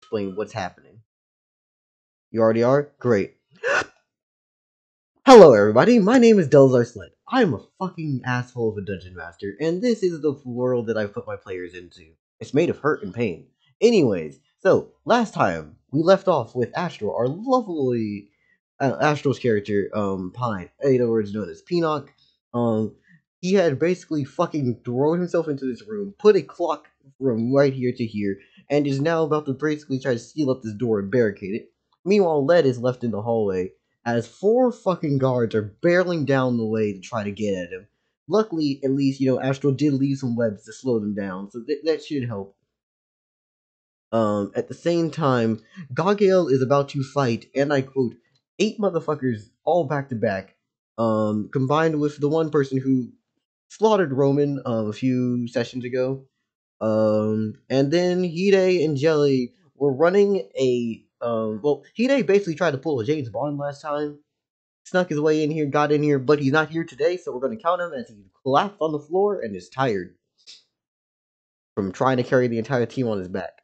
explain what's happening. You already are? Great. Hello, everybody. My name is Delzar Sled. I'm a fucking asshole of a dungeon master, and this is the world that I've put my players into. It's made of hurt and pain. Anyways, so last time we left off with Astral, our lovely Astral's character, Pine, in other words known as Pinnock. Um, he had basically fucking thrown himself into this room, put a clock from right here to here, and is now about to basically try to seal up this door and barricade it. Meanwhile, Led is left in the hallway as four fucking guards are barreling down the way to try to get at him. Luckily, at least, Astro did leave some webs to slow them down, so that should help. At the same time, Gogale is about to fight, and I quote, 8 motherfuckers all back to back, combined with the one person who slaughtered Roman a few sessions ago. And then Hide and Jelly were running Hide basically tried to pull a James Bond last time, snuck his way in here, got in here, but he's not here today, so we're going to count him as he collapsed on the floor and is tired from trying to carry the entire team on his back.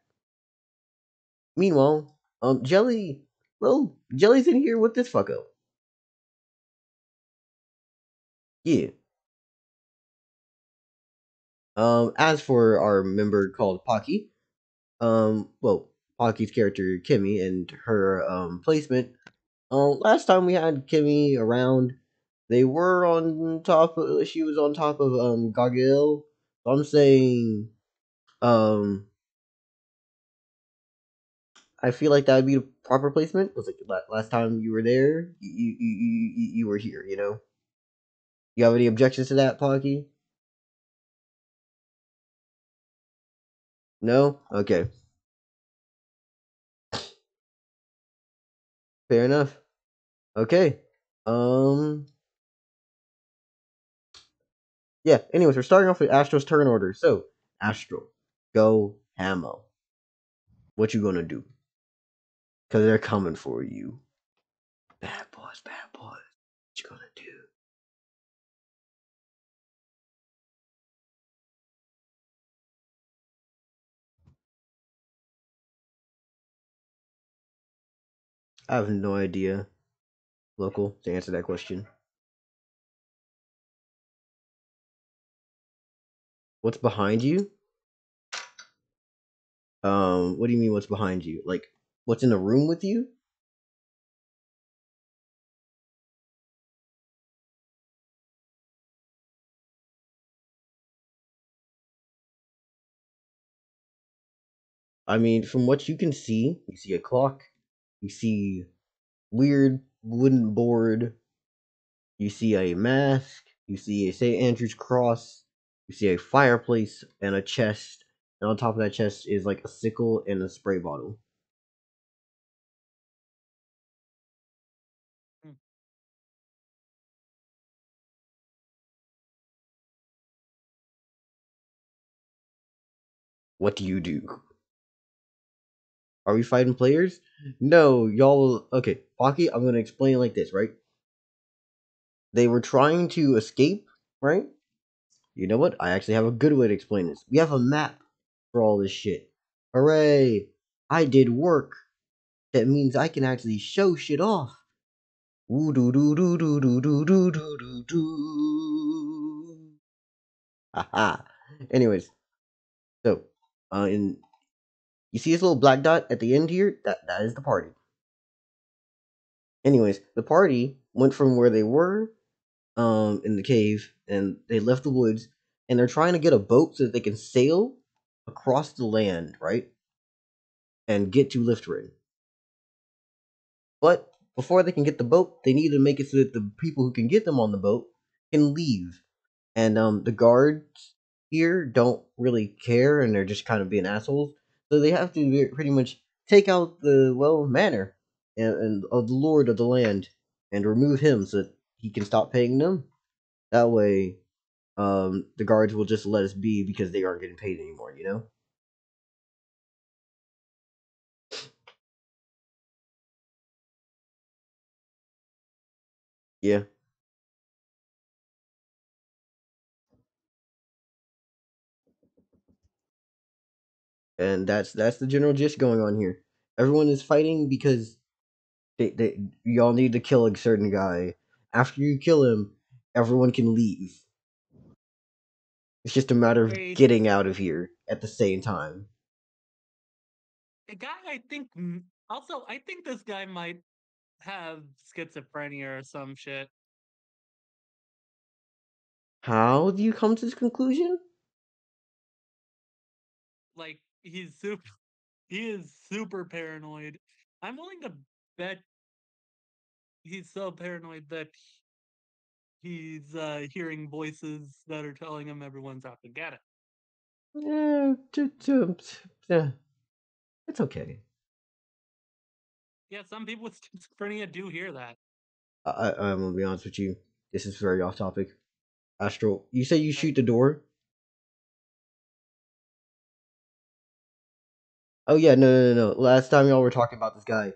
Meanwhile, Jelly's in here with this fucko. Yeah. As for our member called Pocky, Pocky's character Kimmy and her placement. Last time we had Kimmy around, they were on top. She was on top of Gargil. So I'm saying I feel like that would be the proper placement. Was like last time you were there, you were here. You have any objections to that, Pocky? No. Okay. Fair enough. Okay. Um. Yeah. Anyways, we're starting off with Astro's turn order. So, Astro, go Hamo. What you gonna do? Cause they're coming for you. Bad boys, bad boys. What you gonna do? I have no idea, local, to answer that question. What's behind you? What do you mean? What's behind you? Like, what's in the room with you? I mean, from what you see a clock, you see weird wooden board, you see a mask, you see a St. Andrew's cross, you see a fireplace and a chest, and on top of that chest is like a sickle and a spray bottle. What do you do? Are we fighting players? No, y'all. Okay, Pocky, I'm gonna explain it like this, right? They were trying to escape, right? You know what? I actually have a good way to explain this. We have a map for all this shit. Hooray! I did work. That means I can actually show shit off. Ooh doo doo doo doo doo doo doo doo doo doo. Haha. Anyways, so in you see this little black dot at the end here? That is the party. Anyways, the party went from where they were in the cave, and they left the woods, and they're trying to get a boat so that they can sail across the land, right, and get to Liftrin. But before they can get the boat, they need to make it so that the people who can get them on the boat can leave. And the guards here don't really care, and they're just kind of being assholes. So they have to pretty much take out the manor and of the lord of the land and remove him so that he can stop paying them. That way, the guards will just let us be because they aren't getting paid anymore. Yeah, and that's the general gist going on here. Everyone is fighting because y'all need to kill a certain guy. After you kill him, everyone can leave. It's just a matter of A getting out of here at the same time. a guy I think also I think this guy might have schizophrenia or some shit. How do you come to this conclusion? Like he is super paranoid. I'm willing to bet he's so paranoid that he's hearing voices that are telling him everyone's out to get it. Yeah, yeah, it's okay. Yeah, some people with schizophrenia do hear that. I'm gonna be honest with you. This is very off topic. Astral, you say you Right. shoot the door? Oh yeah, no. Last time y'all were talking about this guy,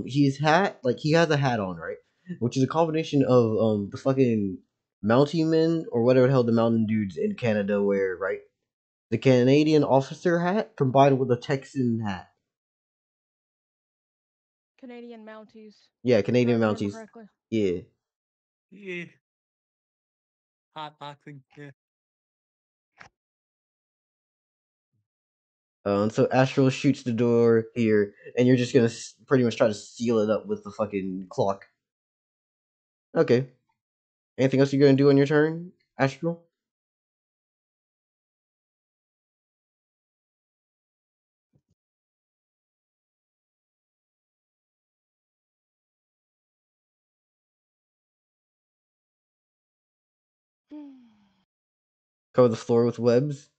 his hat, like he has a hat on, right? Which is a combination of the fucking Mountie men or whatever the hell the mountain dudes in Canada wear, right? The Canadian officer hat combined with a Texan hat. Canadian Mounties, Yeah, if I Canadian remember Mounties. correctly. Yeah. Yeah, hot boxing. Yeah. So Astral shoots the door here, and you're just gonna pretty much try to seal it up with the fucking clock. Okay. Anything else you're gonna do on your turn, Astral? Cover the floor with webs.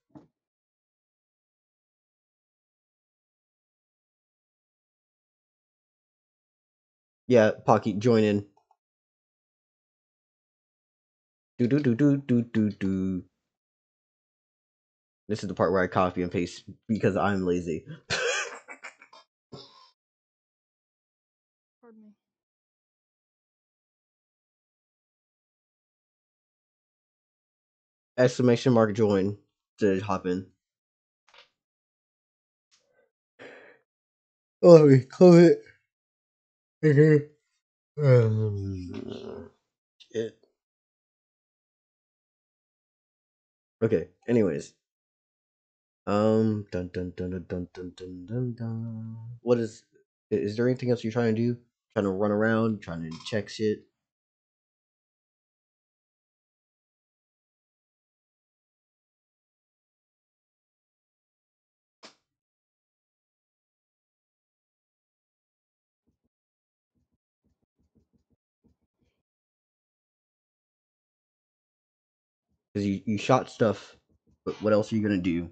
Yeah, Pocky, join in. Do. This is the part where I copy and paste because I'm lazy. Pardon me. Exclamation mark join to hop in. Oh, let me close it. Shit. Okay. Anyways, dun. What is? Is there anything else you're trying to do? Trying to run around, trying to check shit. Because you shot stuff, but what else are you gonna do?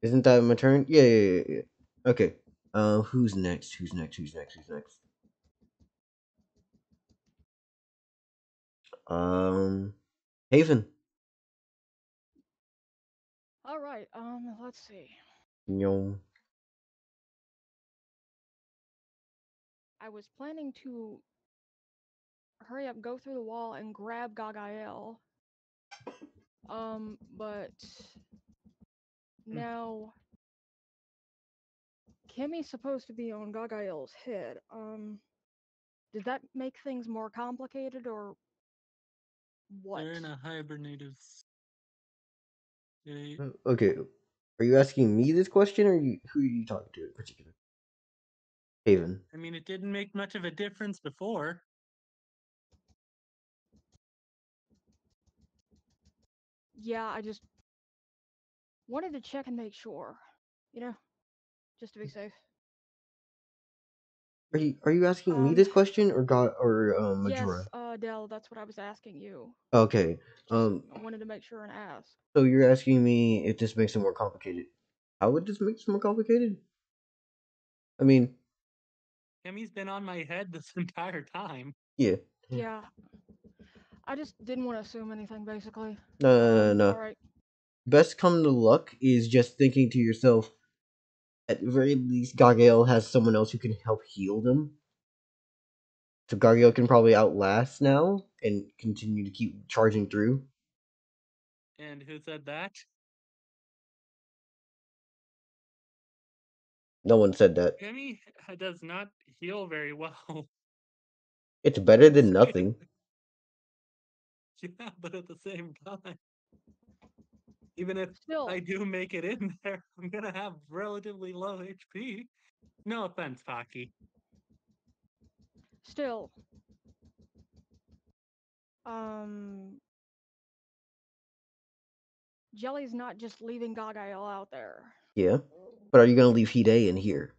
Isn't that my turn? Yeah. Okay. Who's next? Who's next? Haven. All right. Let's see. Yo. I was planning to hurry up, go through the wall, and grab Gagael. But now Kimmy's supposed to be on Gagael's head. Does that make things more complicated or what? They're in a hibernative state. Okay. Are you asking me this question, or who are you talking to in particular? Haven. I mean, it didn't make much of a difference before. Yeah, I just wanted to check and make sure. You know, just to be safe. Are you asking me Um, this question, or God, or yes, Majora? Dell, that's what I was asking you. Okay. Just I wanted to make sure and ask. So you're asking me if this makes it more complicated? How would this make it more complicated? I mean, Kimmy's been on my head this entire time. yeah. Yeah, I just didn't want to assume anything, basically. No. All right. Best come to luck is just thinking to yourself, at the very least, Gargale has someone else who can help heal them. So Gargale can probably outlast now and continue to keep charging through. And who said that? No one said that. Kimmy does not heal very well. It's better than Just kidding. nothing. Yeah, but at the same time, even if I Still, do make it in there, I'm gonna have relatively low HP. No offense, Pocky. still, um, Jelly's not just leaving Gagael out there. Yeah. But are you gonna leave Hide in here?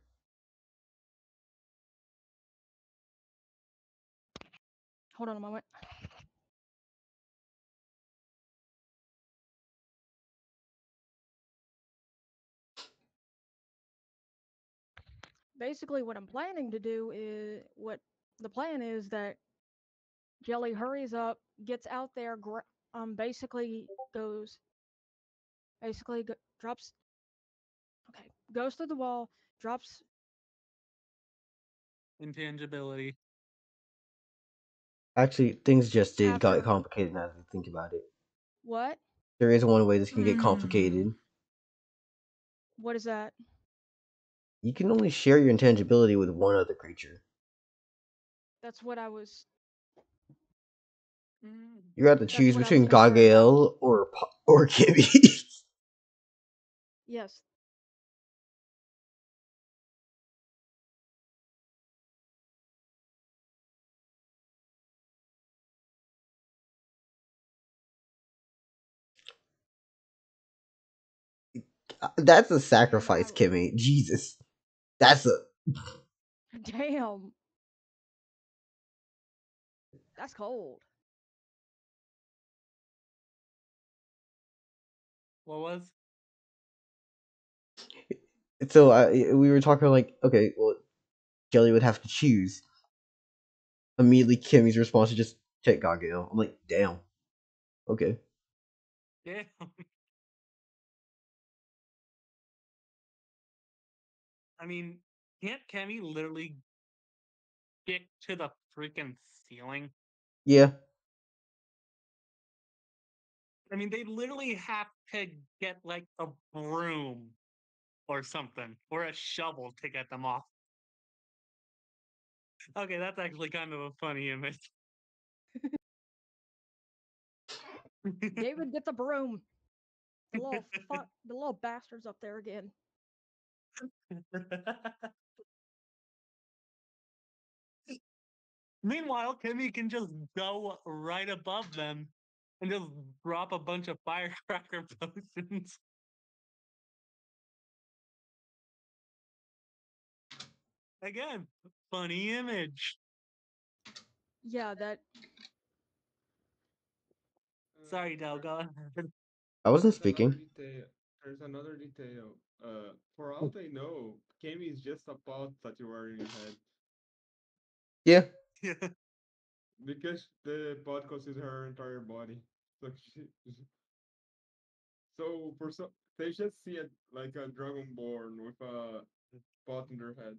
Hold on a moment. Basically, what I'm planning to do is what the plan is that Jelly hurries up, gets out there, basically goes, drops, okay, goes through the wall, drops Intangibility. Actually, things just did got after complicated now that I think about it. what? There is one way this can get Mm. complicated. What is that? You can only share your intangibility with one other creature. That's what I was. Mm. You have to That's choose what I was between concerned about. Gargale or Kimmy. Yes. That's a And I. sacrifice, Kimmy. Jesus, that's a. Damn. That's cold. What was? So we were talking like, okay, well, Jelly would have to choose. Immediately, Kimmy's response is just take Gargale. I'm like, damn. Okay. Damn. I mean, can't Kemi literally get to the freaking ceiling? Yeah. I mean, they literally have to get like a broom or something, or a shovel to get them off. Okay, that's actually kind of a funny image. David, get the broom. The little bastards up there again. Meanwhile, Kimmy can just go right above them and just drop a bunch of firecracker potions. Again, funny image. Yeah, that. Sorry, Del, There, go ahead. I wasn't there's another speaking. detail. There's another detail. For all they know, Kami is just a pot that you wear in your head Yeah. Yeah. because the pot consists her entire body. So so for some, they just see it like a dragonborn with a pot in their head.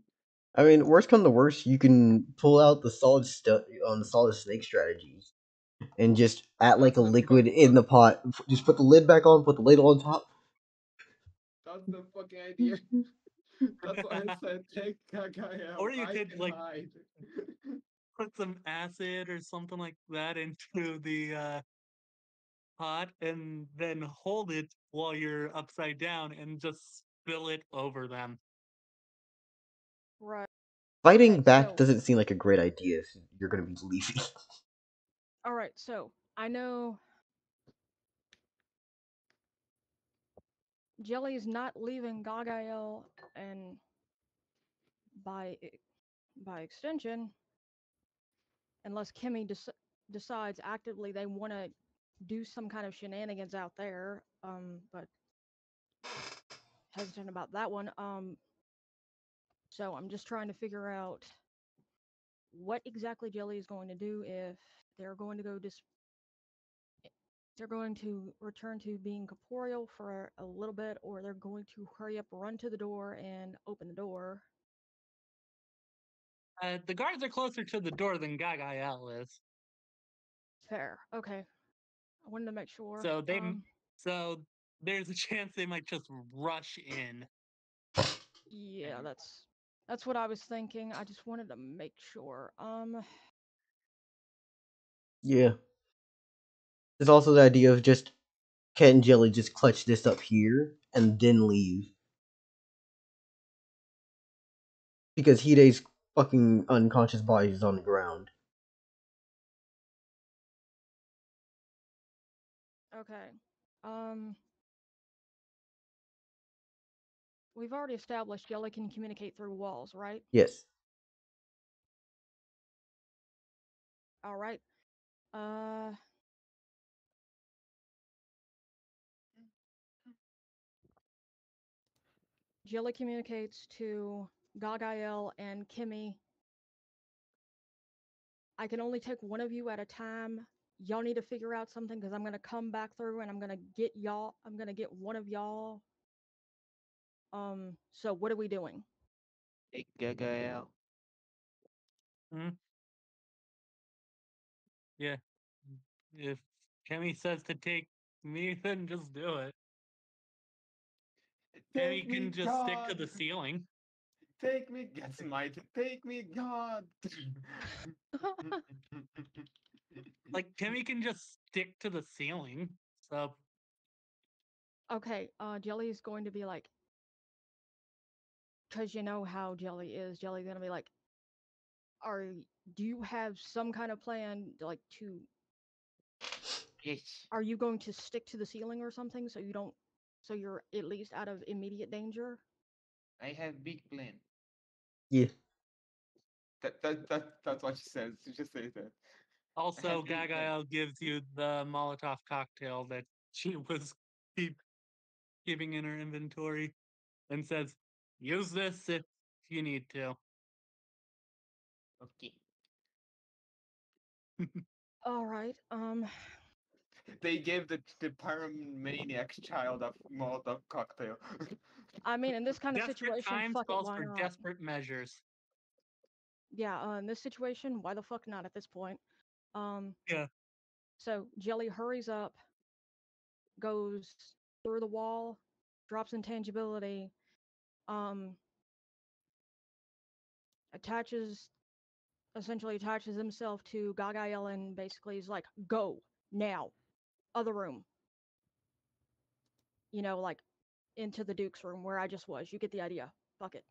I mean, worst come to worst, you can pull out the solid stuff on the solid snake strategies and just add like That's a the fuck. liquid in the pot. Just put the lid back on, put the ladle on top. That's the fucking idea. That's why I said take that guy out. Or you I could can like hide. put some acid or something like that into the pot and then hold it while you're upside down and just spill it over them. Right. Fighting Okay, back so. doesn't seem like a great idea if you're gonna be leaving. Alright, so. I know Jelly's not leaving Gagael, and by by extension, unless Kimmy decides actively they want to do some kind of shenanigans out there. But hesitant about that one. So I'm just trying to figure out what exactly Jelly is going to do if they're going to go they're going to return to being corporeal for a little bit, or they're going to hurry up, run to the door, and open the door. The guards are closer to the door than Gagael is, Fair. Okay. I wanted to make sure. so there's a chance they might just rush in. Yeah, that's what I was thinking. I just wanted to make sure. Yeah. There's also the idea of just Cat and Jelly just clutch this up here and then leave. Because Hide's fucking unconscious body is on the ground. Okay. We've already established Jelly can communicate through walls, right? Yes. All right. Jelly communicates to Gagael and Kimmy. I can only take one of you at a time. Y'all need to figure out something because I'm gonna come back through and I'm gonna get y'all. I'm gonna get one of y'all. So what are we doing? Take Gagael. Hmm? Yeah. If Kemi says to take me, then just do it. Take Kemi me, can just stick to God! the ceiling. Take me, get mighty. Take me, God! Like Kemi can just stick to the ceiling. So Okay. Jelly is going to be like, because you know how Jelly is. Jelly's gonna be like, are do you have some kind of plan like to Yes, are you going to stick to the ceiling or something so you don't so you're at least out of immediate danger? I have big plan. Yeah. That's what she says. She just says that. I also have big plan. Gagael gives you the Molotov cocktail that she was keep keeping in her inventory and says, use this if you need to. Okay. All right. They gave the pyromaniac child a Molotov cocktail. I mean, in this kind of Desperate situation, times fuck it, calls why for not? desperate measures. Yeah, in this situation, why the fuck not at this point? Um, Yeah. so Jelly hurries up, goes through the wall, drops intangibility, um, attaches, essentially attaches himself to Gaga and basically is like, go, now, other room. You know, like, into the Duke's room where I just was. You get the idea. Fuck it.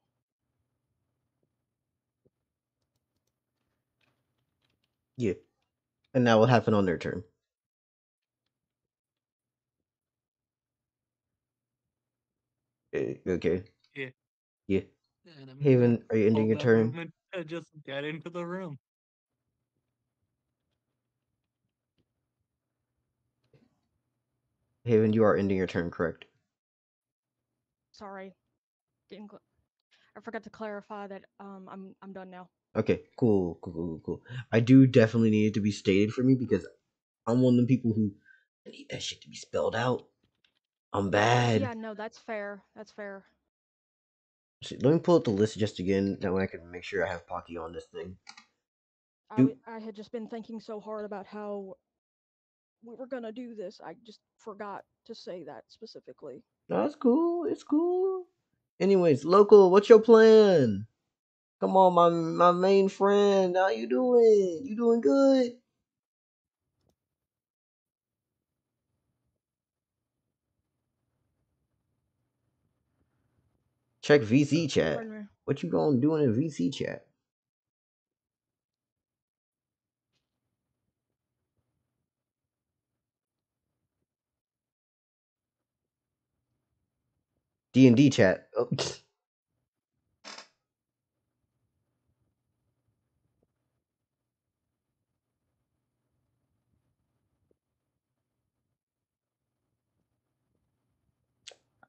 Yeah. And that will happen on their turn. Okay. Yeah. Yeah. And I'm gonna Haven, are you ending hold your that turn? movement to just get into the room. Haven, you are ending your turn, correct? Sorry. Didn't I forgot to clarify that I'm done now. Okay, cool. I do definitely need it to be stated for me because I'm one of the people who I need that shit to be spelled out. I'm bad. Yeah, no, that's fair. That's fair. Let me pull up the list just again. That way I can make sure I have Pocky on this thing. Do I had just been thinking so hard about how we were gonna do this. I just forgot to say that specifically. no, it's cool. It's cool. Anyways, local, what's your plan? Come on, my main friend. How you doing? You doing good? Check VC chat. Pardon me. What you gonna do in a VC chat? D&D chat. Oh.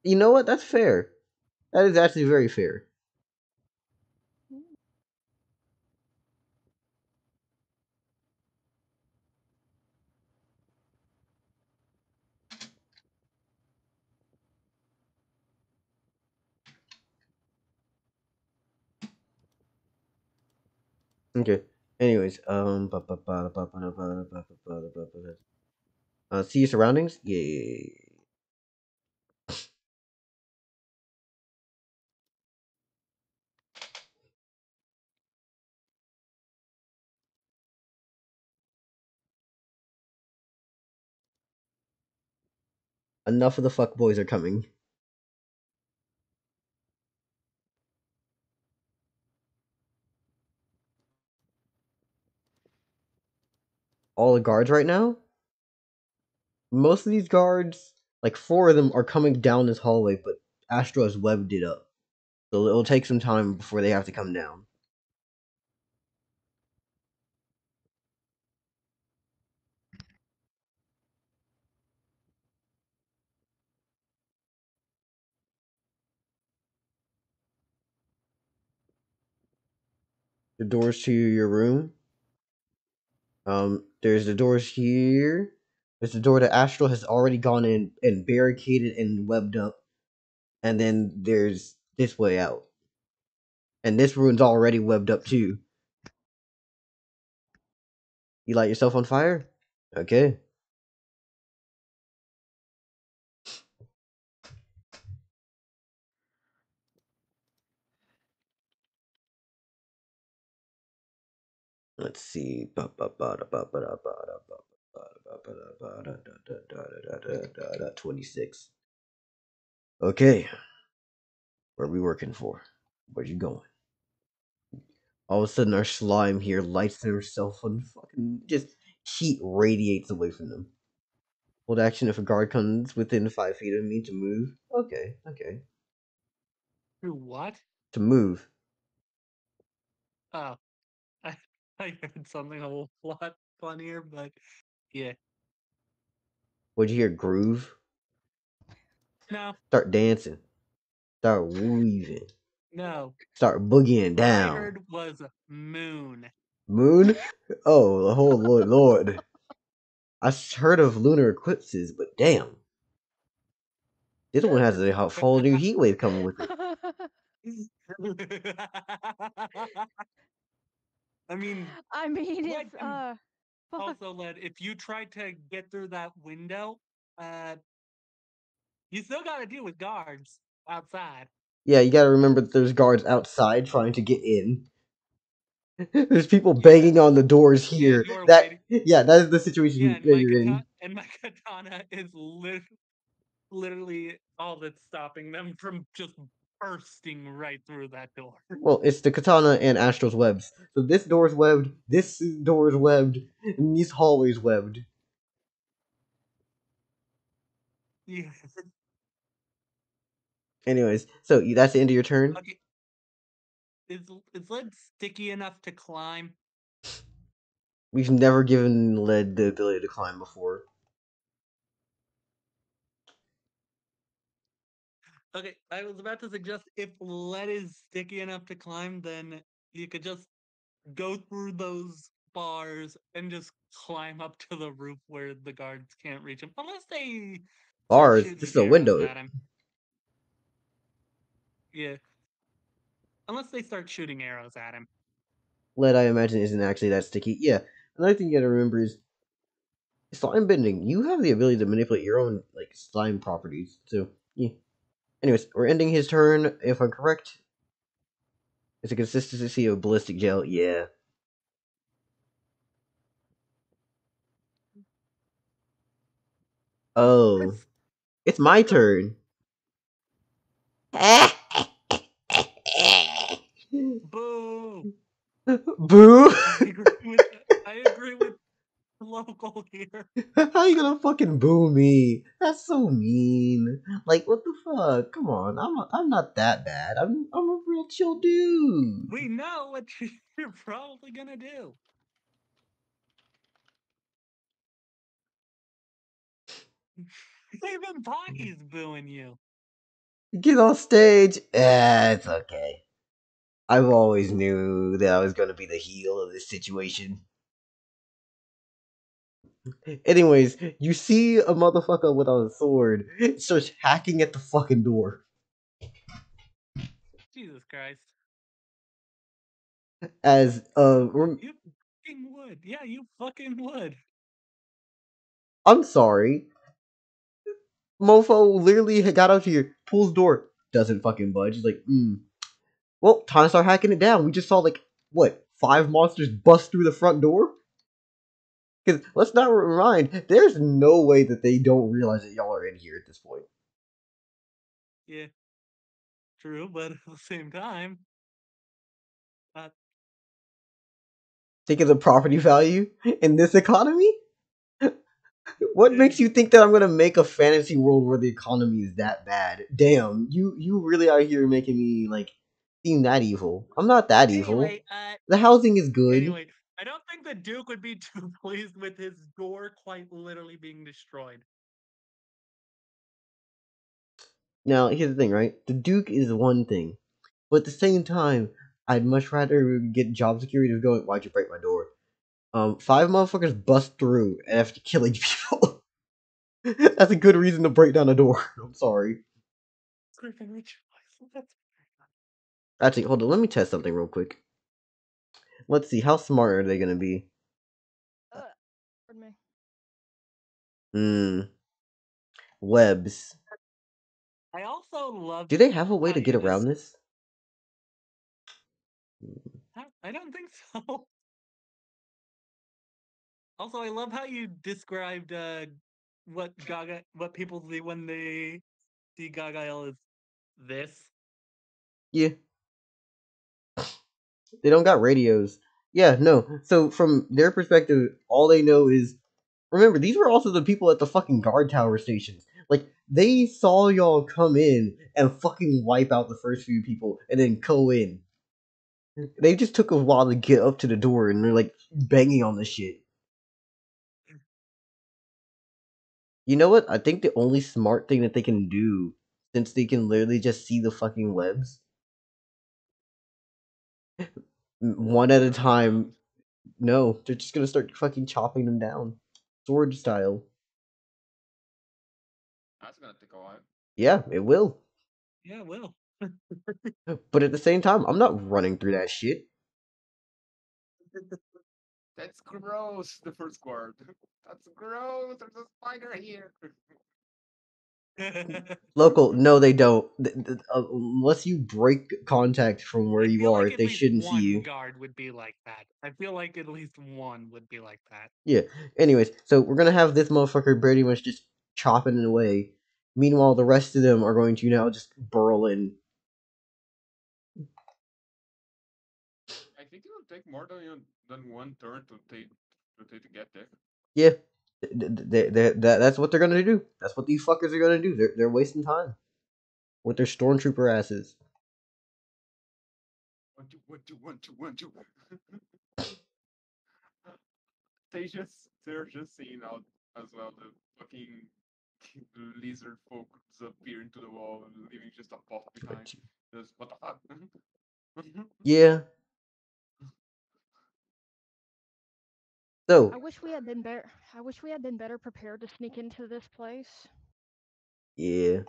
You know what? That's fair. That is actually very fair. Okay. Anyways, see your surroundings? Yeah. Enough of the fuck boys are coming. All the guards right now? Most of these guards, like 4 of them, are coming down this hallway, but Astro has webbed it up. So it'll take some time before they have to come down. The doors to your room. There's the doors here. There's the door that Astral has already gone in and barricaded and webbed up. And then there's this way out. And this room's already webbed up too. You light yourself on fire? Okay. Let's see. 26. Okay. Where are we working for? Where you going? All of a sudden, our slime here lights himself on fucking. Just heat radiates away from them. Hold action if a guard comes within 5 feet of me to move. Okay. To what? To move. Oh, I, I heard something a lot funnier, but yeah. What'd you hear? Groove? No, Start dancing. Start weaving. no. Start boogieing What I down. heard was moon. Moon? Oh, the whole lord. I heard of lunar eclipses, but damn. This one has a whole new heat wave coming with it. I mean, I mean, if what can fuck. also led if you tried to get through that window, you still got to deal with guards outside. Yeah, you gotta remember that there's guards outside trying to get in. There's people Yeah, banging on the doors yeah. here. You're That waiting. yeah, that is the situation Yeah, and that you're in. my katana is literally all that's stopping them from just bursting right through that door. Well, it's the katana and Astral's webs. So this door's webbed, this door's webbed, and these hallways webbed. Yeah. Anyways, so that's the end of your turn. Okay. Is lead sticky enough to climb? We've never given lead the ability to climb before. Okay, I was about to suggest if lead is sticky enough to climb, then you could just go through those bars and just climb up to the roof where the guards can't reach him, unless they start Bars, this shooting is a arrows window. at him. Yeah, unless they start shooting arrows at him. Lead, I imagine, isn't actually that sticky. Yeah. Another thing you gotta remember is slime bending. You have the ability to manipulate your own like slime properties. So yeah. Anyways, we're ending his turn. If I'm correct, it's a consistency of ballistic gel. Yeah. Oh, it's my turn. Boo! Boo! I agree with local here. How you gonna fucking boo me? That's so mean. Like, what the fuck? Come on, I'm not that bad. I'm a real chill dude. We know what you're probably gonna do. Even Pocky's booing you. Get on stage. It's okay. I've always knew that I was gonna be the heel of this situation. Anyways, you see a motherfucker with a sword starts hacking at the fucking door. Jesus Christ. as You fucking would. Yeah, you fucking would. I'm sorry, Mofo literally got out here, pulls door, doesn't fucking budge. He's like, well, time to start hacking it down. We just saw like what 5 monsters bust through the front door. Because let's not remind, there's no way that they don't realize that y'all are in here at this point. Yeah, true, but at the same time, uh, Taking the property value in this economy? What eh, makes you think that I'm gonna make a fantasy world where the economy is that bad? Damn, you really out here making me like seem that evil. I'm not that evil. anyway, The housing is good. anyway, I don't think the Duke would be too pleased with his door quite literally being destroyed. Now here's the thing, right? The Duke is one thing, but at the same time, I'd much rather get job security than going. Why'd you break my door? 5 motherfuckers bust through after killing people. That's a good reason to break down a door. I'm sorry. Griffin Rich. That's Actually, hold on. Let me test something real quick. Let's see. How smart are they gonna be? Pardon me. Hmm. Webs. I also love Do they have a way how to get you around just. this? I don't think so. Also, I love how you described what people see when they see Gagael as this. Yeah. They don't got radios. Yeah, no. So from their perspective, all they know is remember, these were also the people at the fucking guard tower stations. Like, they saw y'all come in and fucking wipe out the first few people and then go in. They just took a while to get up to the door and they're like banging on the shit. You know what? I think the only smart thing that they can do, since they can literally just see the fucking webs, one at a Burn them time. down. No, they're just gonna start fucking chopping them down, sword style. That's gonna take a while. Yeah, it will. Yeah, well. But at the same time, I'm not running through that shit. That's gross. The first guard. That's gross. There's a spider here. Local, no, they don't. Unless you break contact from where I you feel are, like at they least shouldn't see one you. guard would be like that. I feel like at least one would be like that. Yeah. Anyways, so we're gonna have this motherfucker pretty much just chopping it away. Meanwhile, the rest of them are going to now just burrow in. I think it will take more than one turn to get there. Yeah, that's what they're gonna do. That's what these fuckers are gonna do. They're wasting time with their stormtrooper asses. 1, 2, 1, 2, 1, 2, 1, 2. They're just seeing out as well the fucking lizard folk disappear into the wall, leaving just a pot behind. Just what the fuck? Yeah. I So wish we had been better. I wish we had been better prepared to sneak into this place. yeah,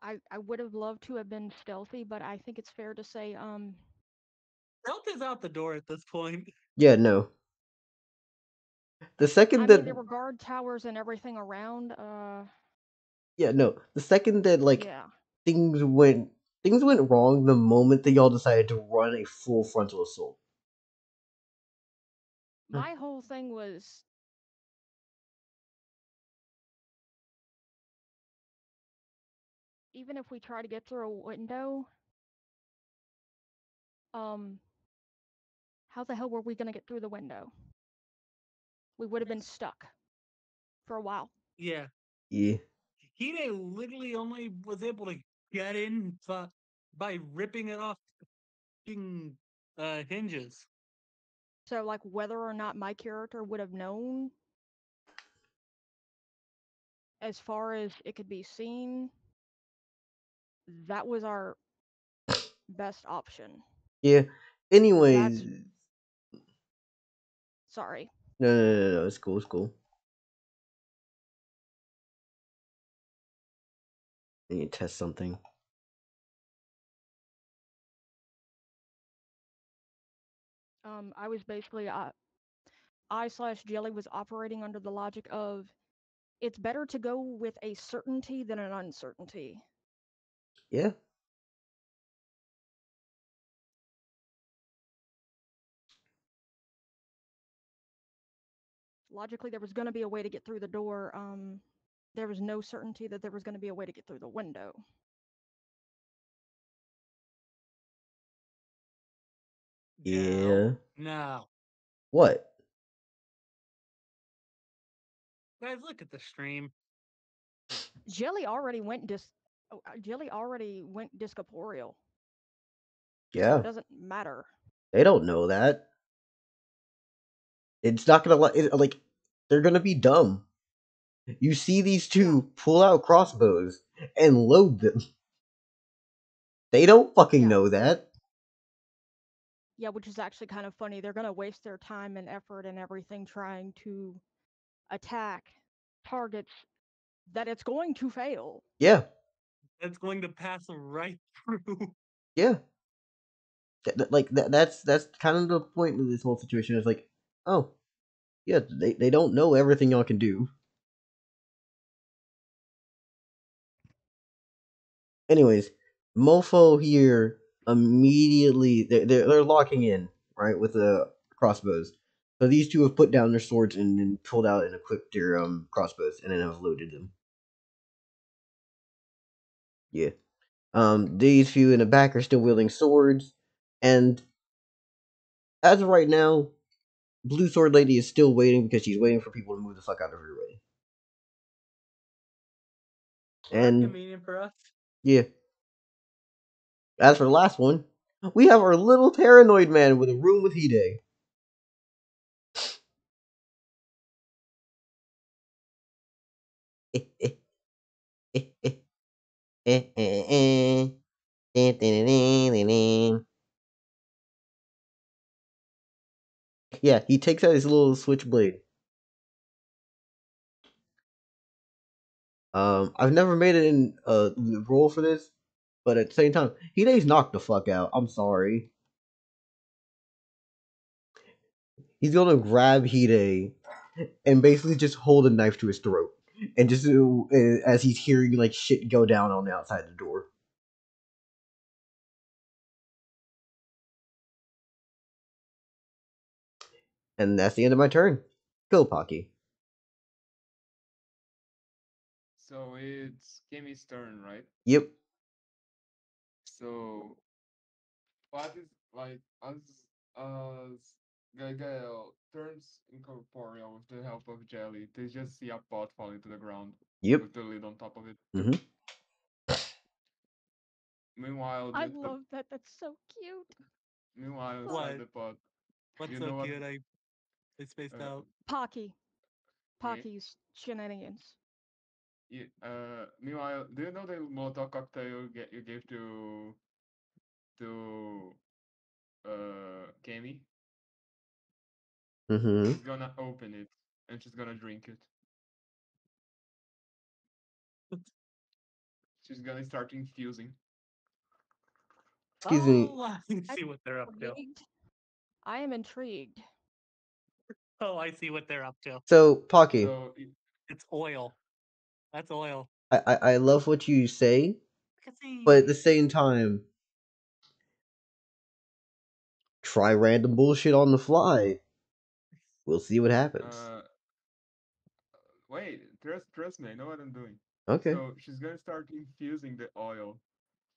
I would have loved to have been stealthy, but I think it's fair to say, Stealth is out the door at this point. yeah, no. The I second mean, that there were guard towers and everything around. yeah, no. The second that like Yeah. things went things went wrong the moment that y'all decided to run a full frontal assault. My whole thing was even if we try to get through a window, um, how the hell were we gonna get through the window? We would have been stuck for a while. Yeah. Yeah. Hide literally only was able to get in by ripping it off fucking hinges. So, like, whether or not my character would have known, as far as it could be seen, that was our best option. Yeah. That's Anyways, sorry. no. It's cool. It's cool. I need to test something. I was basically I slash Jelly was operating under the logic of it's better to go with a certainty than an uncertainty. Yeah. Logically, there was going to be a way to get through the door. There was no certainty that there was going to be a way to get through the window. Yeah. No. What? Guys, look at the stream. Jelly already went Jelly already went discorporeal. So Yeah. it doesn't matter. They don't know that. It's not gonna like they're gonna be dumb. You see these two pull out crossbows and load them. They don't fucking Yeah. know that. Yeah, which is actually kind of funny. They're going to waste their time and effort and everything trying to attack targets that it's going to fail. Yeah. It's going to pass right through. Yeah. That's kind of the point of this whole situation. Is like, oh, yeah, they don't know everything y'all can do. Anyways, Mofo here immediately they're locking in right with the crossbows. So these two have put down their swords and then pulled out and equipped their crossbows and then have loaded them. Yeah. These few in the back are still wielding swords, and as of right now, Blue Sword Lady is still waiting because she's waiting for people to move the fuck out of her way. Well, that's And convenient for us. yeah. As for the last one, we have our little paranoid man with a room with Hide. Yeah, he takes out his little switchblade. I've never made it in the role for this, but at the same time, Hide's knocked the fuck out. I'm sorry. He's gonna grab Hide and basically just hold a knife to his throat, and just as he's hearing like shit go down on the outside the door. And that's the end of my turn. Go, Pocky. So it's Kimmy's turn, right? Yep. So what is like as Gael turns incorporeal with the help of Jelly, they just see a pot falling to the ground Yep. with the lid on top of it. Mm-hmm. Meanwhile, I love that. That's so cute. meanwhile What? inside the pot, What's you so know what? cute? I spaced out. Pocky. Yeah. Pocky's shenanigans. Yeah, meanwhile, do you know the Molotov cocktail you gave to Kemi? Mm-hmm. She's gonna open it and she's gonna drink it. She's gonna start infusing. Excuse me. Oh, I see what they're up to. Intrigued. I am intrigued. Oh, I see what they're up to. So, Pocky, So It's oil. That's oil. I love what you say, Ka-ching. but at the same time, try random bullshit on the fly. We'll see what happens. wait, trust me, I know what I'm doing. Okay. So she's gonna start infusing the oil,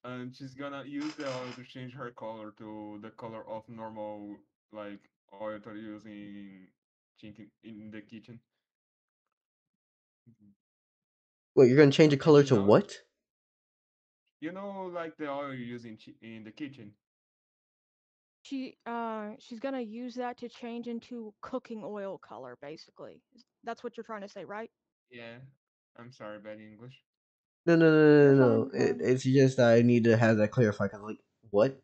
and she's gonna use the oil to change her color to the color of normal like oil that you use in the kitchen. Wait, you're gonna change the color Actually, to no. what? You know, like the oil you use in the kitchen. She's gonna use that to change into cooking oil color, basically. That's what you're trying to say, right? Yeah. I'm sorry, bad English. No, no, no, no, You're no. fine. No. You're fine. It's just I need to have that clarified. Cause like, what?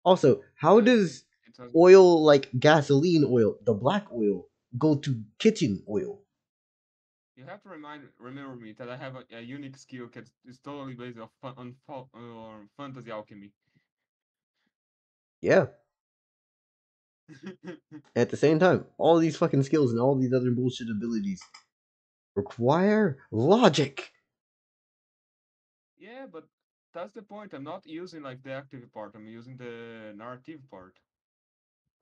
Also, how does It was, oil like gasoline oil, the black oil, go to kitchen oil? you have to remember me that I have a unique skill that is totally based on fantasy alchemy. Yeah. At the same time, all these fucking skills and all these other bullshit abilities require logic. Yeah, but that's the point. I'm not using like the active part. I'm using the narrative part.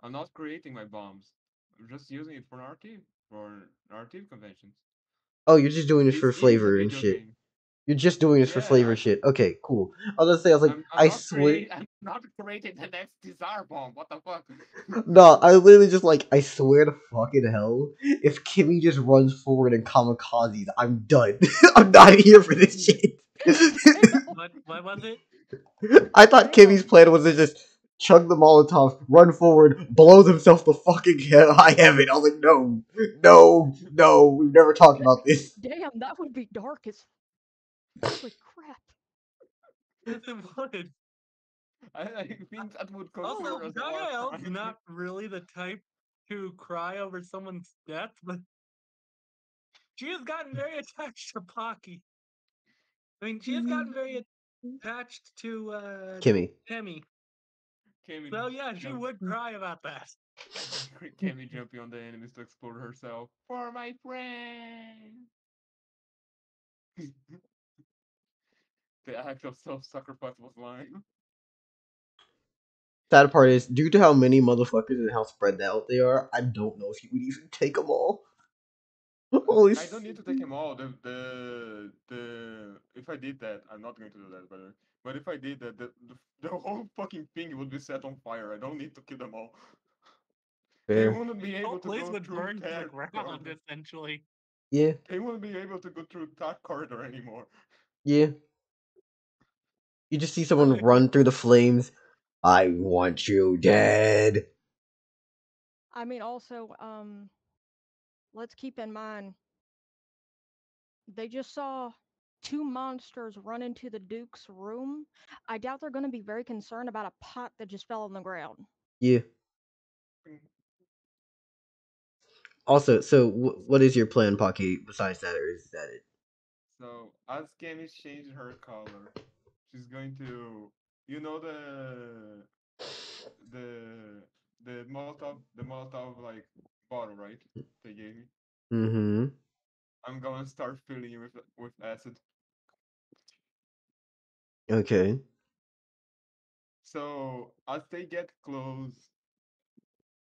I'm not creating my bombs. I'm just using it for narrative conventions. Oh, you're just doing this This for is a flavor and video shit. game. You're just doing this for Yeah, flavor shit. Okay, cool. I was like, I'm I not swear. create. I'm not creating the next Tsar bomb. What the fuck? No, I literally just like, I swear to fucking hell, if Kimmy just runs forward and kamikazes, I'm done. I'm not here for this shit. Damn. What was it? I thought Kimmy's Damn. plan was to just chug the Molotov, run forward, blow themselves to fucking high heaven. I was like, no, no, no, we've never talked about this. Damn, that would be dark as. Holy crap. Yes, it would. I think that would Also, consider as a war Gaio's crime. not really the type to cry over someone's death, but she has gotten very attached to Pocky. I mean, she has gotten very attached to Kimmy. Temmie. Cammy So yeah, she jump. would cry about that. Cammy jumping on the enemies to explode herself for my friend. The act of self-sacrifice was lying. Sad part is, due to how many motherfuckers and how spread out they are, I don't know if you would even take them all. Holy I don't need to take them all. The if I did that, I'm not going to do that, by the way. But if I did that, the whole fucking thing would be set on fire. I don't need to kill them all. They fair. wouldn't be The whole able to place go would through burn to the that ground, corridor. essentially. Yeah, They wouldn't be able to go through that corridor anymore. yeah. You just see someone run through the flames. I want you dead. I mean, also, let's keep in mind they just saw two monsters run into the Duke's room. I doubt they're going to be very concerned about a pot that just fell on the ground. Yeah. Also, so what is your plan, Pocky, besides that, or is that it? So as Cammy changed her color, she's going to, you know, the the Molotov like bottle, right? They gave me. Mm-hmm. I'm gonna start filling it with acid. Okay. So as they get close,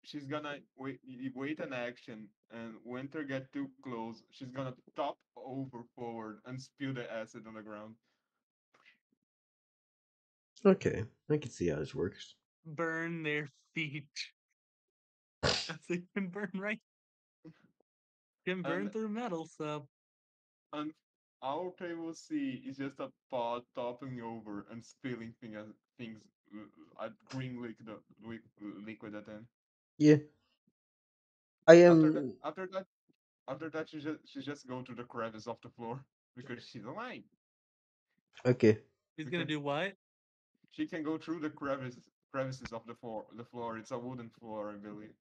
she's gonna wait an action, and when they get too close, she's gonna top over forward and spill the acid on the ground. Okay. I can see how this works. Burn their feet. As they can burn right. Can burn And through metal, so and all they will see is just a pot toppling over and spilling things at green liquid at them. Yeah. I After that, am. she just go to the crevice of the floor because she's alive. Okay. he's gonna Because do what? she can go through the crevices of the floor. The floor, it's a wooden floor, I believe.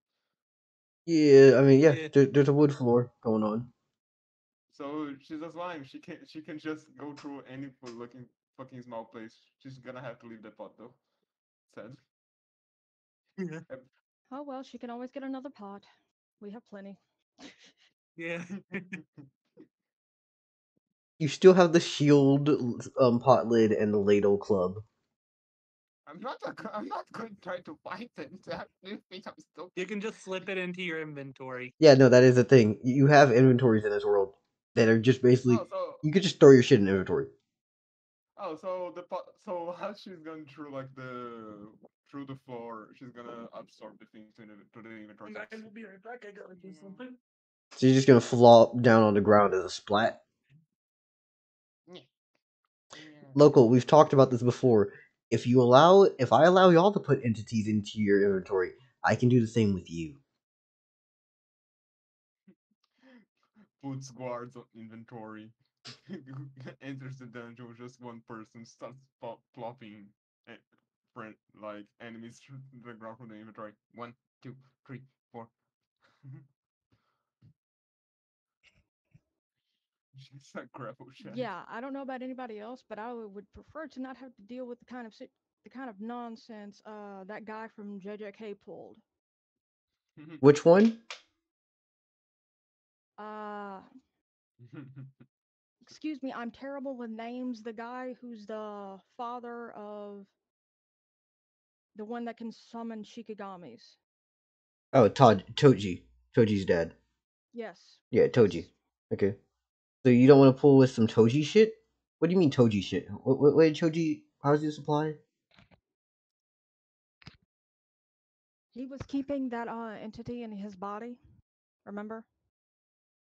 Yeah, I mean, yeah, Yeah, there's a wood floor going on. So she's a slime. She can just go through any looking fucking small place. She's gonna have to leave the pot though. Sad. yeah, Oh well, she can always get another pot. We have plenty. yeah. You still have the shield, pot lid, and the ladle club. I'm not going to try to fight them. You think I'm You stupid? can just slip it into your inventory. Yeah, no, that is the thing. You have inventories in this world that are just basically, Oh, so you could just throw your shit in inventory. so as she's going through like through the floor, she's gonna absorb the things to the inventory. So I will be right back. I gotta do something. So you're just gonna flop down on the ground as a splat. yeah. Yeah. Local, we've talked about this before. If I allow y'all to put entities into your inventory, I can do the same with you. Puts guards on inventory. Enters the dungeon with just one person. Starts plopping eh, friend like enemies to the ground from the inventory. One, two, three, four. She's a grapple shack. Yeah, I don't know about anybody else, but I would prefer to not have to deal with the kind of nonsense that guy from JJK pulled. Which one? Uh, excuse me, I'm terrible with names. The guy who's the father of the one that can summon Shikigami's. Oh, Toji. Toji's dad. Yes. Yeah, Toji. Yes. Okay. So you don't want to pull with some Toji shit? What do you mean Toji shit? What did Toji? How's he supply? He was keeping that entity in his body. Remember?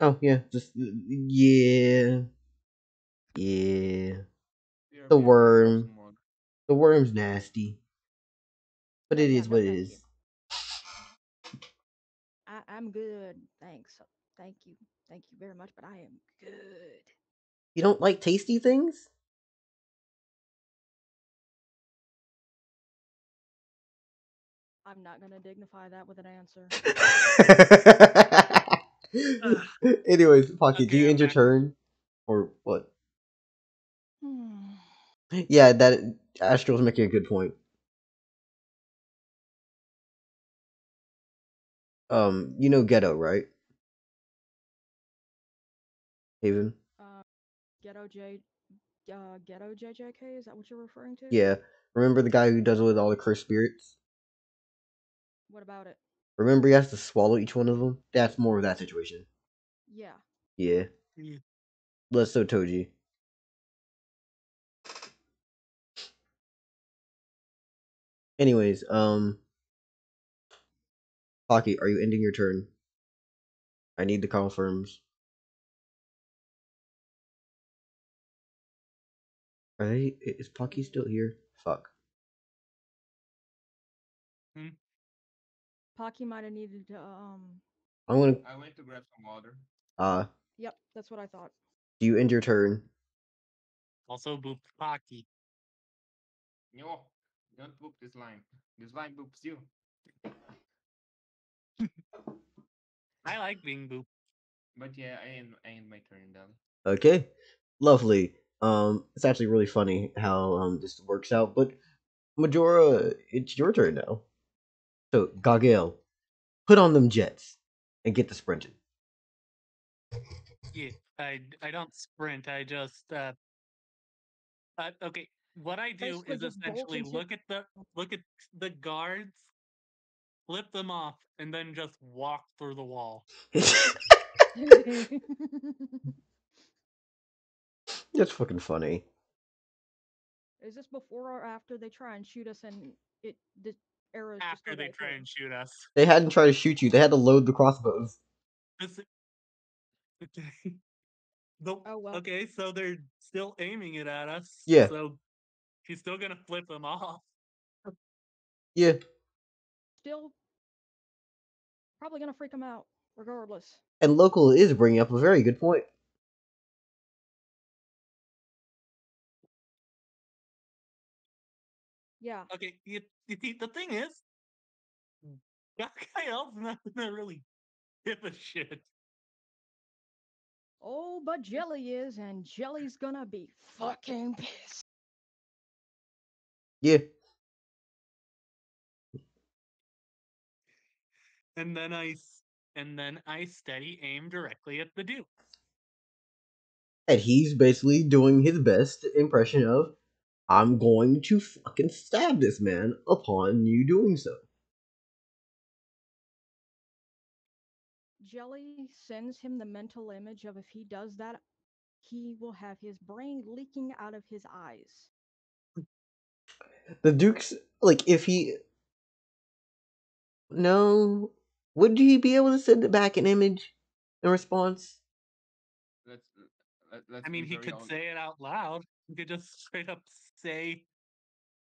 Oh yeah, just yeah, yeah. Yeah, The we grab worm. some water. The worm's nasty, but it Yeah, is no what it thank you. is. I'm good. Thanks. Thank you. Thank you very much, but I am good. You don't like tasty things? I'm not gonna dignify that with an answer. Ugh, Anyways, Pocky, do okay, you I'm end your back. turn or what? Hmm. Yeah, that Astral's making a good point. You know Ghetto, right? Haven. Uh, ghetto J, ghetto JJK. Is that what you're referring to? Yeah. Remember the guy who does it with all the cursed spirits? What about it? Remember he has to swallow each one of them? That's more of that situation. Yeah. Yeah. Yeah. Let's so Toji. Anyways, Pocky, are you ending your turn? I need the confirms. Right? Is Pocky still here? Fuck. Hmm? Pocky might have needed to. I'm gonna. I went to grab some water. Yep, that's what I thought. Do you end your turn? Also, boop hockey. No, don't boop this line. This line boops you. I like being boop. But yeah, I end my turn, Dali. Okay. Lovely. It's actually really funny how this works out, but Majora, it's your turn now. So, Gagel, put on them jets and get to sprinting. Yeah, I don't sprint. I just okay. What I do Basically, is just bolt essentially into. look at the guards, flip them off, and then just walk through the wall. That's fucking funny. Is this before or after they try and shoot us and the arrows just go After they right try through? and shoot us. They hadn't tried to shoot you. They had to load the crossbows. This, the, Oh well. okay, so they're still aiming it at us. Yeah, So he's still gonna flip them off. yeah. Still probably gonna freak them out regardless. And local is bringing up a very good point. Yeah. Okay, the thing is, that guy else not gonna really give a shit. Oh, but Jelly is, and Jelly's gonna be fucking pissed. Yeah, And then I steady aim directly at the Duke. and he's basically doing his best impression of, I'm going to fucking stab this man upon you doing so. Jelly sends him the mental image of if he does that, he will have his brain leaking out of his eyes. The Duke's, like, if he. No. Would he be able to send it back an image in response? Let's let's I be mean, he very could honest. say it out loud. He could just straight up say.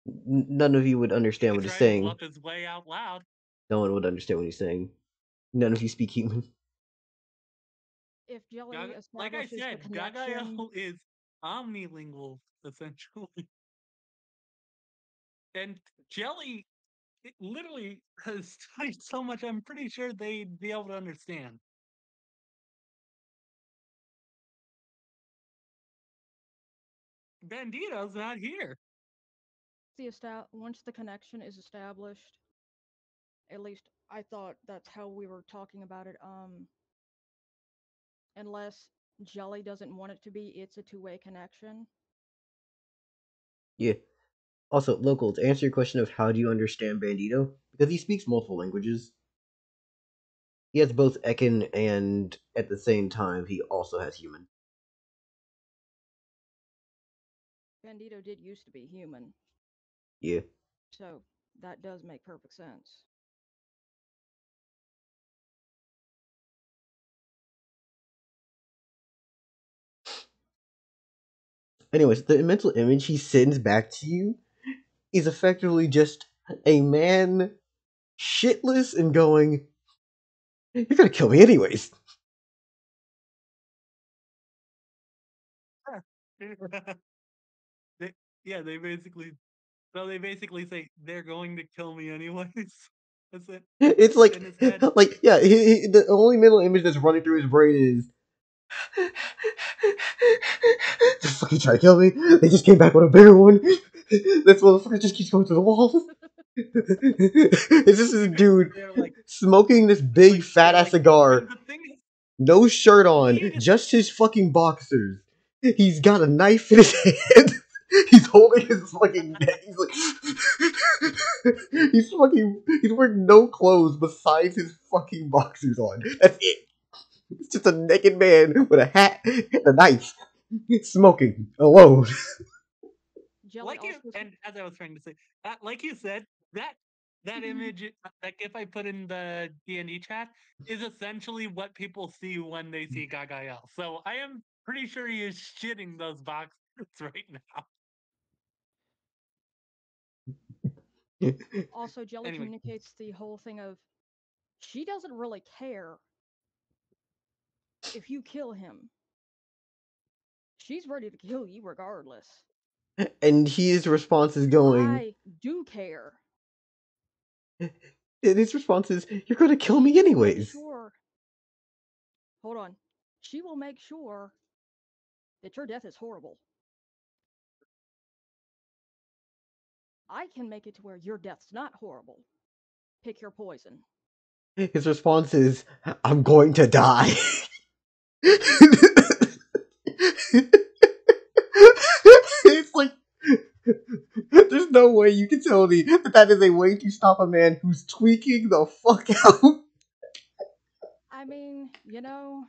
None of you would He understand could what he's try and saying. bluff his way out loud. No one would understand what he's saying. None of you speak human. If Jelly Gaga, like I establishes the said, connection, Gagael is omnilingual essentially, and Jelly literally has studied so much. I'm pretty sure they'd be able to understand. Bandito's not here. once the connection is established, At least I thought that's how we were talking about it. Unless Jelly doesn't want it to be, it's a two-way connection. Yeah. Also, local, to answer your question of how do you understand Bandito, because he speaks multiple languages. He has both Ekin and at the same time he also has human. Bandito did used to be human, Yeah. so that does make perfect sense. Anyways, the mental image he sends back to you is effectively just a man shitless and going, "You're gonna kill me anyways." they, yeah, they basically. So they basically say they're going to kill me anyways. That's it. It's In his head. yeah, the only mental image that's running through his brain is, "They're fucking trying to kill me. They just came back with a bigger one. This motherfucker just keeps going to the walls." It's just this dude They're like, smoking this big fat they're ass like, cigar, and the thing is, no shirt the on, key to just his fucking boxers. He's got a knife in his hand. He's holding his fucking neck. He's like, he's wearing no clothes besides his fucking boxers on. That's it. It's just a naked man with a hat and a knife, smoking alone. Jelly like you, also and as I was trying to say, like you said, that that image, like if I put in the D&D chat, is essentially what people see when they see Gagael. So I am pretty sure he is shitting those boxes right now. also Jelly Anyway, communicates the whole thing of she doesn't really care if you kill him. She's ready to kill you regardless. And his response is going, I do care. and his response is, "You're gonna kill me She will make anyways." sure. Hold on. She will make sure that your death is horrible. I can make it to where your death's not horrible. Pick your poison. His response is, "I'm going to die." It's like, there's no way you can tell me that that is a way to stop a man who's tweaking the fuck out. I mean, you know,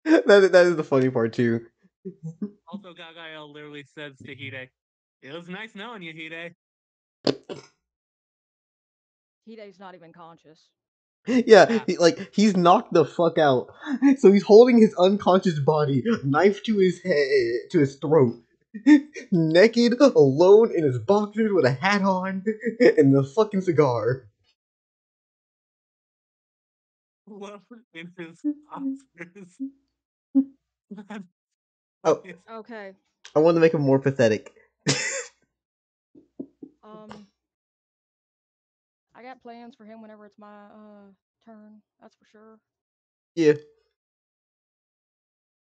That is the funny part too. also Gagael literally says to Hide, "It was nice knowing you, Hide." Hide's not even conscious. Yeah, Ah, he's knocked the fuck out. So he's holding his unconscious body, knife to his head, to his throat, naked, alone in his boxers with a hat on, and the fucking cigar. love in his Oscars. Oh, Okay. I want to make him more pathetic. Um, I got plans for him whenever it's my turn. That's for sure. Yeah,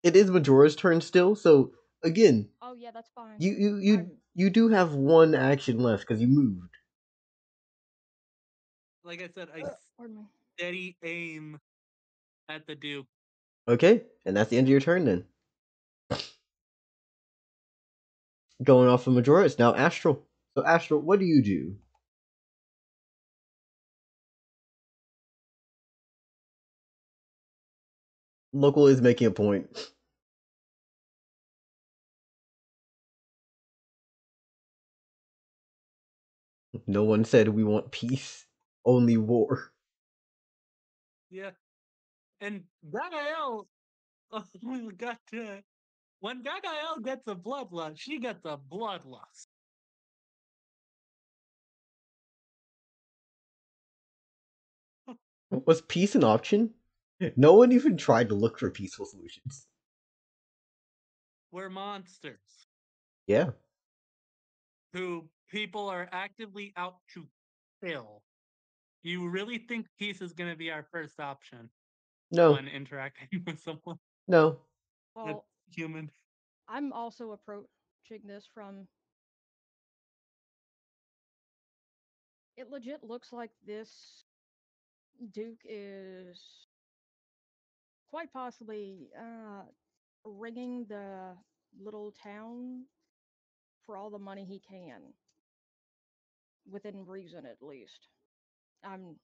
it is Majora's turn still. So again, Oh yeah, that's fine. you you I you you do have one action left because you moved. Like I said, I pardon me. steady aim at the Duke. Okay, and that's the end of your turn then. Going off of Majora, it's now Astral. So Astral, what do you do? Local is making a point. No one said we want peace, only war. Yeah, and Gagael got when Gagael gets a bloodlust, she gets a bloodlust. Was peace an option? No one even tried to look for peaceful solutions. We're monsters Yeah. who people are actively out to kill. You really think peace is going to be our first option No. when interacting with someone No. that's Well, human? I'm also approaching this from It legit looks like this Duke is quite possibly ringing the little town for all the money he can, within reason at least. I'm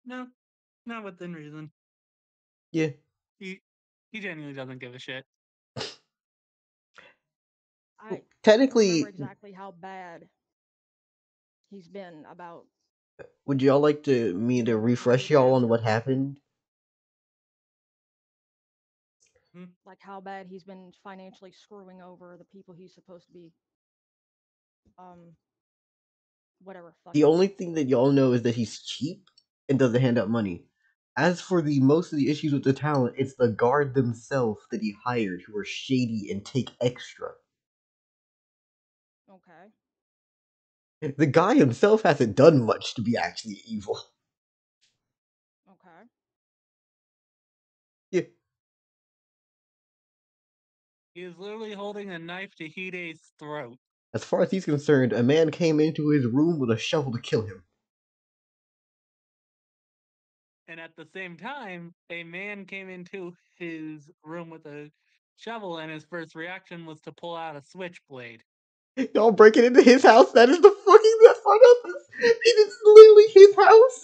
No, not within reason. Yeah. He he genuinely doesn't give a shit. I don't remember Technically, exactly how bad he's been about would y'all like to me to refresh the y'all on what assets, happened? Hmm. like how bad he's been financially screwing over the people he's supposed to be, um, whatever The fucking. only thing that y'all know is that he's cheap and doesn't hand out money. As for the most of the issues with the town, it's the guard themselves that he hired who are shady and take extra. Okay. The guy himself hasn't done much to be actually evil. Okay. Yeah. He is literally holding a knife to Hide's throat. As far as he's concerned, a man came into his room with a shovel to kill him. And at the same time, a man came into his room with a shovel, and his first reaction was to pull out a switchblade. Y'all breaking into his house? That is the fucking best part of this. It is literally his house.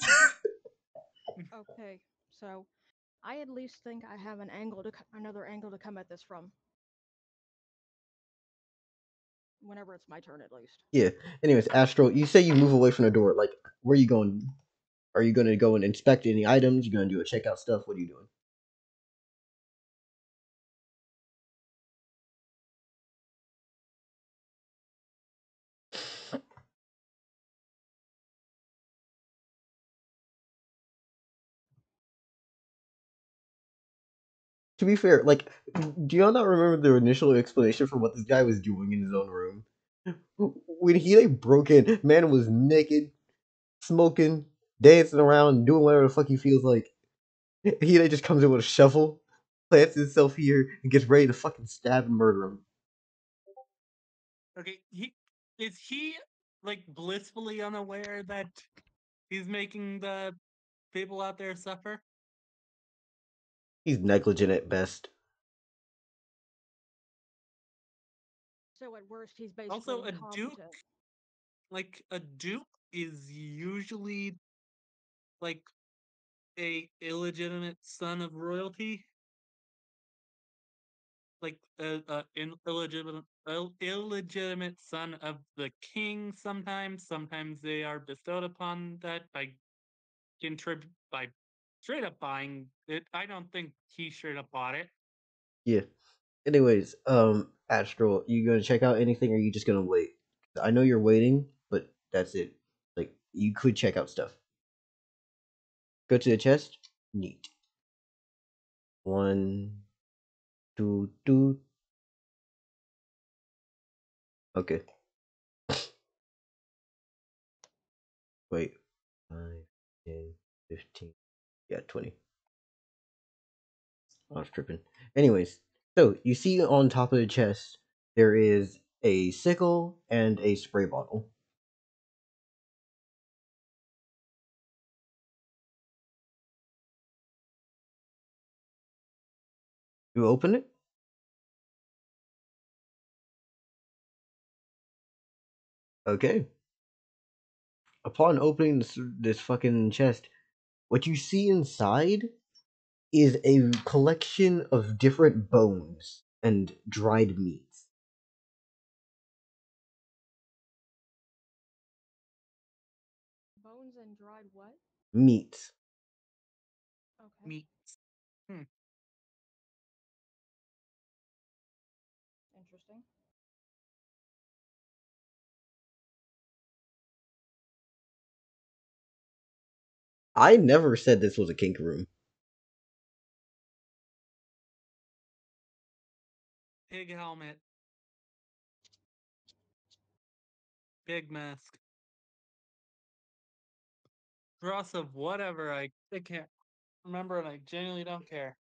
Okay. So I at least think I have another angle to come at this from. Whenever it's my turn, at least. Yeah. Anyways, Astro, you say you move away from the door. Like, where are you going? Are you going to go and inspect any items? You going to do a checkout stuff? What are you doing? To be fair, like, do y'all not remember the initial explanation for what this guy was doing in his own room? When he like broke in, man was naked, smoking, dancing around, doing whatever the fuck he feels like. He like just comes in with a shovel, plants himself here, and gets ready to fucking stab and murder him. Okay, he like blissfully unaware that he's making the people out there suffer? He's negligent at best. So at worst, he's basically Also, a duke, incompetent. a duke is usually like a illegitimate son of royalty, like an illegitimate son of the king. Sometimes they are bestowed upon that by by straight up buying it. I don't think he straight up bought it. Yeah. Anyways, Astral, you gonna check out anything or are you just gonna wait? I know you're waiting, but that's it. Like, you could check out stuff. Go to the chest. Neat. One, two, two. Okay. Wait. 5, 10, 15. Yeah, 20. I was tripping. Anyways, so you see on top of the chest, there is a sickle and a spray bottle. You open it? Okay. Upon opening this fucking chest, what you see inside is a collection of different bones and dried meats. Bones and dried what? Meats. Okay. Me. Hmm. Interesting. I never said this was a kink room. Pig helmet, pig mask, dross of whatever. I can't remember, and I genuinely don't care.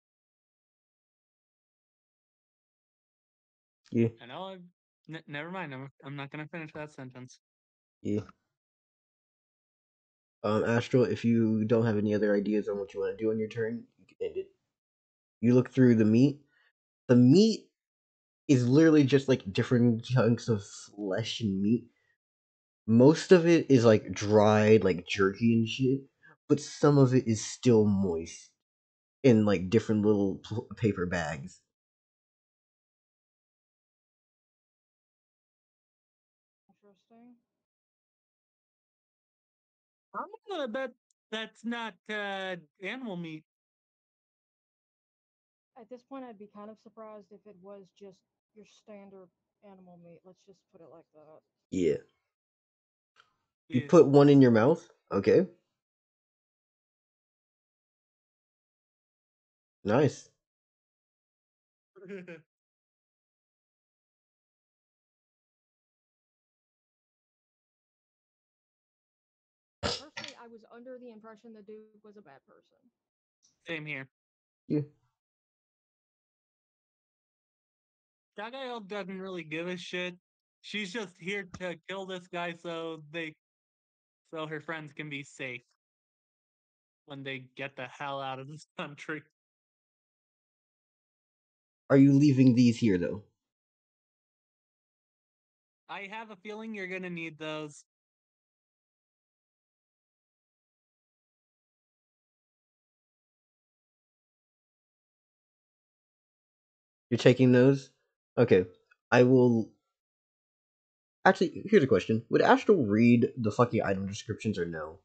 Yeah, I know. Never mind. I'm not gonna finish that sentence. yeah. Astral, if you don't have any other ideas on what you want to do on your turn, you can end it. You look through the meat. The meat is literally just like different chunks of flesh and meat. Most of it is like dried, like jerky and shit, but some of it is still moist in like different little paper bags. Interesting. I'm gonna bet that's not animal meat. At this point, I'd be kind of surprised if it was just your standard animal meat. Let's just put it like that. Yeah. You Yes. put one in your mouth? Okay. Nice. Personally, I was under the impression the Duke was a bad person. Same here. Yeah. Gaga doesn't really give a shit. She's just here to kill this guy so her friends can be safe when they get the hell out of this country. Are you leaving these here though? I have a feeling you're gonna need those. You're taking those? Okay. I will. Actually, here's a question: would Astral read the fucking item descriptions or no?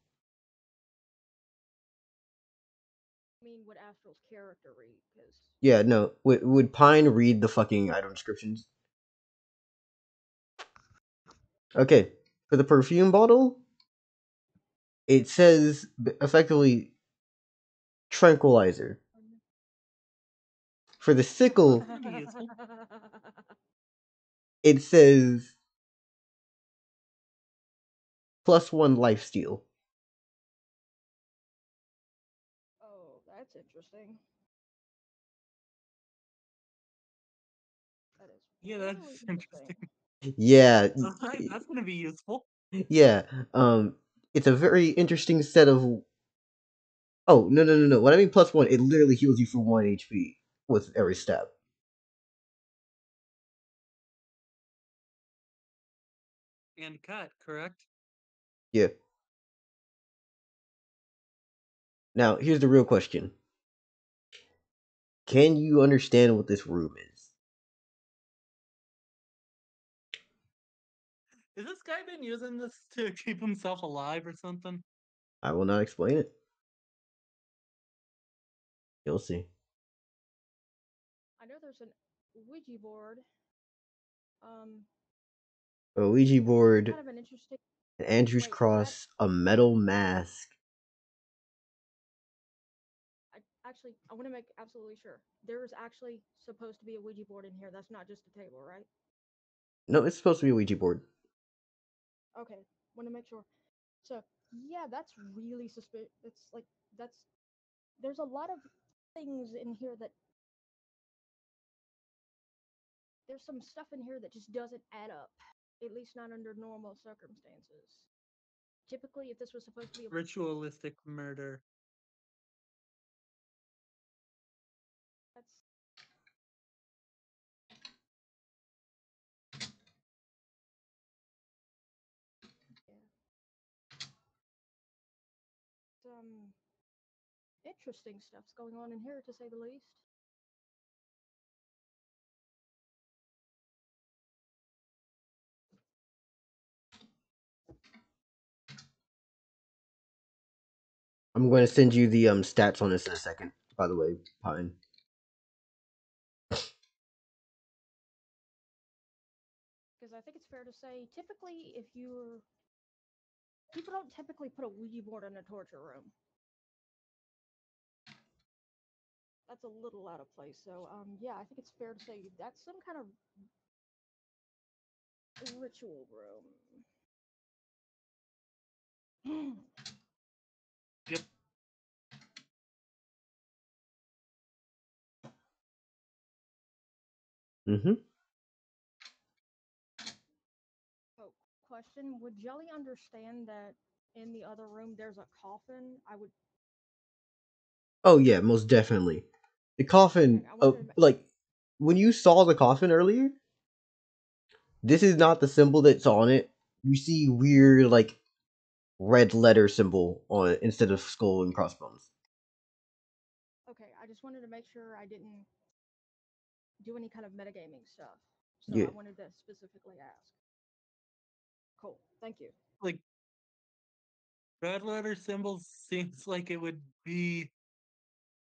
I mean, would Astral's character read? Because Yeah, no. Would Pine read the fucking item descriptions? Okay. For the perfume bottle, it says effectively tranquilizer. For the sickle, Gonna be useful. it says +1 lifesteal. Oh, that's interesting. That is Yeah, really that's interesting. interesting. Yeah, That's gonna be useful. yeah. It's a very interesting set of. Oh no! When I mean +1, it literally heals you for 1 HP with every step. And cut, correct? Yeah. Now here's the real question: can you understand what this room is? Has this guy been using this to keep himself alive or something? I will not explain it. You'll see. I know there's an Ouija board. Um, A Ouija that's board, kind of an interesting. an Andrew's Wait, is that cross, a metal mask. actually? I want to make absolutely sure. There is actually supposed to be a Ouija board in here. That's not just a table, right? No, it's supposed to be a Ouija board. Okay, want to make sure. So yeah, that's really suspicious. It's like that's there's a lot of things in here that there's some stuff in here that just doesn't add up. At least not under normal circumstances. Typically, if this was supposed to be a Ritualistic murder. that's yeah, some interesting stuff's going on in here to say the least. I'm going to send you the stats on this in a second. By the way, Pine. Because I think it's fair to say, typically, if you're people don't typically put a Ouija board in a torture room. That's a little out of place. So, yeah, I think it's fair to say that's some kind of ritual room. Yep. Mm-hmm. Oh, question: would Jelly understand that in the other room there's a coffin, I would. Oh yeah, most definitely. The coffin. Okay, I wanted to. Like when you saw the coffin earlier, this is not the symbol that's on it. You see weird like red letter symbol on it instead of skull and crossbones. Okay, I just wanted to make sure I didn't do any kind of metagaming stuff. So Yeah. I wanted to specifically ask. Cool. Thank you. Like red letter symbols seems like it would be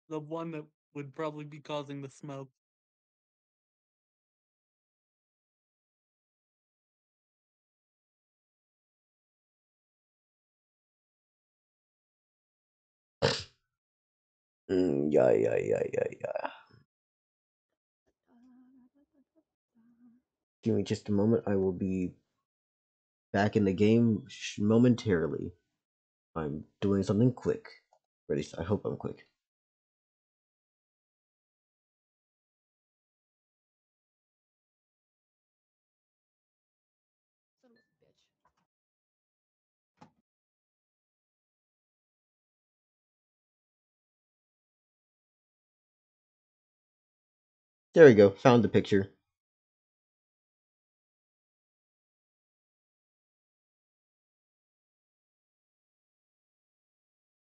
the one that would probably be causing the smoke. Yeah, yeah, yeah, yeah, yeah. Give me just a moment. I will be back in the game momentarily. I'm doing something quick. Ready? I hope I'm quick. Son of a bitch. There we go. Found the picture.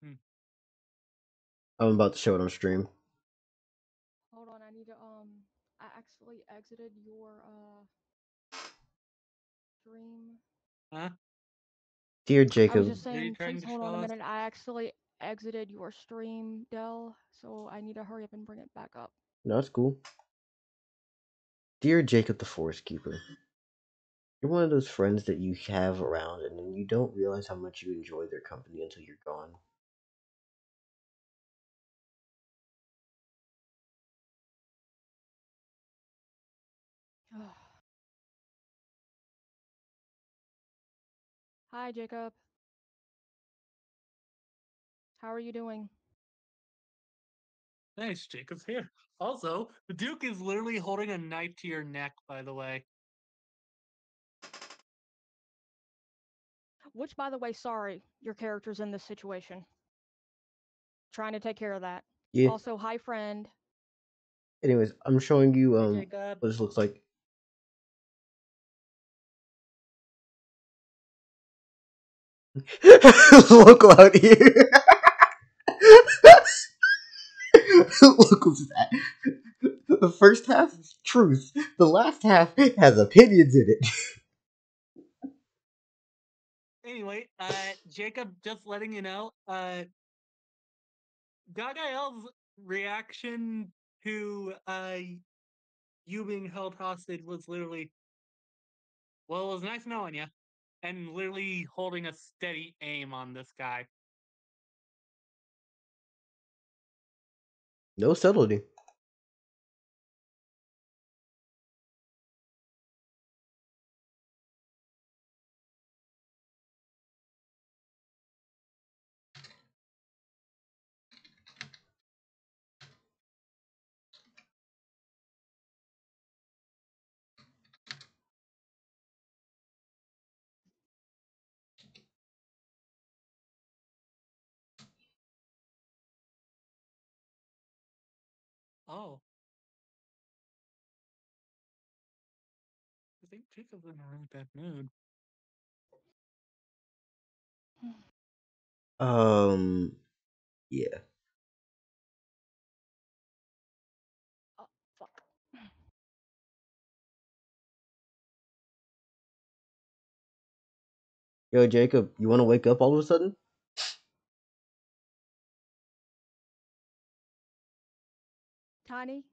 Hmm. I'm about to show it on stream. Hold on, I need to I actually exited your stream. Huh? Dear I was Jacob, just What are you saying, trying please to hold show on a us? minute. I actually exited your stream, Dell, so I need to hurry up and bring it back up. no, that's cool. Dear Jacob the Forest Keeper, you're one of those friends that you have around and then you don't realize how much you enjoy their company until you're gone. Hi, Jacob. How are you doing? Nice, Jacob's here. Also, the Duke is literally holding a knife to your neck, by the way. Which, by the way, sorry, your character's in this situation. Trying to take care of that. Yeah. Also, hi, friend. Anyways, I'm showing you Hi, Jacob. what this looks like. Look out here. Look what's that. The first half is truth. The last half has opinions in it. Anyway, Jacob, just letting you know, Gagael's reaction to you being held hostage was literally, well, it was nice knowing you, and literally holding a steady aim on this guy. No subtlety. Oh, I think Jacob's in a really bad mood. Yeah. Oh, fuck. Yo, Jacob, you want to wake up all of a sudden? Tiny,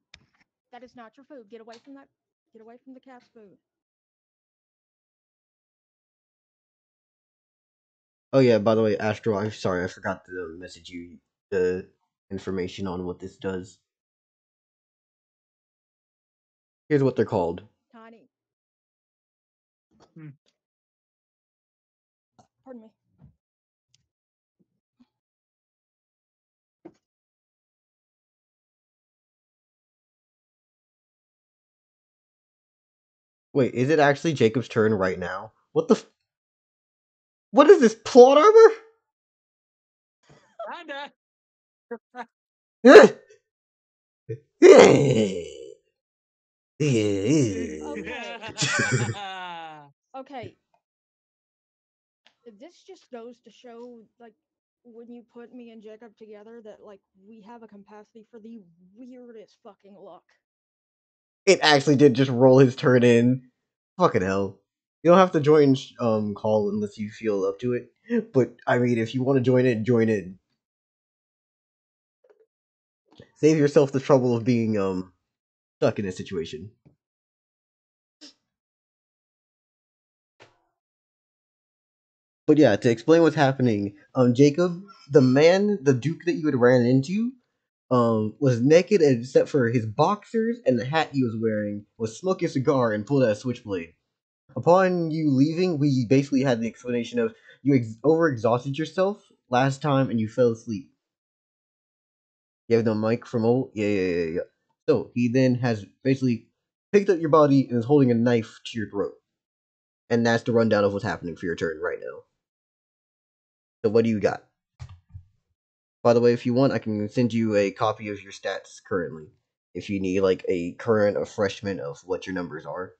that is not your food. Get away from that. Get away from the cat's food. Oh yeah, by the way, Astro, I'm sorry, I forgot to message you the information on what this does. Here's what they're called. Tiny. Hmm. Pardon me. Wait, is it actually Jacob's turn right now? What the What is this plot armor? Kinda. Okay. This just goes to show, like, when you put me and Jacob together, that, like, we have a capacity for the weirdest fucking luck. It actually did just roll his turn in. Fucking hell. You don't have to join call unless you feel up to it. But I mean, if you want to join it, join it. Save yourself the trouble of being stuck in a situation. But yeah, to explain what's happening, Jacob, the Duke that you had ran into, was naked except for his boxers and the hat he was wearing, was smoking a cigar and pulled out a switchblade. Upon you leaving, we basically had the explanation of you overexhausted yourself last time and you fell asleep. You have the mic from old? Yeah. So he then has basically picked up your body and is holding a knife to your throat. And that's the rundown of what's happening for your turn right now. So what do you got? By the way, if you want, I can send you a copy of your stats currently. If you need like a current refreshment of what your numbers are.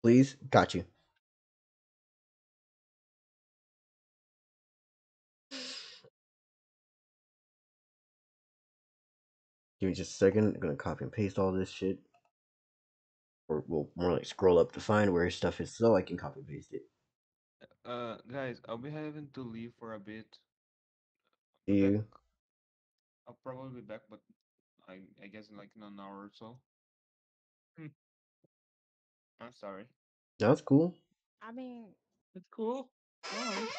Please? Got you. Give me just a second. I'm gonna copy and paste all this shit. Or we'll more like scroll up to find where his stuff is so I can copy and paste it. Guys, I'll be having to leave for a bit. Do Be back. you? I'll probably be back, but I guess in like in an hour or so. Hmm. I'm sorry. That's cool. I mean, It's cool. No worries.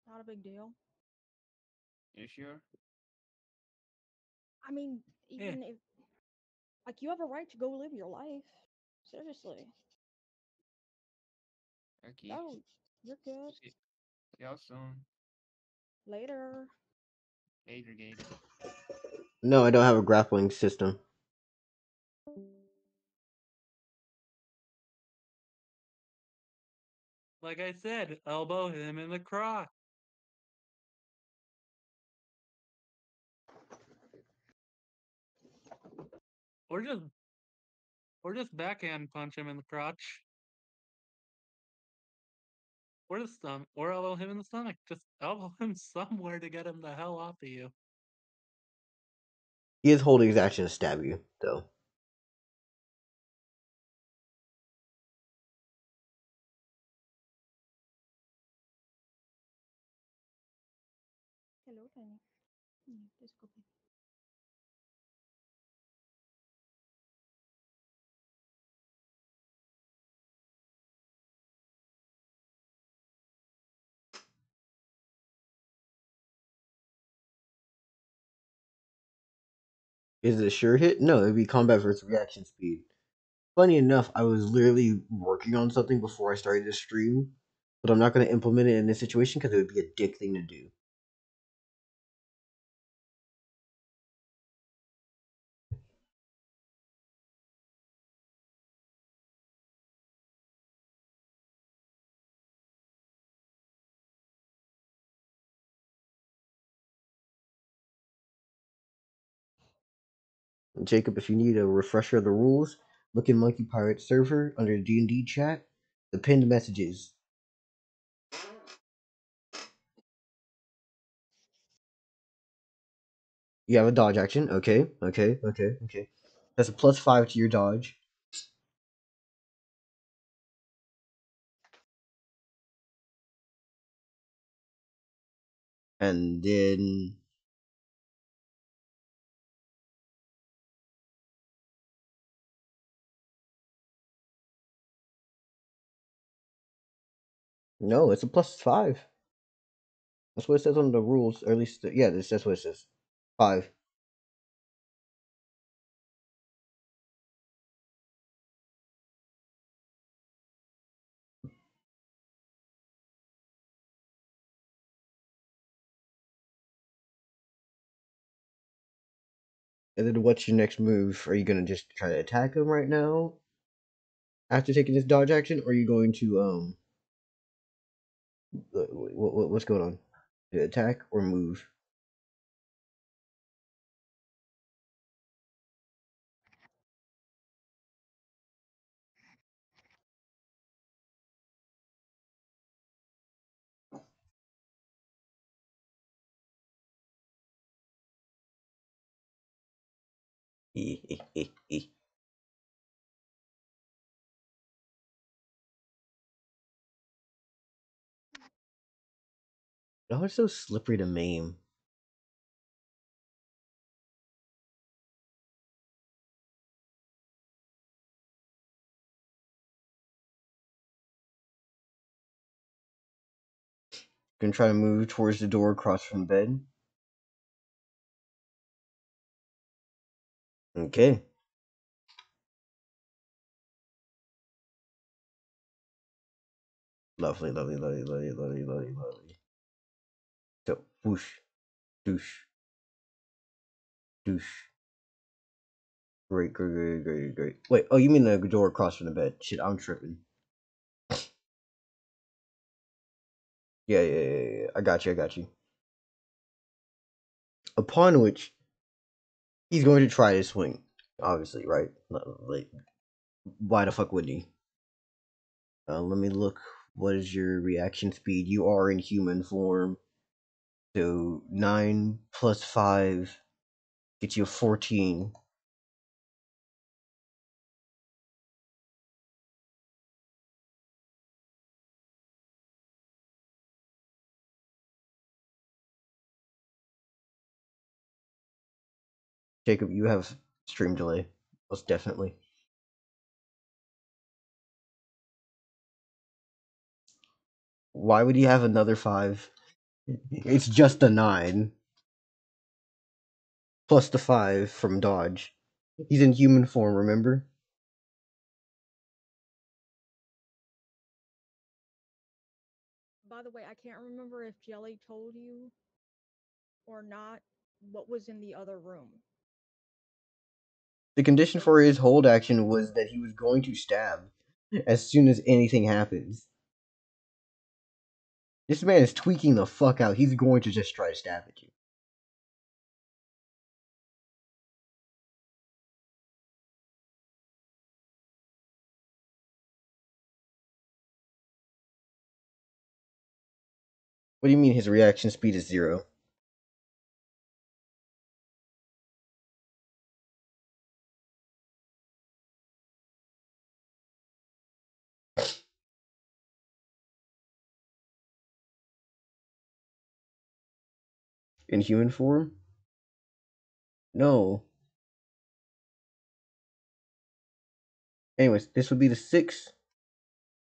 not a big deal. You sure? I mean, Yeah. even if, like, you have a right to go live your life. Seriously. Okay. Oh, you're good. See y'all soon. Later. Later, Gator. No, I don't have a grappling system. Like I said, elbow him in the crotch. Or just backhand punch him in the crotch. Or the stomach. Or elbow him in the stomach. Just elbow him somewhere to get him the hell off of you. He is holding his action to stab you, though. Hello, Tiny. Let's go. Is it a sure hit? No, it'd be combat versus reaction speed. Funny enough, I was literally working on something before I started this stream, but I'm not going to implement it in this situation because it would be a dick thing to do. Jacob, if you need a refresher of the rules, look in Monkey Pirate server under D&D chat, the pinned messages. You have a dodge action. Okay. That's a +5 to your dodge. And then no, it's a +5. That's what it says on the rules, or at least yeah, that's what it says. 5. And then what's your next move? Are you gonna just try to attack him right now after taking this dodge action, or are you going to what's going on? Attack or move? Oh, it's so slippery to maim. Gonna try to move towards the door across from the bed. Okay. Lovely, lovely, lovely, lovely, lovely, lovely, lovely. So, whoosh, douche, douche. Great, great, great, great, great. Wait, oh, you mean the door across from the bed? Shit, I'm tripping. Yeah. I got you, I got you. Upon which, he's going to try to swing. Obviously, right? Like, why the fuck wouldn't he? Let me look. What is your reaction speed? You are in human form. So 9 plus 5 gets you a 14. Jacob, you have stream delay. Most definitely. Why would he have another 5? It's just a 9. Plus the 5 from dodge. He's in human form, remember? By the way, I can't remember if Jelly told you or not what was in the other room. The condition for his hold action was that he was going to stab as soon as anything happens. This man is tweaking the fuck out. He's going to just try to stab at you. What do you mean his reaction speed is 0? In human form? No. Anyways, this would be the 6.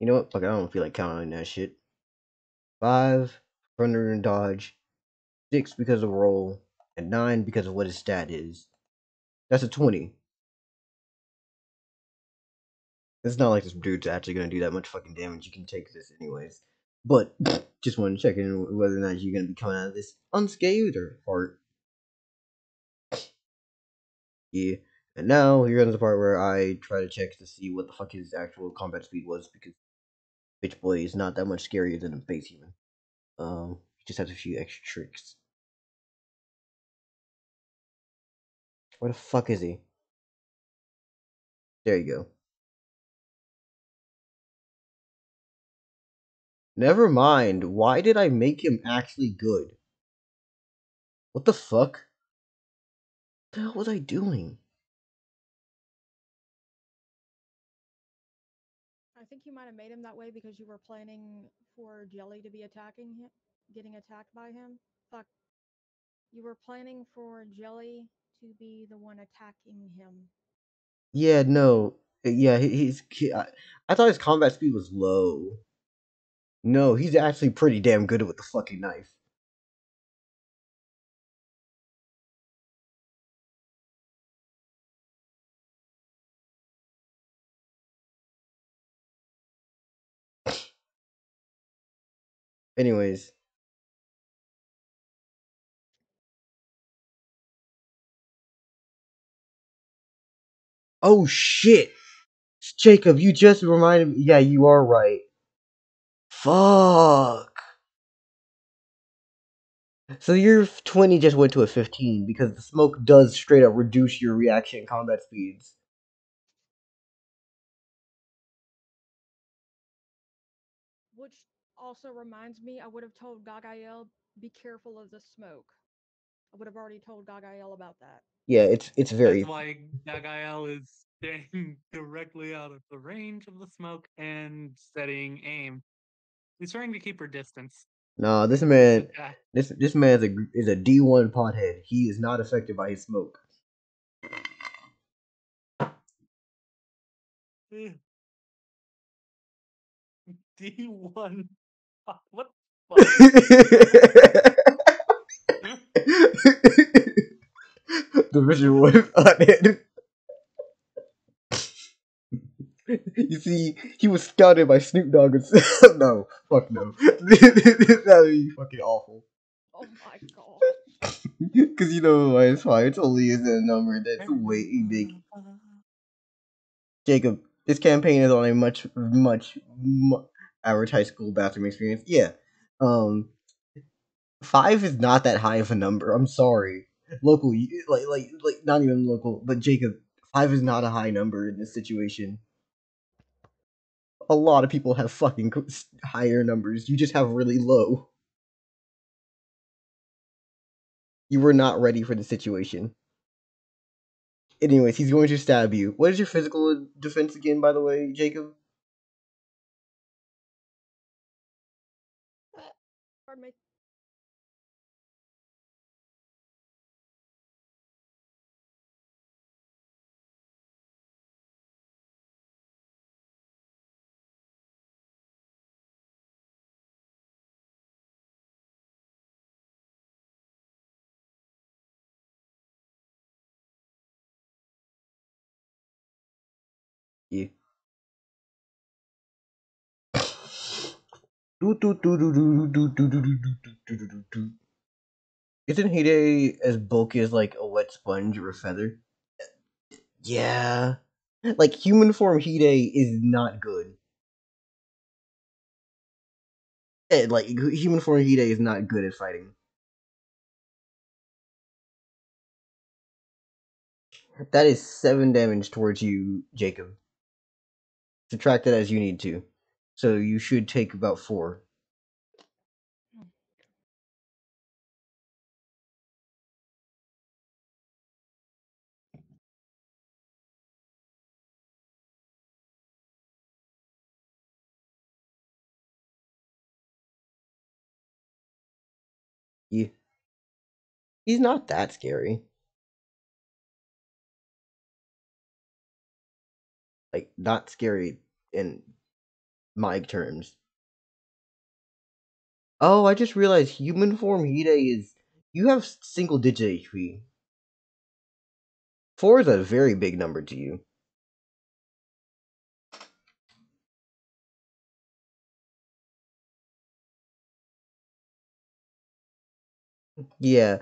You know what? Fuck, I don't feel like counting that shit. 5 runner and dodge, 6 because of roll, and 9 because of what his stat is. That's a 20. It's not like this dude's actually gonna do that much fucking damage. You can take this anyways. But just wanted to check in whether or not you're gonna be coming out of this unscathed or hard. Yeah. And now here comes the part where I try to check to see what the fuck his actual combat speed was, because bitch boy is not that much scarier than a base human. He just has a few extra tricks. Where the fuck is he? There you go. Never mind. Why did I make him actually good? What the fuck? What the hell was I doing? I think you might have made him that way because you were planning for Jelly to be attacking him, getting attacked by him. Fuck. You were planning for Jelly to be the one attacking him. Yeah, no. Yeah, I thought his combat speed was low. No, he's actually pretty damn good with the fucking knife. Anyways, Oh shit! Jacob, you just reminded me. Yeah, you are right. Fuck. So your 20 just went to a 15 because the smoke does straight up reduce your reaction combat speeds. Which also reminds me, I would have told Gagael, be careful of the smoke. I would have already told Gagael about that. Yeah, it's That's very. why Gagael is staying directly out of the range of the smoke and setting aim. He's trying to keep her distance. Nah, this man, this man is a D1 pothead. He is not affected by his smoke. D1. What the fuck? Division 1 pothead. You see, he was scouted by Snoop Dogg. No, fuck no. That would be fucking awful. Oh my god. Because you know why it's fine. It only is a number that's way big. Jacob, this campaign is on a much average high school bathroom experience. Yeah. 5 is not that high of a number. I'm sorry. Local, like not even local, but Jacob, 5 is not a high number in this situation. A lot of people have fucking higher numbers. You just have really low. You were not ready for the situation. Anyways, he's going to stab you. What is your physical defense again, by the way, Jacob? Pardon me. Yeah. Isn't Hide as bulky as like a wet sponge or a feather? Yeah. Like human form Hide is not good. Like human form Hide is not good at fighting. That is 7 damage towards you, Jacob. Subtract it as you need to. So you should take about 4. Yeah. He's not that scary. Like, not scary in my terms. Oh, I just realized human form Hide is. You have single digit HP. 4 is a very big number to you. Yeah.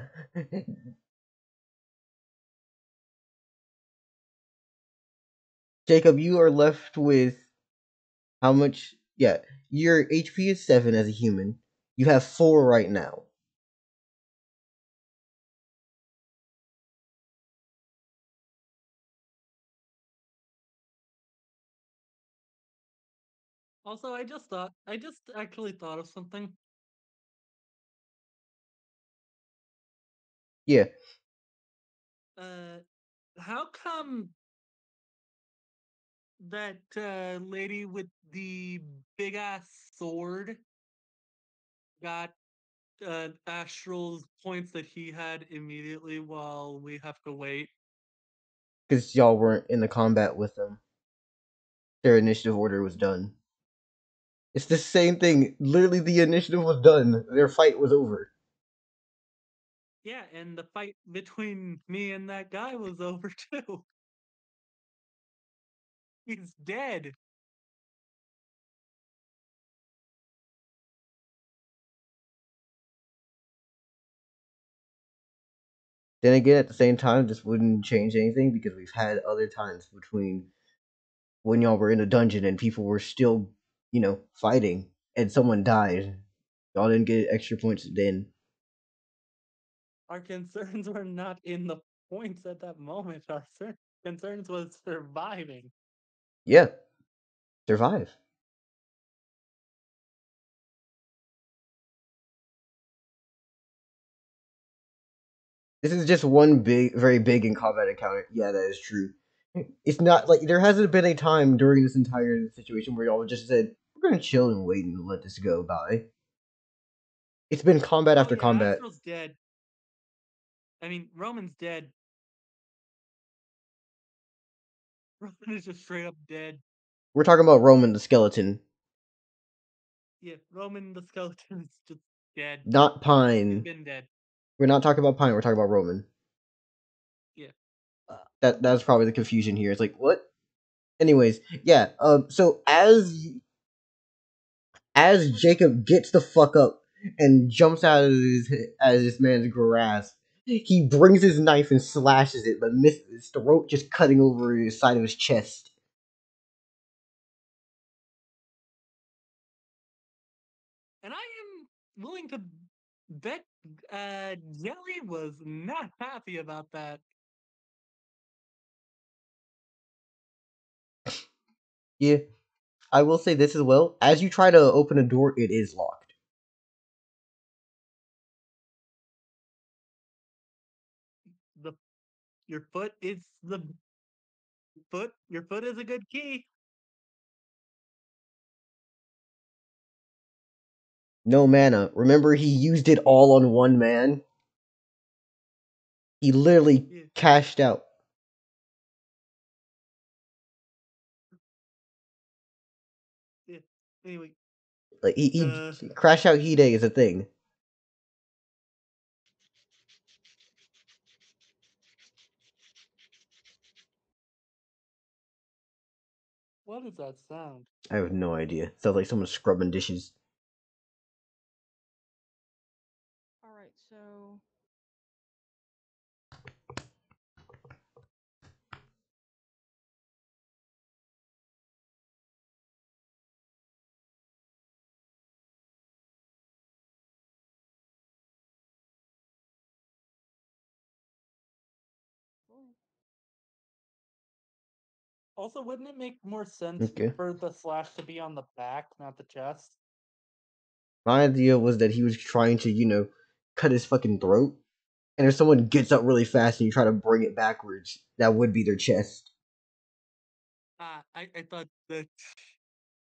Jacob, you are left with how much? Yeah, your HP is 7 as a human. You have 4 right now. Also, I just actually thought of something. Yeah, Uh, how come that lady with the big ass sword got astral points that he had immediately while we have to wait? because y'all weren't in the combat with them. Their initiative order was done. It's the same thing. Literally, the initiative was done. Their fight was over. Yeah, and the fight between me and that guy was over too. He's dead. Then again, at the same time, this wouldn't change anything because we've had other times between when y'all were in a dungeon and people were still, fighting and someone died. Y'all didn't get extra points then. Our concerns were not in the points at that moment. Our concerns was surviving. Yeah, survive. This is just one big, very big in combat encounter. Yeah, that is true. It's not like there hasn't been a time during this entire situation where y'all just said we're gonna chill and wait and let this go by. It's been combat Oh after yeah, combat. Astral's dead. I mean, Roman's dead. Roman is just straight up dead. We're talking about Roman the skeleton, Yeah, Roman the skeleton is just dead. not He's Pine. been dead. We're not talking about Pine. We're talking about Roman. Yeah. That's probably the confusion here. It's like what? Anyways, yeah. So as Jacob gets the fuck up and jumps out of this man's grasp, he brings his knife and slashes it, but misses his throat, just cutting over the side of his chest. And I am willing to bet Jelly was not happy about that. Yeah, I will say this as well. As you try to open a door, it is locked. The your foot is the foot. Your foot is a good key. No mana. Remember, he used it all on one man. He literally Yeah, cashed out. yeah. Anyway, Like uh, he crash out Hide is a thing. what is that sound? I have no idea. Sounds like someone scrubbing dishes. All right, so cool. Also, wouldn't it make more sense Okay. for the slash to be on the back, not the chest? My idea was that he was trying to, cut his fucking throat. And if someone gets up really fast and you try to bring it backwards, that would be their chest. I thought that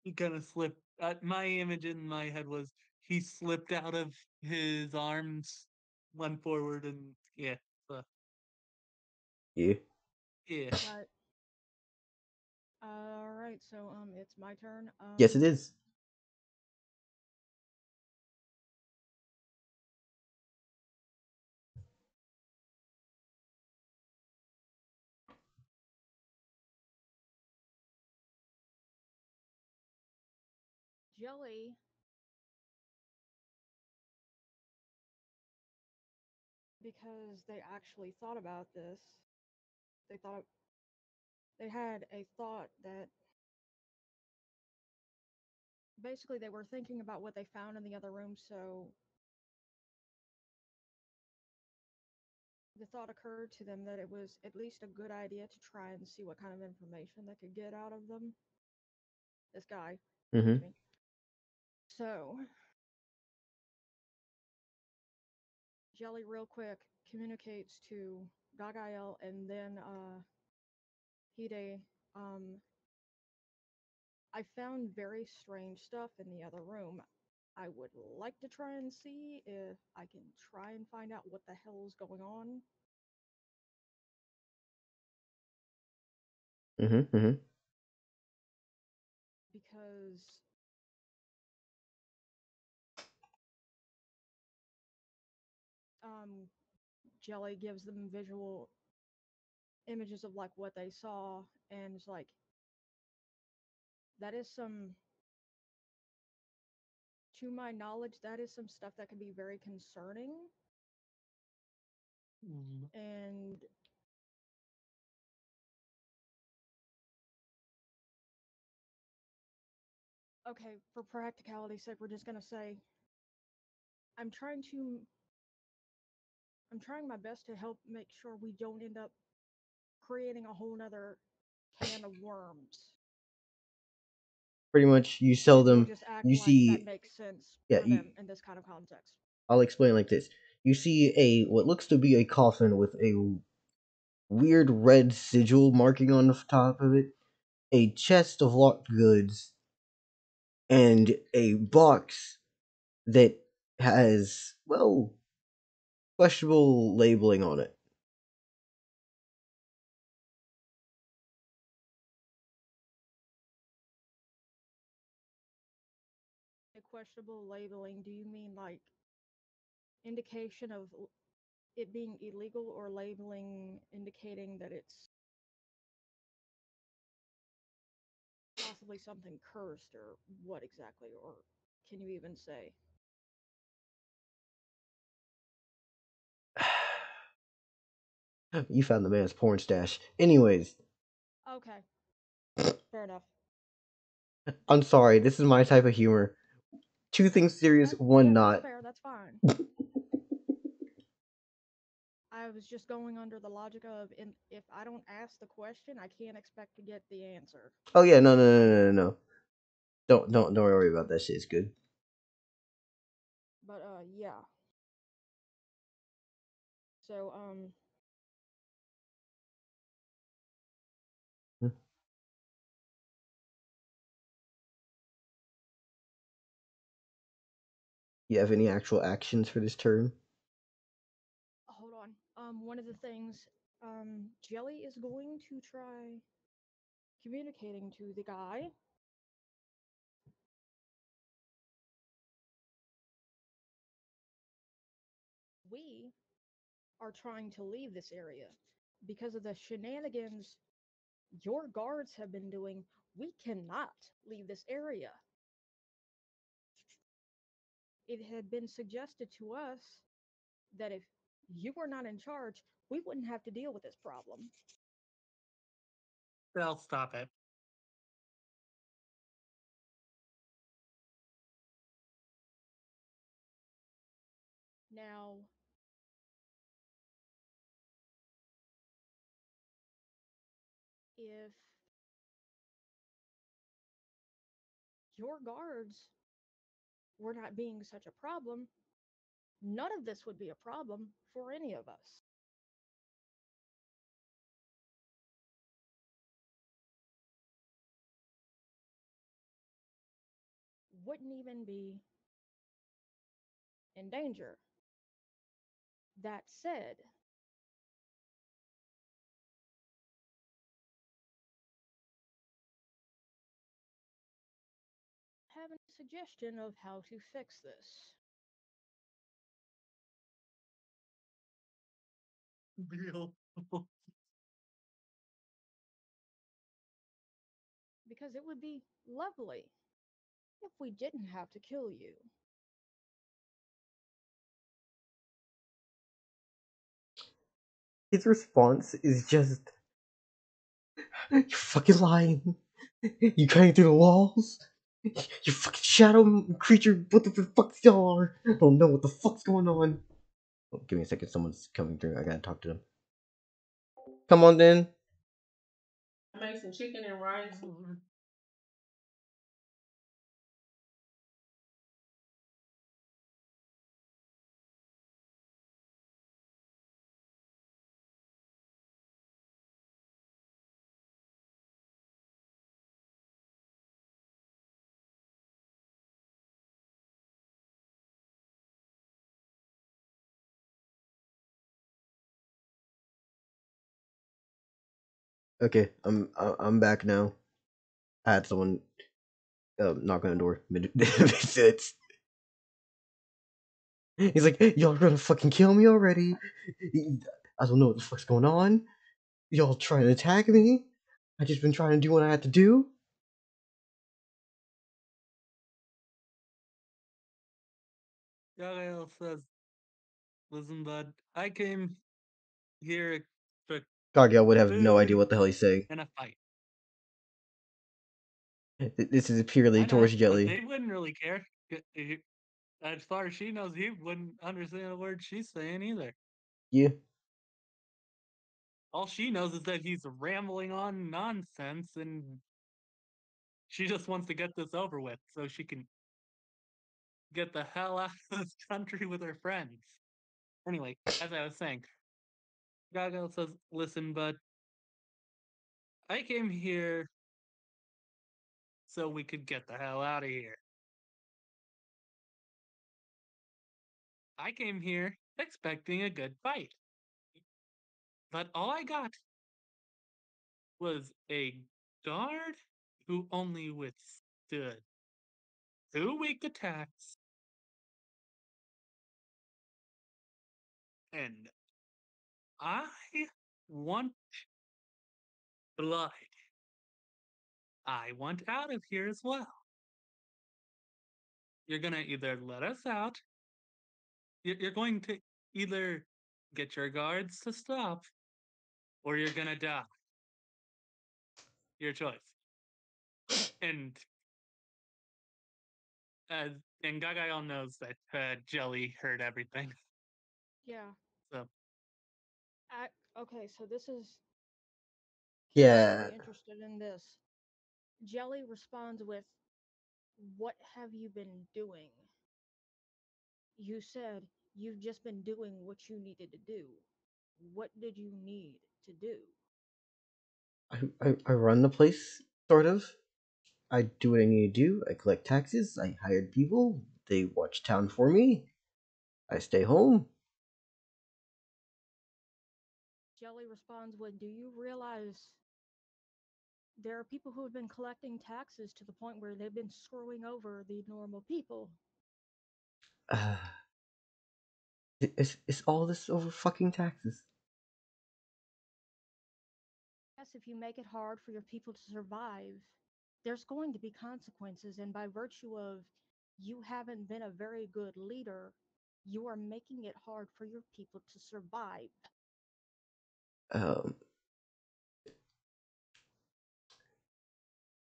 he kind of slipped. My image in my head was he slipped out of his arms, went forward, and yeah, so, Yeah. yeah. Right. All right, so it's my turn. Yes, it is. Jelly, because they actually thought about this. They thought they had a thought that basically they were thinking about what they found in the other room, so the thought occurred to them that it was at least a good idea to try and see what kind of information they could get out of them. This guy, Mm-hmm. excuse me. So, Jelly, real quick, communicates to Gagael and then Hide. I found very strange stuff in the other room. I would like to try and see if I can try and find out what the hell is going on. Mm-hmm. Mm-hmm. Because um, Jelly gives them visual images of like what they saw, and it's like that is some, to my knowledge, that is some stuff that can be very concerning. Mm. And okay, for practicality's sake, we're just gonna say I'm trying to I'm trying my best to help make sure we don't end up creating a whole nother can of worms. Pretty much, you sell And we'll them. just act You like that see, makes sense yeah. for them in this kind of context. I'll explain like this. You see a what looks to be a coffin with a weird red sigil marking on the top of it, a chest of locked goods, and a box that has, well, questionable labeling on it. A questionable labeling, do you mean like indication of it being illegal or labeling indicating that it's possibly something cursed or what exactly? Or can you even say? You found the man's porn stash. Anyways, Okay, fair enough. I'm sorry, this is my type of humor. Two things serious, one Yeah, that's not. fair. That's fine. I was just going under the logic of if I don't ask the question, I can't expect to get the answer. Oh yeah, no. Don't worry about that shit. It's good. But yeah. So Hmm. You have any actual actions for this turn? hold on. One of the things Jelly is going to try communicating to the guy. We are trying to leave this area because of the shenanigans your guards have been doing. We cannot leave this area. It had been suggested to us that if you were not in charge, we wouldn't have to deal with this problem. They'll stop it. Now, if your guards were not being such a problem, none of this would be a problem for any of us. Wouldn't even be in danger. That said, have a suggestion of how to fix this. Deal. Because it would be lovely if we didn't have to kill you. His response is just, "You're fucking lying. You cutting through the walls. You fucking shadow creature. What the fuck y'all are? I don't know what the fuck's going on." Oh, give me a second. Someone's coming through. I gotta talk to them. Come on, then. I made some chicken and rice. Okay, I'm back now. I had someone knock on the door. Mid-sentence. He's like, "Y'all gonna fucking kill me already? I don't know what the fuck's going on. Y'all trying to attack me? I just been trying to do what I had to do." Yagael says, listen, bud, I came here for Kagel would have no idea food what the hell he's saying. and a fight. This is purely I know, towards but Jelly. they wouldn't really care. As far as she knows, he wouldn't understand a word she's saying either. Yeah. All she knows is that he's rambling on nonsense, and she just wants to get this over with so she can get the hell out of this country with her friends. Anyway, as I was saying, Gaga says, "Listen, bud, I came here so we could get the hell out of here. I came here expecting a good fight, but all I got was a guard who only withstood 2 weak attacks, and I want blood. I want out of here as well. You're gonna either let us out, you're going to either get your guards to stop, or you're gonna die. Your choice." And uh, and Gagael knows that Jelly heard everything. Yeah. So Okay, so this is Kimmy's Yeah. very interested in this. Jelly responds with, "What have you been doing? You said you've just been doing what you needed to do. What did you need to do?" I run the place, sort of. I do what I need to do. I collect taxes. I hired people. They watch town for me. I stay home. Jelly responds with, "Do you realize there are people who have been collecting taxes to the point where they've been screwing over the normal people?" Uh, is all this over fucking taxes? Yes, if you make it hard for your people to survive, there's going to be consequences, and by virtue of you haven't been a very good leader, you are making it hard for your people to survive. Um,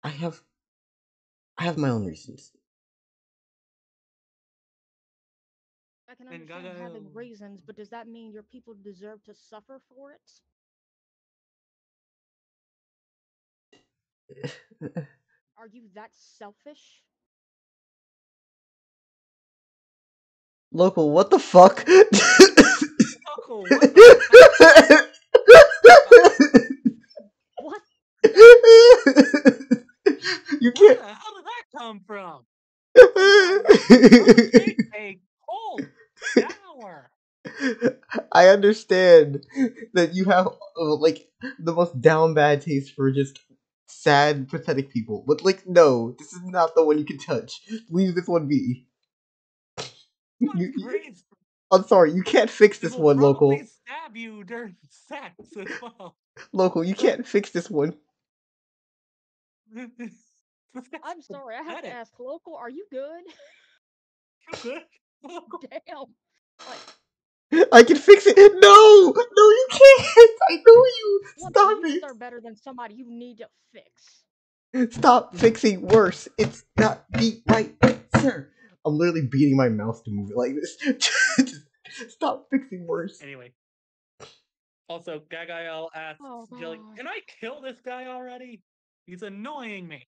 I have I have my own reasons. I can and understand having Gagael, reasons, but does that mean your people deserve to suffer for it? Are you that selfish? Local, what the fuck? Uncle, what the fuck? What the? You Where can't. the hell did that come from? I'm sorry. Go take a cold shower. I understand that you have like the most down bad taste for just sad, pathetic people, but like, no, this is not the one you can touch. Leave this one be. What You, crazy? I'm sorry, you can't fix It this will one, probably local. stab you during sex as well. Local, you can't fix this one. This guy's I'm sorry. I have to pathetic. ask, local, are you good? You good? Uncle? Damn. Like, I can fix it. No, no, you can't. I know you. local, Stop you it. deserve better than somebody you need to fix. Stop fixing worse. It's not the right answer. I'm literally beating my mouse to move it like this. Stop fixing worse. Anyway, also, Gagael asks Oh Jelly, god. "Can I kill this guy already? He's annoying me."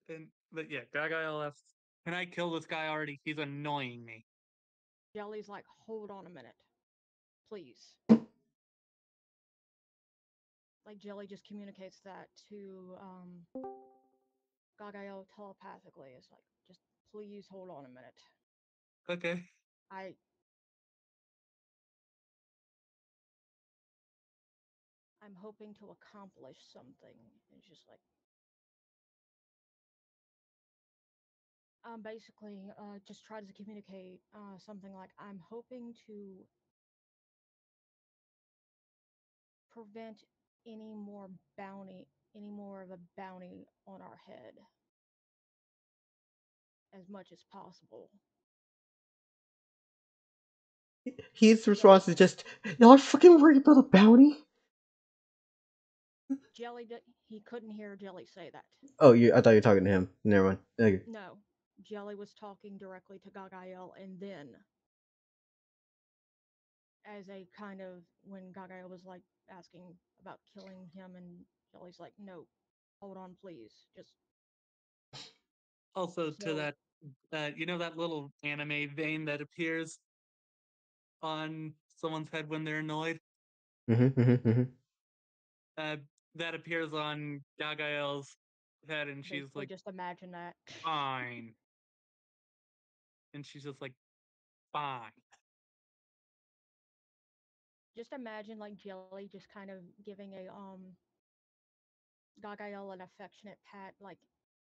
And but yeah, Gagael asks, "Can I kill this guy already? He's annoying me." Jelly's like, hold on a minute. Please. Like, Jelly just communicates that to Gagayo telepathically. It's like, just please hold on a minute. Okay. I I'm hoping to accomplish something. It's just like, basically just tries to communicate something like, I'm hoping to prevent any more bounty, any more of a bounty on our head. as much as possible. His response is just, y'all are fucking worried about a bounty? He couldn't hear Jelly say that. Oh, I thought you were talking to him. Never mind. Okay. No, Jelly was talking directly to Gagael, and then, as a kind of, when Gagael was like asking about killing him, and Jelly's like, no, hold on, please. Just Also, to so, that, you know that little anime vein that appears on someone's head when they're annoyed? Mm-hmm. Uh, that appears on Gagael's head, and she's basically like, just imagine that. fine. And she's just like, fine. Just imagine like Jelly just kind of giving a Gagael an affectionate pat, like,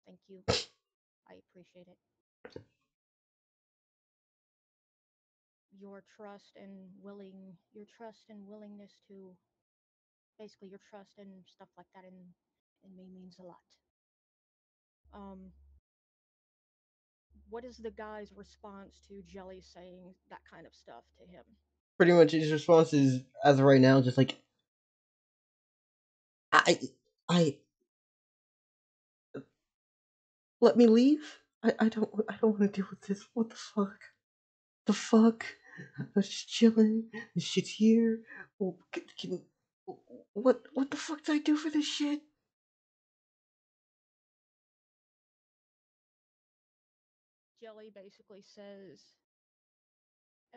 thank you, I appreciate it. Your trust and willingness to, basically your trust and stuff like that in me means a lot. Um, what is the guy's response to Jelly saying that kind of stuff to him? Pretty much his response is, as of right now, just like, I, I, let me leave. I don't want to deal with this. What the fuck? The fuck? I'm just chilling. This shit's here. Oh, what the fuck did I do for this shit? Jelly basically says,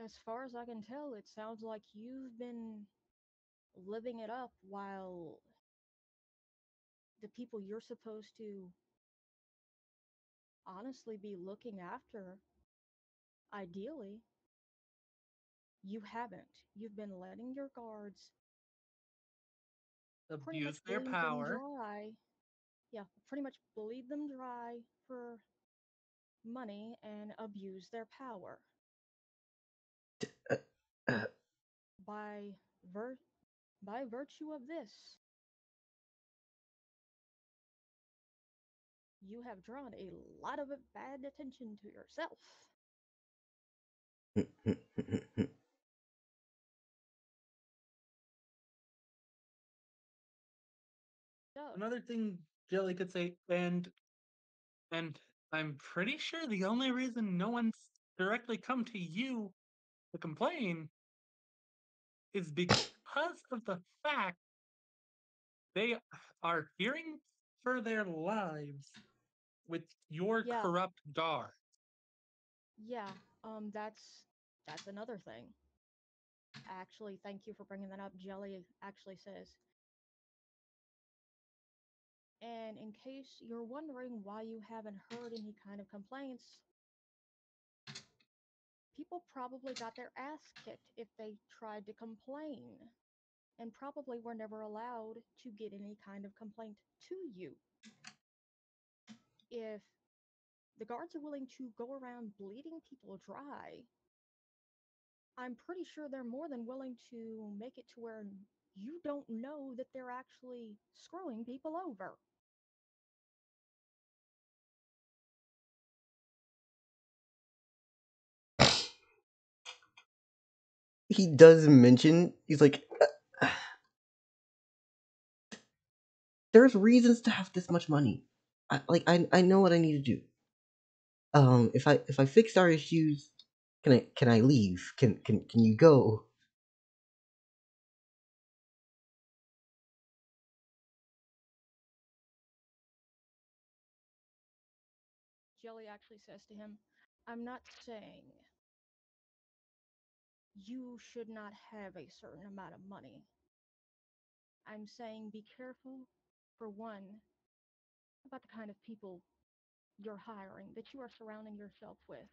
as far as I can tell, it sounds like you've been living it up while the people you're supposed to honestly be looking after, ideally, you haven't. You've been letting your guards pretty much Abuse their bleed them power. dry. Yeah, pretty much bleed them dry for money and abuse their power. Uh, uh, By vir- by virtue of this, you have drawn a lot of bad attention to yourself. So, Another thing Jelly could say, and I'm pretty sure the only reason no one's directly come to you to complain is because of the fact they are fearing for their lives with your yeah, corrupt guard. yeah, that's another thing. Actually, thank you for bringing that up. Jelly actually says, and in case you're wondering why you haven't heard any kind of complaints, people probably got their ass kicked if they tried to complain, and probably were never allowed to get any kind of complaint to you. If the guards are willing to go around bleeding people dry, I'm pretty sure they're more than willing to make it to where you don't know that they're actually screwing people over. he does mention, he's like, there's reasons to have this much money. I know what I need to do. If I fix our issues, can I leave? Can you go? Jelly actually says to him, I'm not saying you should not have a certain amount of money. I'm saying be careful, for one, about the kind of people you're hiring, that you are surrounding yourself with.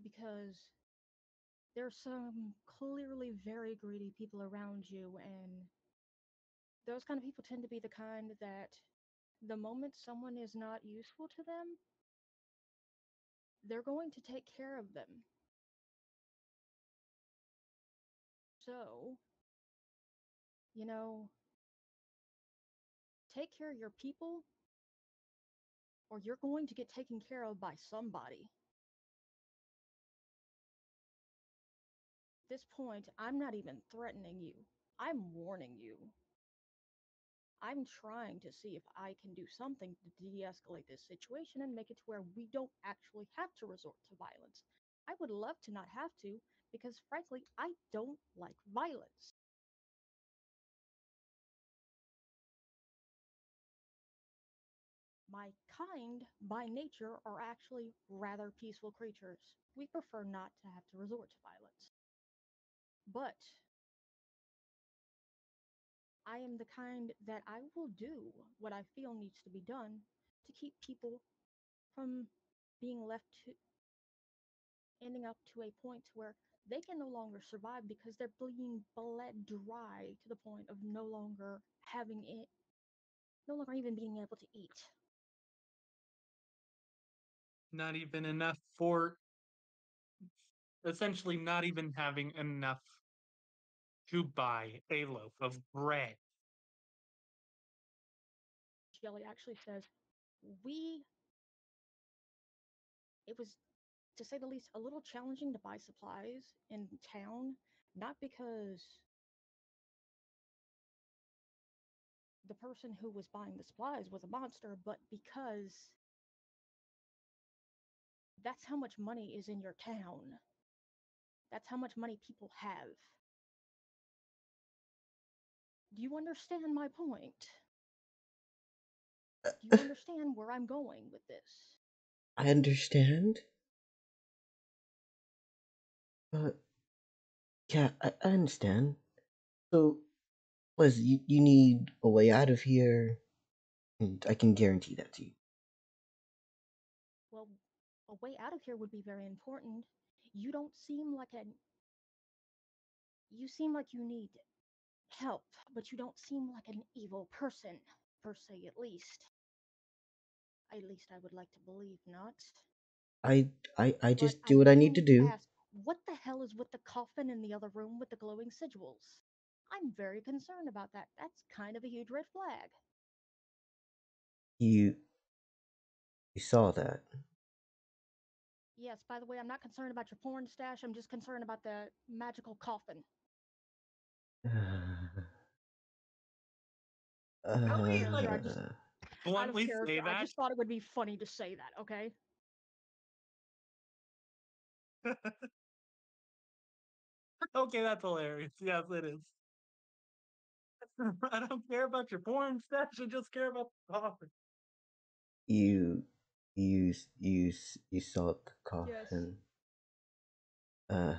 Because there's some clearly very greedy people around you, and those kind of people tend to be the kind that the moment someone is not useful to them, they're going to take care of them. So, you know, take care of your people, or you're going to get taken care of by somebody. At this point, I'm not even threatening you. I'm warning you. I'm trying to see if I can do something to de-escalate this situation and make it to where we don't actually have to resort to violence. I would love to not have to, because frankly, I don't like violence. My kind, by nature, are actually rather peaceful creatures. We prefer not to have to resort to violence. But I am the kind that I will do what I feel needs to be done to keep people from being left to ending up to a point where they can no longer survive because they're being bled dry to the point of no longer having it, no longer even being able to eat. Not even enough for, essentially, not even having enough to buy a loaf of bread. Jelly actually says, we, it was, to say the least, a little challenging to buy supplies in town, not because the person who was buying the supplies was a monster, but because that's how much money is in your town. That's how much money people have. Do you understand my point? Do you understand where I'm going with this? I understand, but yeah, I understand. So, Liz, you need a way out of here, and I can guarantee that to you. Well, a way out of here would be very important. You don't seem like an. You seem like you need help, but you don't seem like an evil person, per se, at least. At least I would like to believe not. I But just I do what I need to do do. ask, what the hell is with the coffin in the other room with the glowing sigils? I'm very concerned about that. That's kind of a huge red flag. You saw that. Yes, by the way, I'm not concerned about your porn stash. I'm just concerned about the magical coffin. How Out of do you, like, character, I just out of bluntly say character, I that? just thought it would be funny to say that, okay? Okay, that's hilarious. Yes, it is. I don't care about your porn stash. I just care about the coffee. you you saw the Yes. coffin. Uh,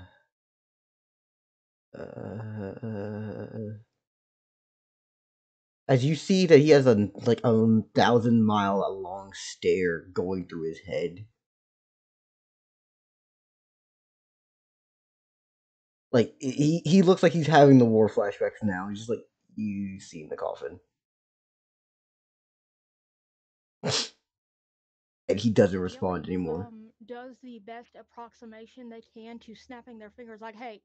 as you see that he has a like a 1,000-mile long stare going through his head. Like he looks like he's having the war flashbacks now. He's just like, you seen the coffin. And he doesn't respond Jelly anymore. does the best approximation they can to snapping their fingers like, "Hey,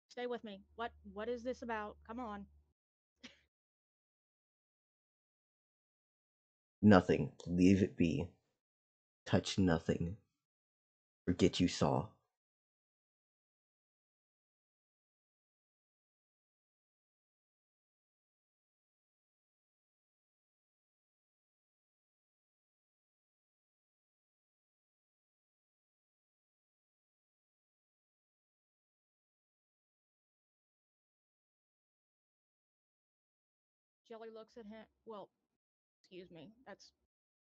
stay with me. What is this about? Come on." Nothing. Leave it be. Touch nothing. Forget you saw. Jelly looks at him. Well, excuse me. That's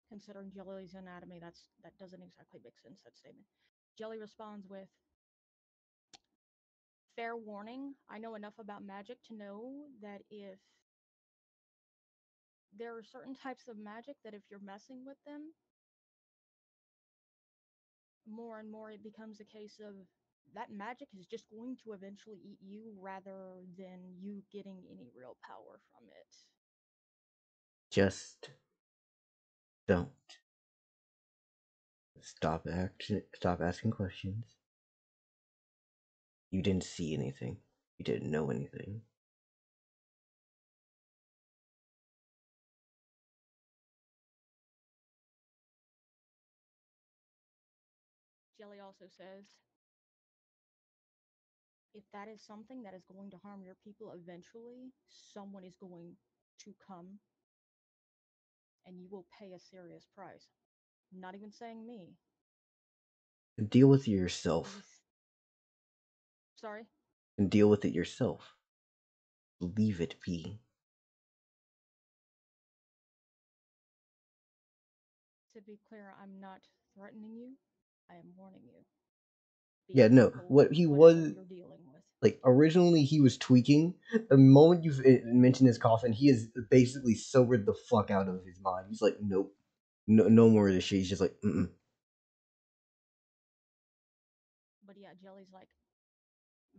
considering Jelly's anatomy. That doesn't exactly make sense. That statement. Jelly responds with, "Fair warning. I know enough about magic to know that if there are certain types of magic that if you're messing with them, more and more it becomes a case of that magic is just going to eventually eat you rather than you getting any real power from it." Just don't. Stop asking questions. You didn't see anything. You didn't know anything. Jelly also says, if that is something that is going to harm your people eventually, someone is going to come and you will pay a serious price. I'm not even saying me. Deal with it yourself. He's... Sorry? And deal with it yourself. Leave it be. To be clear, I'm not threatening you. I am warning you. Be Yeah, no. careful What with he whatever was you're dealing with. like originally he was tweaking. The moment you mentioned his coffin, he has basically sobered the fuck out of his mind. He's like, nope, no more of this shit. He's just like, mm. But yeah, Jelly's like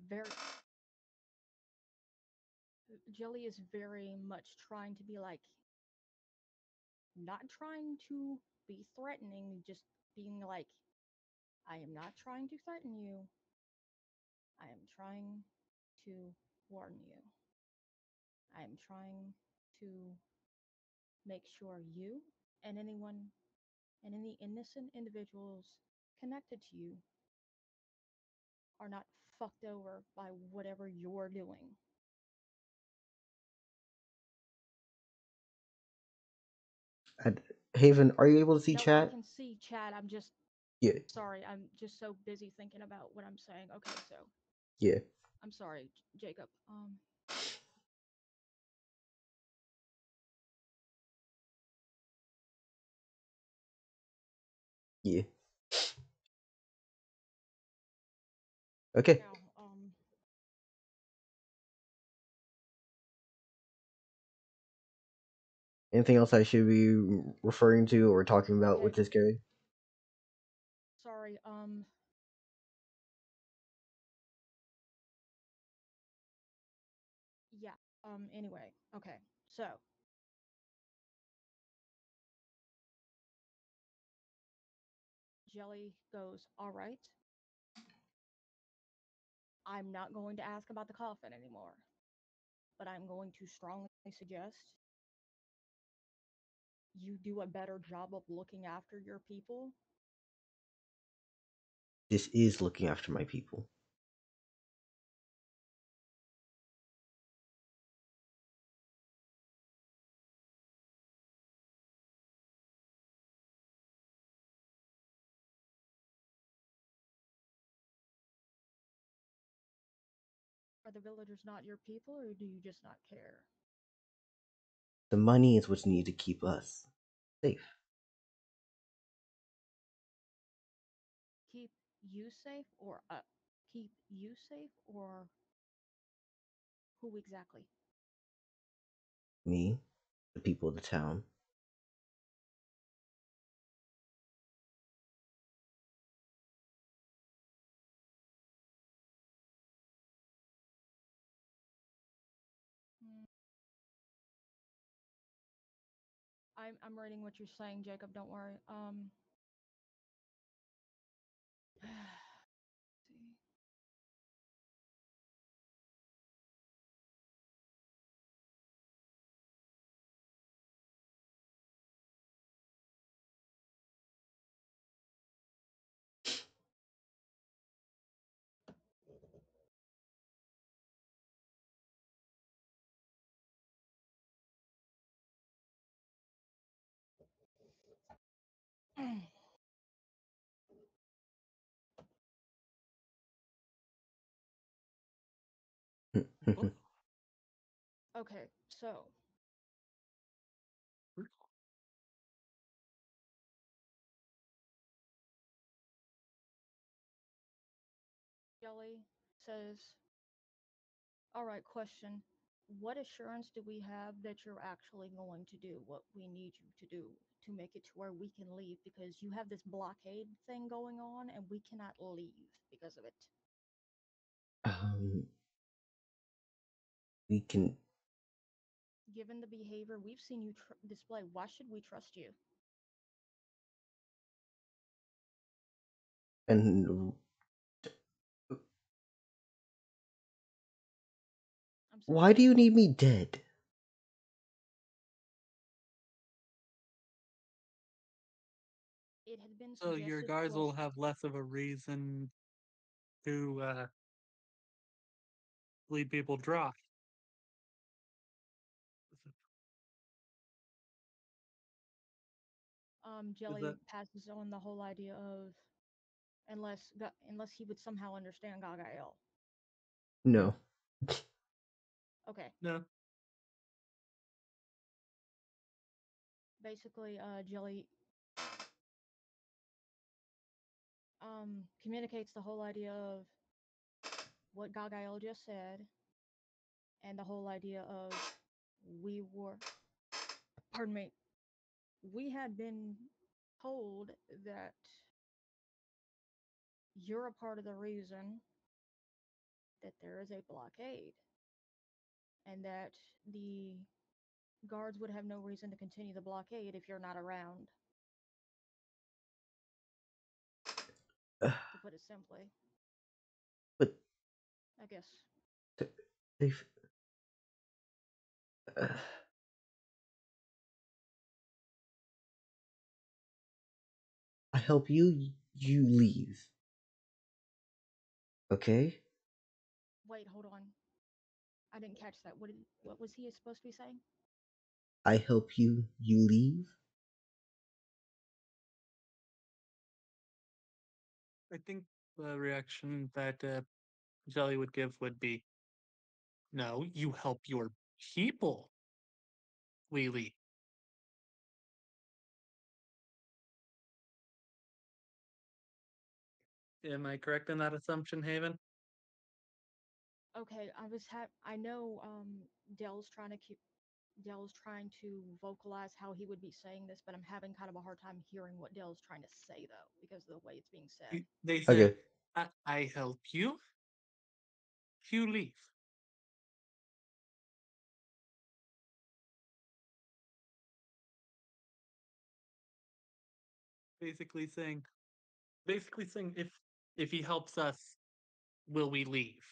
very. Jelly is very much trying to be like, not trying to be threatening, just being like, I am not trying to threaten you. I am trying to warn you. I am trying to make sure you and anyone and any innocent individuals connected to you are not fucked over by whatever you're doing. Haven, are you able to see No, I chat? can see chat. I'm just Yeah, sorry. I'm just so busy thinking about what I'm saying. Okay, so yeah, I'm sorry, Jacob. yeah. Okay. Now, Anything else I should be referring to or talking about okay, with this guy? sorry. Yeah. Anyway, okay. So, Jelly goes, all right. I'm not going to ask about the coffin anymore, but I'm going to strongly suggest you do a better job of looking after your people. This is looking after my people. Are the villagers not your people, or do you just not care? The money is what's needed to keep us safe. Keep you safe, or keep you safe, or who exactly? Me, the people of the town. Hmm. I'm reading what you're saying, Jacob. Don't worry. See. Okay, so Jelly says, all right, question. What assurance do we have that you're actually going to do what we need you to do to make it to where we can leave? Because you have this blockade thing going on and we cannot leave because of it. um, we can. Given the behavior we've seen you display, why should we trust you? And I'm sorry, why do what? you need me dead? it had been So your suggested guys to us. will have less of a reason to lead people dry. Is Jelly that passes on the whole idea of unless he would somehow understand Gagael. No. Okay, no? basically, Jelly communicates the whole idea of what Gagael just said, and the whole idea of we were, pardon me, we had been told that you're a part of the reason that there is a blockade, and that the guards would have no reason to continue the blockade if you're not around, to put it simply. But I guess. they. I help you. You leave. Okay. Wait, hold on. I didn't catch that. What was he supposed to be saying? I help you. You leave. I think the reaction that Jelly would give would be, "No, you help your people, Lily." Am I correct in that assumption, Haven? Okay, I know Dell's trying to vocalize how he would be saying this, but I'm having kind of a hard time hearing what Dell's trying to say though because of the way it's being said. They say, Okay. I help you, you leave." Basically saying, if he helps us, will we leave?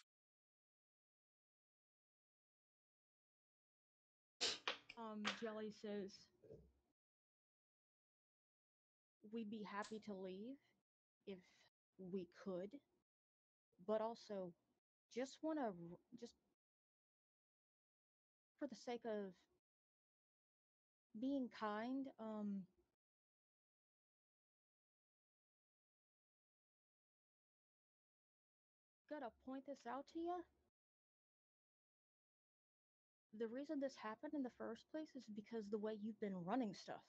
Jelly says we'd be happy to leave if we could, but also just want to just for the sake of being kind, gotta point this out to you. The reason this happened in the first place is because the way you've been running stuff.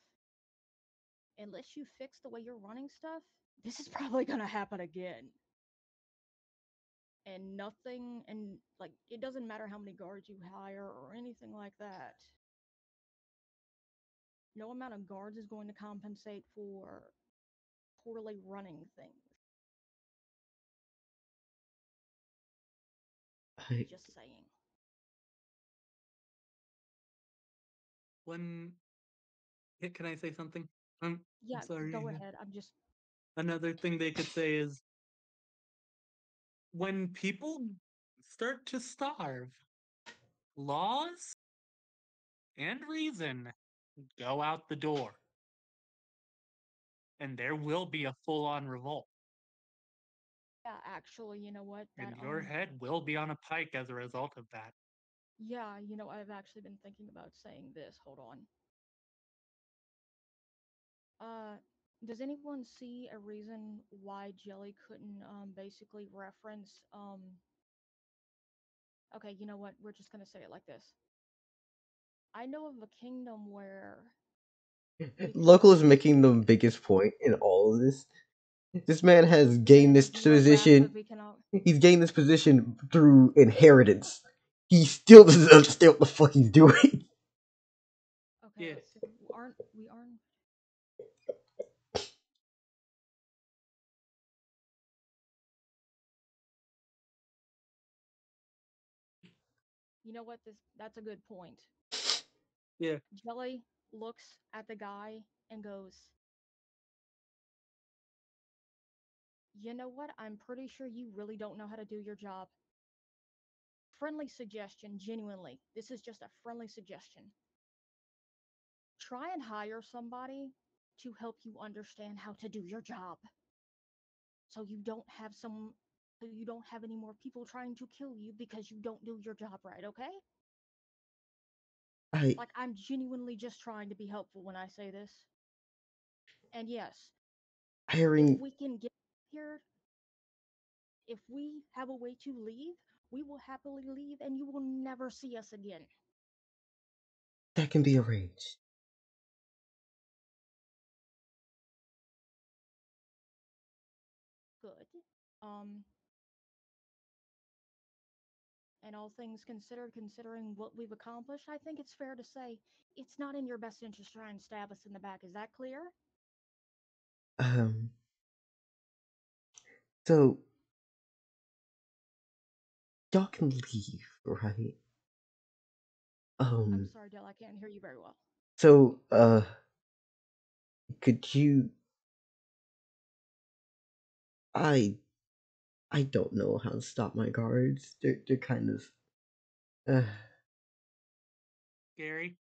Unless you fix the way you're running stuff, this is probably gonna happen again. And nothing, and like, it doesn't matter how many guards you hire or anything like that. No amount of guards is going to compensate for poorly running things. I, Just saying. When can I say something? I'm Yeah, sorry. go ahead. I'm just. Another thing they could say is, when people start to starve, laws and reason go out the door, and there will be a full-on revolt, Yeah, actually, you know what? and your head will be on a pike as a result of that. Yeah, I've actually been thinking about saying this. Hold on. Uh, does anyone see a reason why Jelly couldn't basically reference okay, you know what? We're just gonna say it like this. I know of a kingdom where we could Local is basically making the biggest point in all of this. This man has gained yeah, this grasp position. if we can all He's gained this position through inheritance. He still doesn't understand what the fuck he's doing. okay, Yeah. let's see. Aren't you know what this that's a good point. Yeah. Jelly looks at the guy and goes, you know what? I'm pretty sure you really don't know how to do your job. Friendly suggestion, genuinely. This is just a friendly suggestion. Try and hire somebody to help you understand how to do your job. So you don't have some so you don't have any more people trying to kill you because you don't do your job right, okay? I Like I'm genuinely just trying to be helpful when I say this. And yes, if hiring we can get here, if we have a way to leave, we will happily leave and you will never see us again. that can be arranged. Good. Um, and all things considered, considering what we've accomplished, I think it's fair to say it's not in your best interest to try and stab us in the back. Is that clear? Um, so y'all can leave, right? I'm Um, sorry, Dell, I can't hear you very well. so could you? I I don't know how to stop my guards. They're kind of uh, Gary.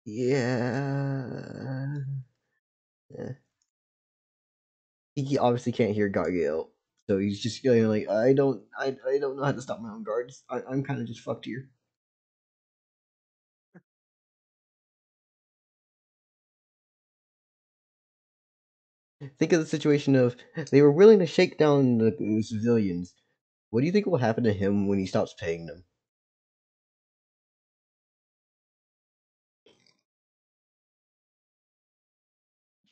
yeah. Eh. He obviously can't hear Gargiel, so he's just going like, I don't know how to stop my own guards. I'm kind of just fucked here. Think of the situation of they were willing to shake down the civilians. What do you think will happen to him when he stops paying them?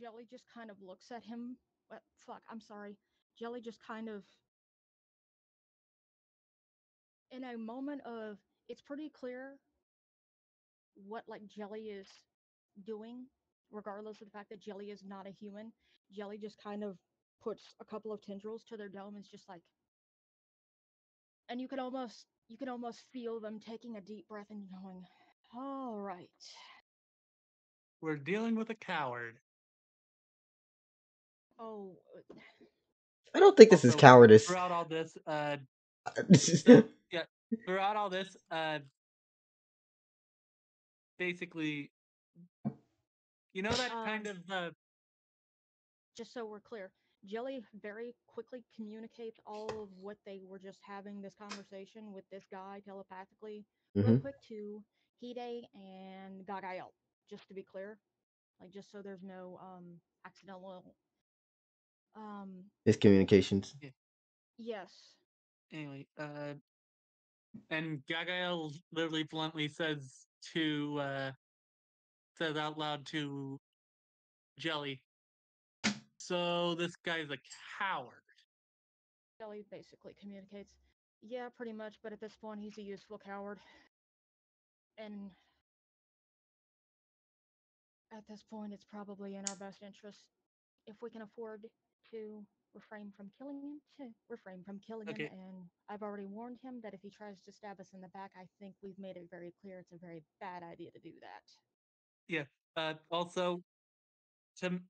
Jelly just kind of looks at him. Fuck, I'm sorry. Jelly just kind of, in a moment of, it's pretty clear what like Jelly is doing, regardless of the fact that Jelly is not a human. Jelly just kind of puts a couple of tendrils to their dome. It's just like, and you can almost feel them taking a deep breath and going, "All right." We're dealing with a coward. Oh, I don't think this is Also, cowardice. throughout all this, This is so yeah, throughout all this, basically, you know that kind of just so we're clear, Jelly very quickly communicates all of what they were just having this conversation with this guy telepathically, real hmm quick to Hide and Gagael. Just to be clear, like just so there's no accidental. his communications. yeah, Yes, anyway, and Gagael literally bluntly says out loud to Jelly, so this guy's a coward. Jelly basically communicates. Yeah, pretty much, but at this point, he's a useful coward. And at this point, it's probably in our best interest if we can afford to refrain from killing him. Okay, And I've already warned him that if he tries to stab us in the back, I think we've made it very clear it's a very bad idea to do that. yeah. Also, to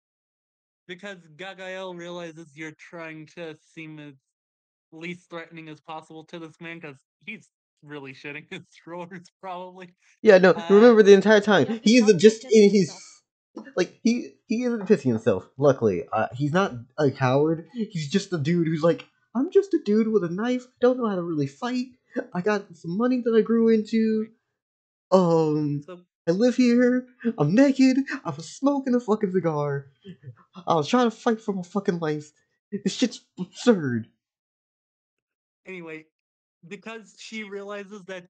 because Gagael realizes you're trying to seem as least threatening as possible to this man, because he's really shitting his drawers, probably. Yeah, no. Uh, Remember the entire time Yep, he's he isn't probably just pissing in his himself. like he isn't pissing himself. Luckily, he's not a coward. He's just a dude who's like, I'm just a dude with a knife. Don't know how to really fight. I got some money that I grew into. anyway, Um, so I live here. I'm naked. I was smoking a fucking cigar. I was trying to fight for my fucking life. This shit's absurd. anyway, because she realizes that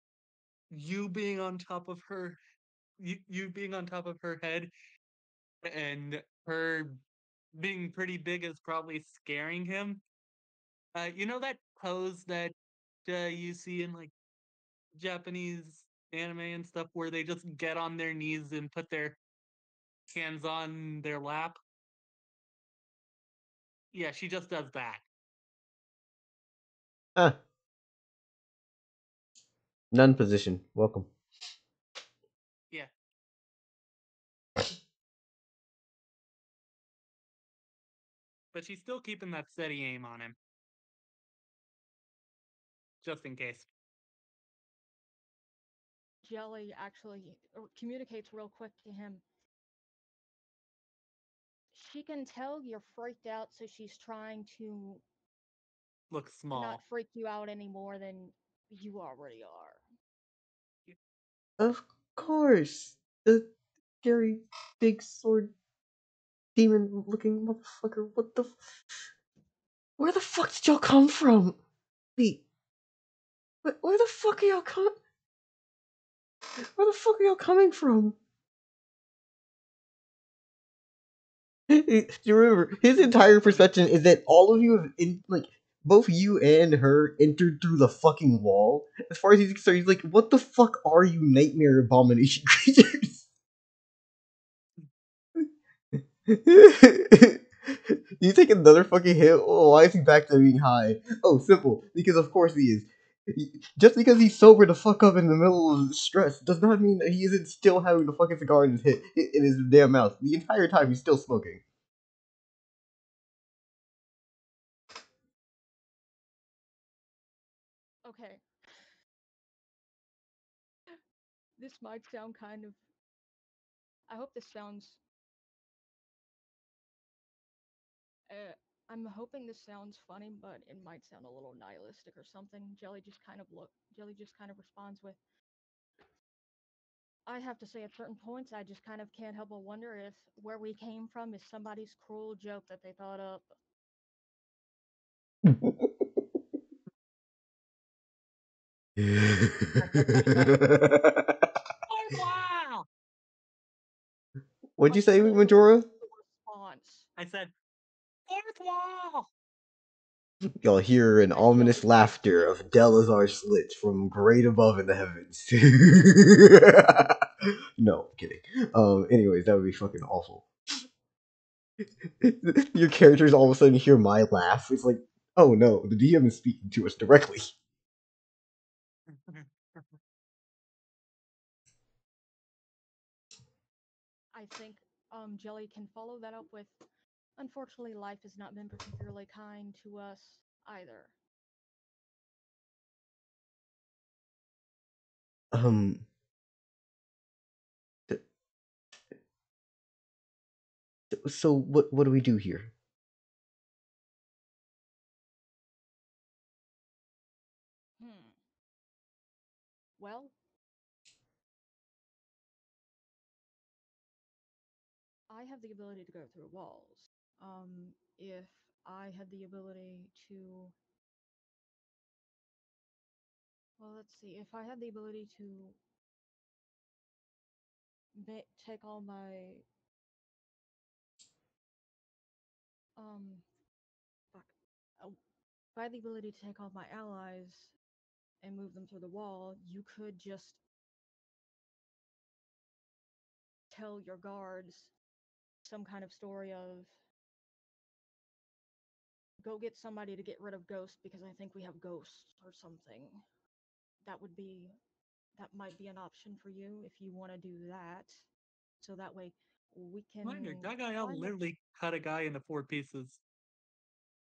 you being on top of her, you being on top of her head, and her being pretty big is probably scaring him. You know that pose that you see in like Japanese anime and stuff where they just get on their knees and put their hands on their lap? Yeah, she just does that. Ah, none position. Welcome. Yeah. But she's still keeping that steady aim on him, just in case. Jelly actually communicates real quick to him. She can tell you're freaked out, so she's trying to Look not small. freak you out any more than you already are. Of course, the scary big sword demon looking motherfucker. What the? Where the fuck did y'all come from? Wait, where the fuck are y'all coming? Where the fuck are y'all coming from? You remember his entire perception is that all of you have both you and her entered through the fucking wall. As far as he's concerned, he's like, "What the fuck are you, nightmare abomination creatures?" You take another fucking hit. Oh, why is he back to being high? Oh, simple. Because of course he is. Just because he's sober the fuck up in the middle of stress does not mean that he isn't still having the fucking cigar in his damn mouth. The entire time he's still smoking. Okay. This might sound kind of. I hope this sounds. I'm hoping this sounds funny, but it might sound a little nihilistic or something. Jelly just kind of responds with, I have to say at certain points I just kind of can't help but wonder if where we came from is somebody's cruel joke that they thought up. Wow! What'd you say, Until Majora? the response. I said, fourth wall! Y'all hear an That Jelly ominous laughter can't of Delazar Slit from great above in the heavens. No, I'm kidding. Anyways, that would be fucking awful. Your characters all of a sudden hear my laugh. It's like, oh no, the DM is speaking to us directly. I think Jelly can follow that up with, unfortunately, life has not been particularly kind to us either. Um, so what do we do here? Hmm. Well, I have the ability to go through walls. If I had the ability to, well, let's see, if I had the ability to take all my, um, fuck, oh, if I had the ability to take all my allies and move them through the wall, you could just tell your guards some kind of story of go get somebody to get rid of ghosts because I think we have ghosts or something. That would be that might be an option for you if you want to do that. So that way we can Reminder, Gagael find the. literally cut a guy into 4 pieces.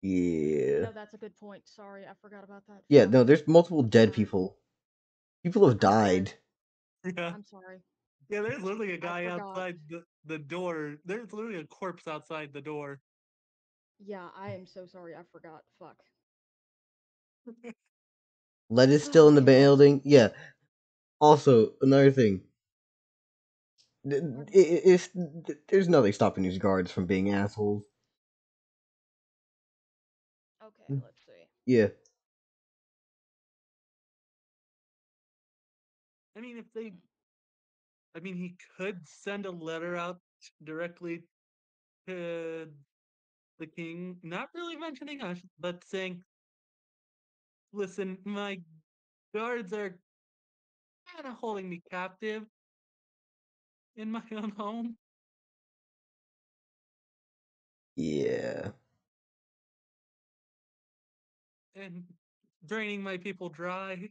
Yeah. That's a good point. Sorry, I forgot about that. Yeah, Fuck. no, there's multiple I'm dead sorry. people. People have I'm sorry. died. Yeah. I'm sorry. Yeah, there's literally a I guy forgot. outside the door. There's literally a corpse outside the door. Yeah, I am so sorry. I forgot. Fuck. Lead is still in the Okay. building. Yeah. Also, another thing. Pardon? There's nothing stopping these guards from being assholes. Okay, let's see. Yeah. I mean, if they, I mean, he could send a letter out directly to the king, not really mentioning us, but saying, "Listen, my guards are kind of holding me captive in my own home Yeah. and draining my people dry."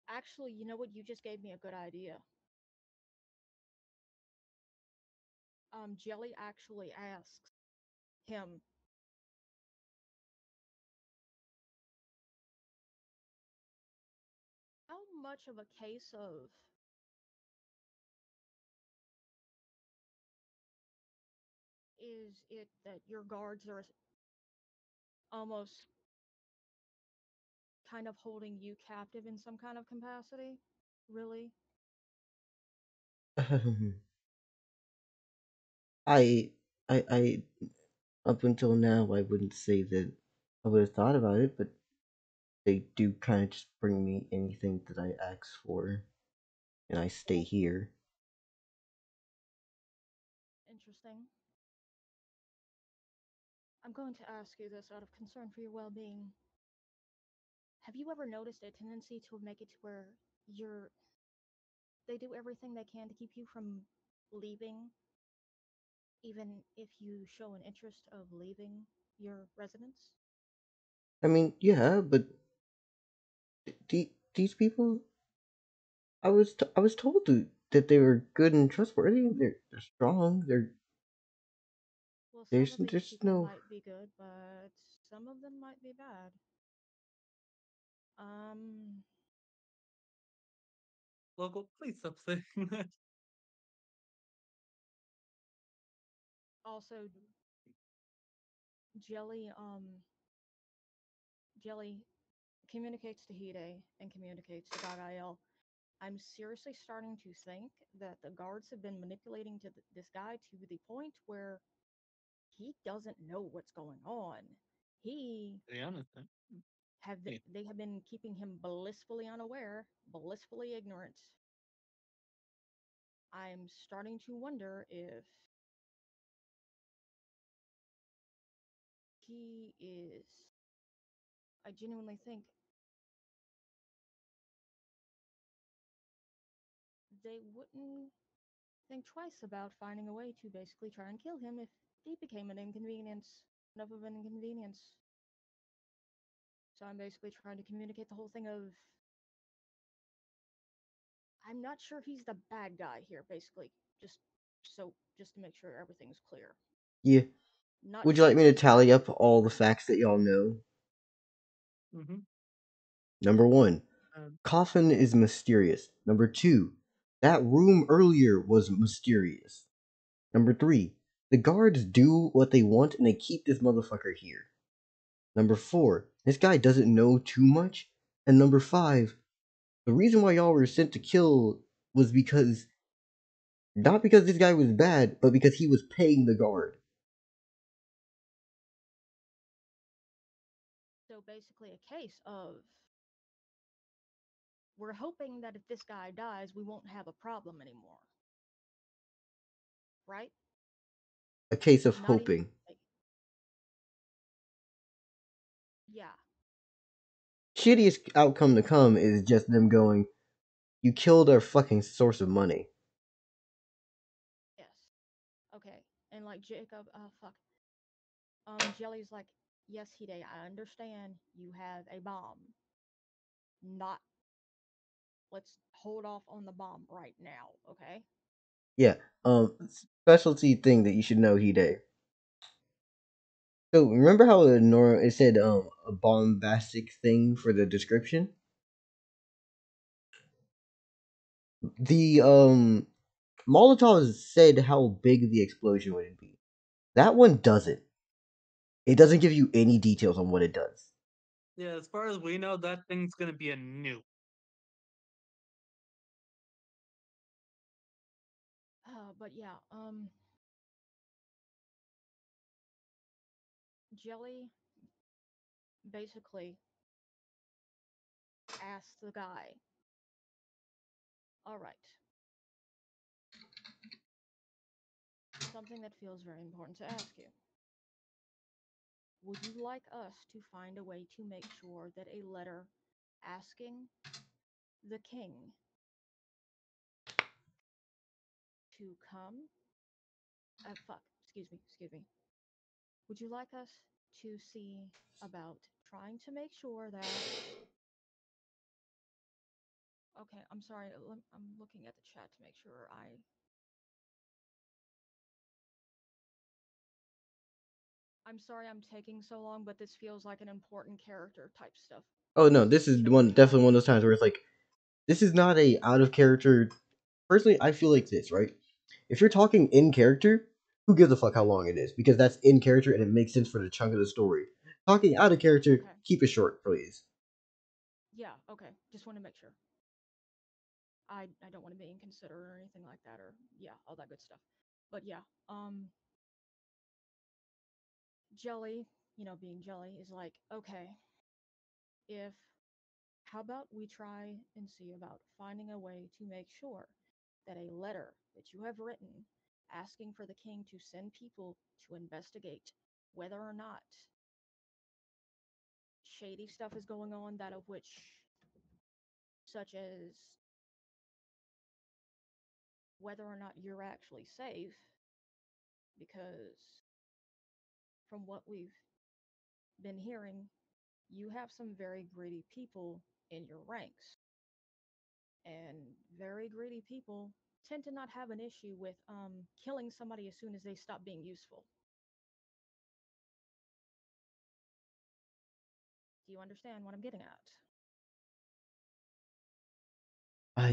Actually, you know what? You just gave me a good idea. Jelly actually asks him, how much of a case of Is it that your guards are almost kind of holding you captive in some kind of capacity? Really? I, I, up until now, I wouldn't say that I would have thought about it, but they do kind of just bring me anything that I ask for, and I stay here. Interesting. I'm going to ask you this out of concern for your well being. Have you ever noticed a tendency to make it to where you're they do everything they can to keep you from leaving, even if you show an interest of leaving your residence? I mean, yeah, but these people, I was told that they were good and trustworthy. They're strong. Well, some There's of these there's people no. might be good, but some of them might be bad. Um, Local, please stop saying that. also, Jelly, Jelly communicates to Hide and communicates to Gagael. I'm seriously starting to think that the guards have been manipulating this guy to the point where he doesn't know what's going on. He To be honest, have yeah. they have been keeping him blissfully unaware, blissfully ignorant. I'm starting to wonder if he is. I genuinely think they wouldn't think twice about finding a way to basically try and kill him if he became an inconvenience, enough of an inconvenience. So I'm basically trying to communicate the whole thing of I'm not sure he's the bad guy here, basically. Just just to make sure everything's clear. Yeah. Not Would you like sure me to he's the tally up all the facts that y'all know? Mm-hmm. Number one, Um, coffin is mysterious. Number two, that room earlier was mysterious. Number three, the guards do what they want and they keep this motherfucker here. Number four, this guy doesn't know too much. And number five, the reason why y'all were sent to kill was because not because this guy was bad, but because he was paying the guard. so basically a case of we're hoping that if this guy dies, we won't have a problem anymore. Right? A case of Not even hoping. like, yeah, Shittiest outcome to come is just them going, you killed our fucking source of money. yes. Okay. And like Jacob, fuck. Jelly's like, yes, Hide, I understand you have a bomb. Not let's hold off on the bomb right now, okay? Yeah, specialty thing that you should know, Hide. So remember how it said a bombastic thing for the description? The Molotov said how big the explosion would be. That one doesn't. It doesn't give you any details on what it does. yeah, as far as we know, that thing's gonna be a nuke. But yeah, Jelly basically asked the guy, all right, something that feels very important to ask you. Would you like us to find a way to make sure that a letter asking the king to come, fuck, excuse me. Would you like us to see about trying to make sure that okay, I'm sorry. I'm looking at the chat to make sure I'm sorry I'm taking so long, but this feels like an important character type stuff. Oh no, this is You know one which one? definitely one of those times where it's like this is not a out of character. Personally, I feel like this, right? If you're talking in character, Who gives a fuck how long it is? Because that's in character and it makes sense for the chunk of the story. Talking out of character, Okay. keep it short, please. Yeah. Okay. Just want to make sure. I don't want to be inconsiderate or anything like that, or yeah, all that good stuff. But yeah, Jelly, being Jelly is like, okay, if how about we try and see about finding a way to make sure that a letter that you have written asking for the king to send people to investigate whether or not shady stuff is going on, that of which, such as whether or not you're actually safe, because from what we've been hearing, you have some very greedy people in your ranks. And very greedy people tend to not have an issue with killing somebody as soon as they stop being useful. Do you understand what I'm getting at?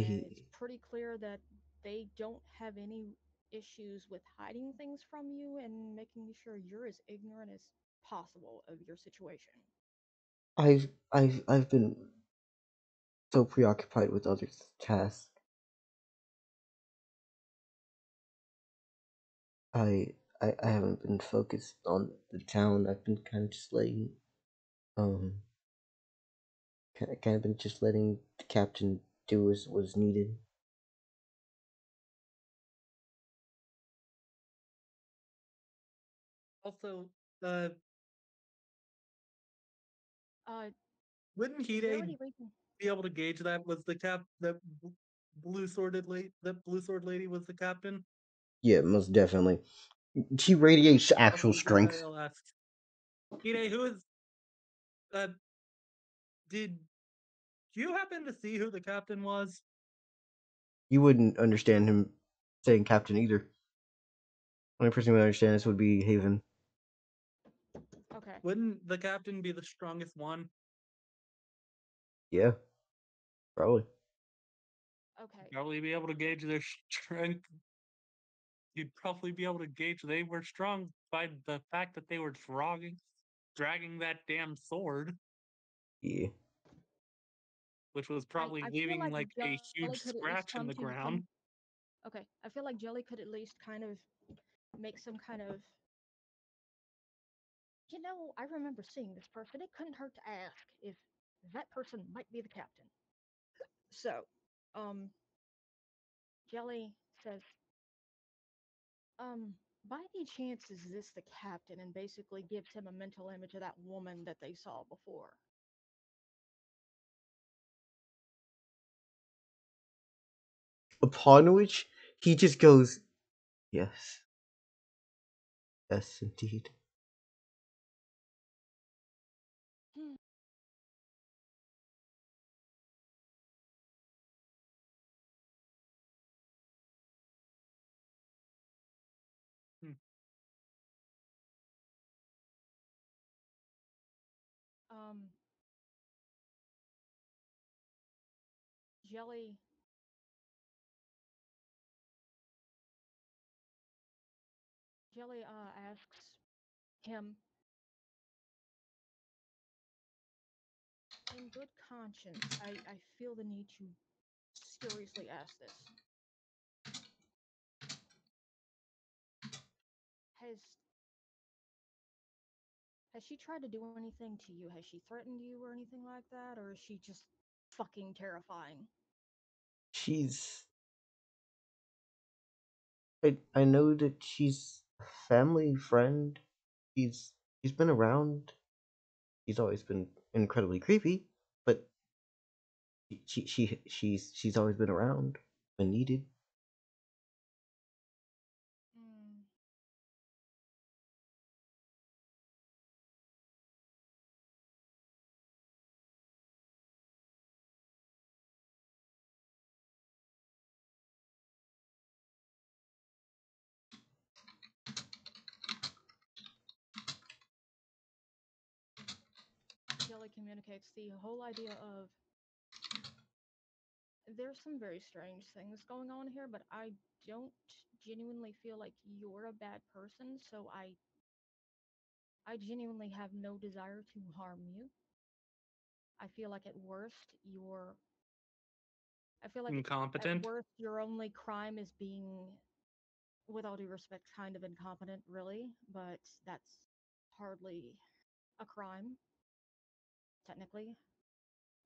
And it's I pretty clear that they don't have any issues with hiding things from you and making sure you're as ignorant as possible of your situation. I've been so preoccupied with other tasks. I I haven't been focused on the town. I've been kind of just letting um kind of been just letting the captain do as was needed. Also, uh, Uh, wouldn't is there Hide any reason? be able to gauge that was the that blue sword lady was the captain? Yeah, most definitely. She radiates actual Also, strength. Gagael asks, Hide, who is uh did you happen to see who the captain was? You wouldn't understand him saying captain either. Only person who would understand this would be Haven. Okay, Wouldn't the captain be the strongest one? Yeah, probably. okay. Probably be able to gauge their strength. You'd probably be able to gauge they were strong by the fact that they were dragging that damn sword, Yeah. which was I, probably I feel leaving like like a Jelly huge could at least scratch in the ground. Okay, I feel like Jelly could at least kind of make some kind of. I remember seeing this person. It couldn't hurt to ask if that person might be the captain. So, um, Jelly says, um, by any chance is this the captain? And basically gives him a mental image of that woman that they saw before. Upon which he just goes, yes, yes, indeed. Hmm. Hmm. Um, Jelly Jelly asks him in good conscience. I feel the need to seriously ask this. Has has she tried to do anything to you? Has she threatened you or anything like that? Or is she just fucking terrifying? She's. I know that she's a family friend. She's been around. She's always been incredibly creepy, but she's always been around when needed. Mm, Jelly communicates the whole idea of there's some very strange things going on here, but I don't genuinely feel like you're a bad person, so I genuinely have no desire to harm you. I feel like at worst you're I feel like at Incompetent. worst your only crime is being, with all due respect, kind of incompetent, really, but that's hardly a crime, technically.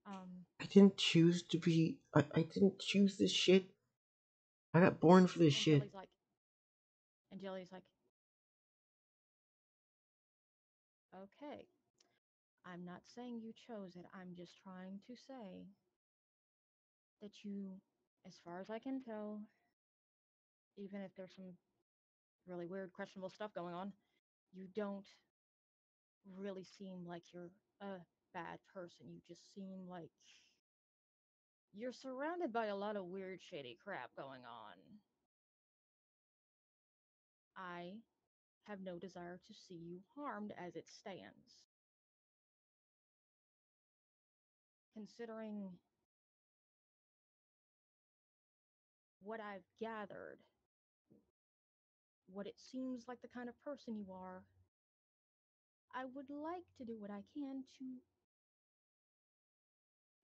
Um, I didn't choose to be. I didn't choose this shit. I got born for this and shit. Jelly's like, okay, I'm not saying you chose it. I'm just trying to say that you, as far as I can tell, even if there's some really weird, questionable stuff going on, you don't really seem like you're a bad person. You just seem like you're surrounded by a lot of weird, shady crap going on. I have no desire to see you harmed as it stands. Considering what I've gathered, what it seems like the kind of person you are, I would like to do what I can to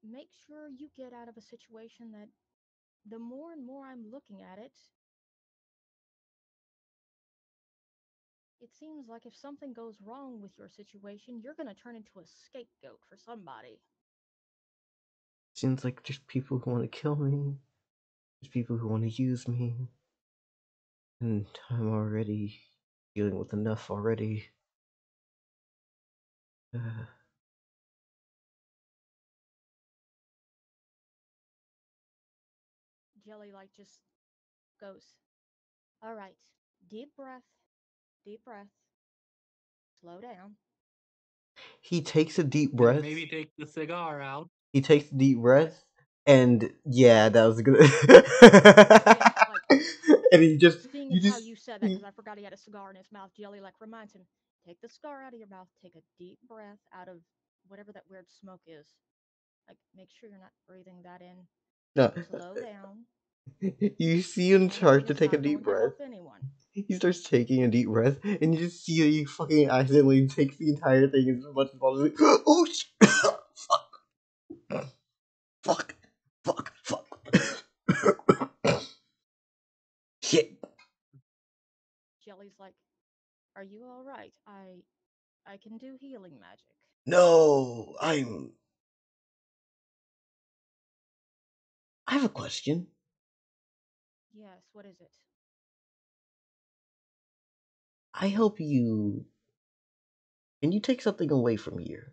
make sure you get out of a situation that the more and more I'm looking at it, it seems like if something goes wrong with your situation, you're going to turn into a scapegoat for somebody. Seems like there's people who want to kill me. There's people who want to use me. And I'm already dealing with enough already. Jelly like just goes, all right, deep breath, deep breath, slow down. He takes a deep And breath. maybe take the cigar out. He takes a deep breath, and yeah, that was good. Yeah, like And he just, seeing you as how just, you said that, because I forgot he had a cigar in his mouth, Jelly like reminds him, take the cigar out of your mouth, take a deep breath out of whatever that weird smoke is. Like, make sure you're not breathing that in. no, Slow down, you see him and you're start to just take a not deep going to breath. help anyone. He starts taking a deep breath, and you just see that he fucking accidentally takes the entire thing as much as possible. Oh shit! Fuck! Fuck! Fuck! Shit! Jelly's like, are you all right? I can do healing magic. No, I have a question. Yes, what is it? I help you. Can you take something away from here?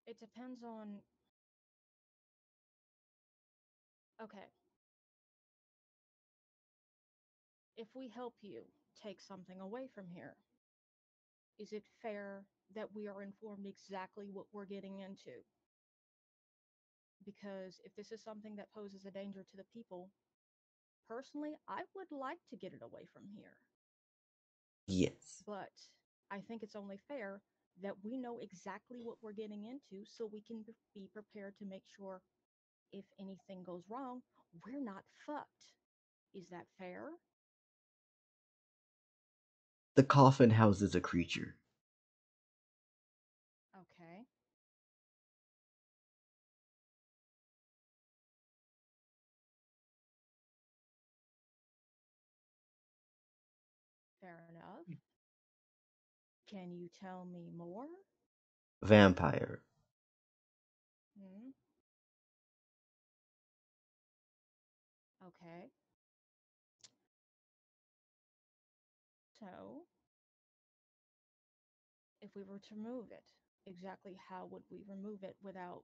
It depends on. Okay, if we help you take something away from here, is it fair that we are informed exactly what we're getting into? Because if this is something that poses a danger to the people, personally, I would like to get it away from here. Yes. But I think it's only fair that we know exactly what we're getting into so we can be prepared to make sure if anything goes wrong, we're not fucked. Is that fair? The coffin houses a creature. Okay. Fair enough. Can you tell me more? Vampire. Hmm. Okay. So, if we were to remove it, exactly how would we remove it without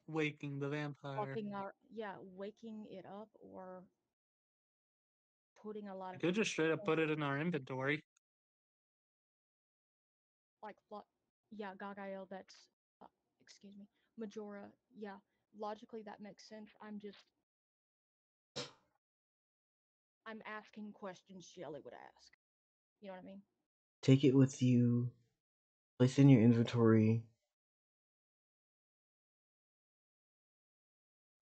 Waking the vampire. waking it up or putting a lot I of could just straight up like put it in our inventory. like yeah, Gagael, that's uh, excuse me, Majora, yeah, logically that makes sense. I'm asking questions Jelly would ask. You know what I mean? Take it with you. Place it in your inventory.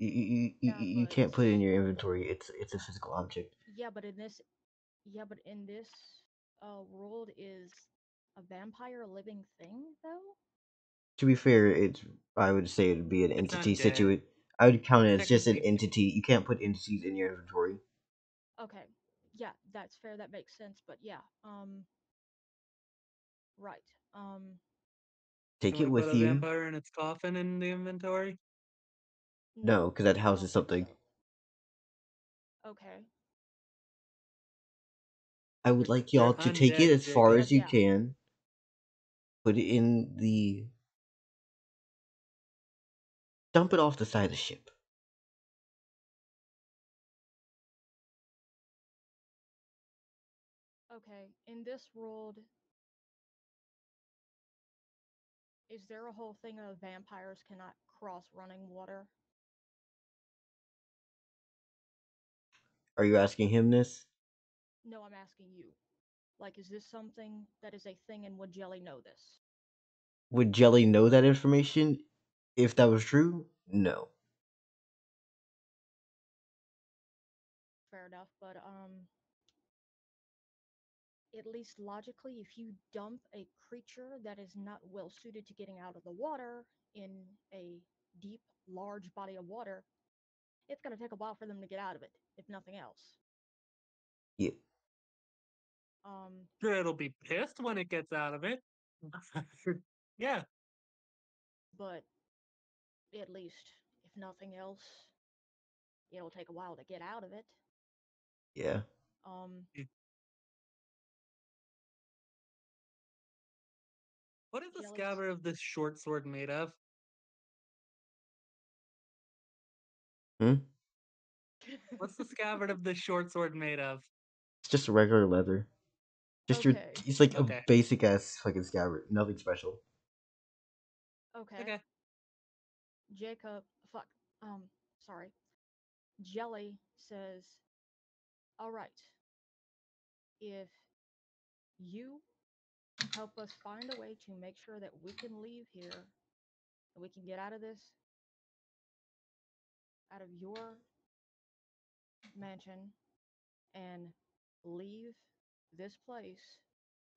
You can't put it in your inventory. It's a physical object. yeah, but in this world, is a vampire a living thing though? To be fair, I would say it'd be an It's not entity dead. situate. I would count it as just an Technically, entity. You can't put entities in your inventory. Okay, yeah, that's fair. That makes sense. But yeah, right. Um, Take can it we put with a you. vampire in its coffin in the inventory? No, because that I don't houses think something. so. Okay, I would like They're y'all to take it undead, as far Jacob. as you yeah. can. Put it in the. Dump it off the side of the ship. Okay, in this world, is there a whole thing of vampires cannot cross running water? Are you asking him this? No, I'm asking you. Like, is this something that is a thing, and would Jelly know this? Would Jelly know that information? If that was true, no. Fair enough, but at least logically, if you dump a creature that is not well suited to getting out of the water in a deep, large body of water, it's going to take a while for them to get out of it, if nothing else. Yeah. Sure, it'll be pissed when it gets out of it. Yeah. But at least, if nothing else, it'll take a while to get out of it. Yeah. Um, What is the Jelly's. scabbard of this short sword made of? Hmm? What's the scabbard of this short sword made of? It's just regular leather. Just your. Okay. It's like a Okay. basic ass fucking scabbard. Nothing special. Okay. Okay. Jacob. Fuck. Sorry. Jelly says, all right, if you help us find a way to make sure that we can leave here, that we can get out of this, out of your mansion, and leave this place,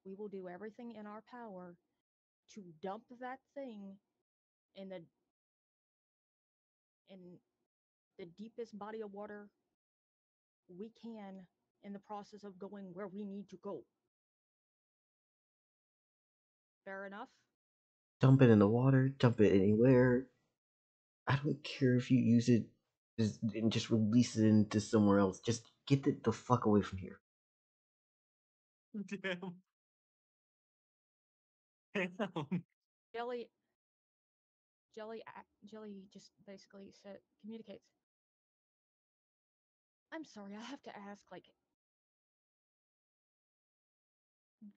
we will do everything in our power to dump that thing in in the deepest body of water we can in the process of going where we need to go. Fair enough? Dump it in the water. Dump it anywhere. I don't care if you use it and just release it into somewhere else. Just get it the fuck away from here. Damn. Damn. Jelly Jelly just basically said communicates. I'm sorry, I have to ask, like,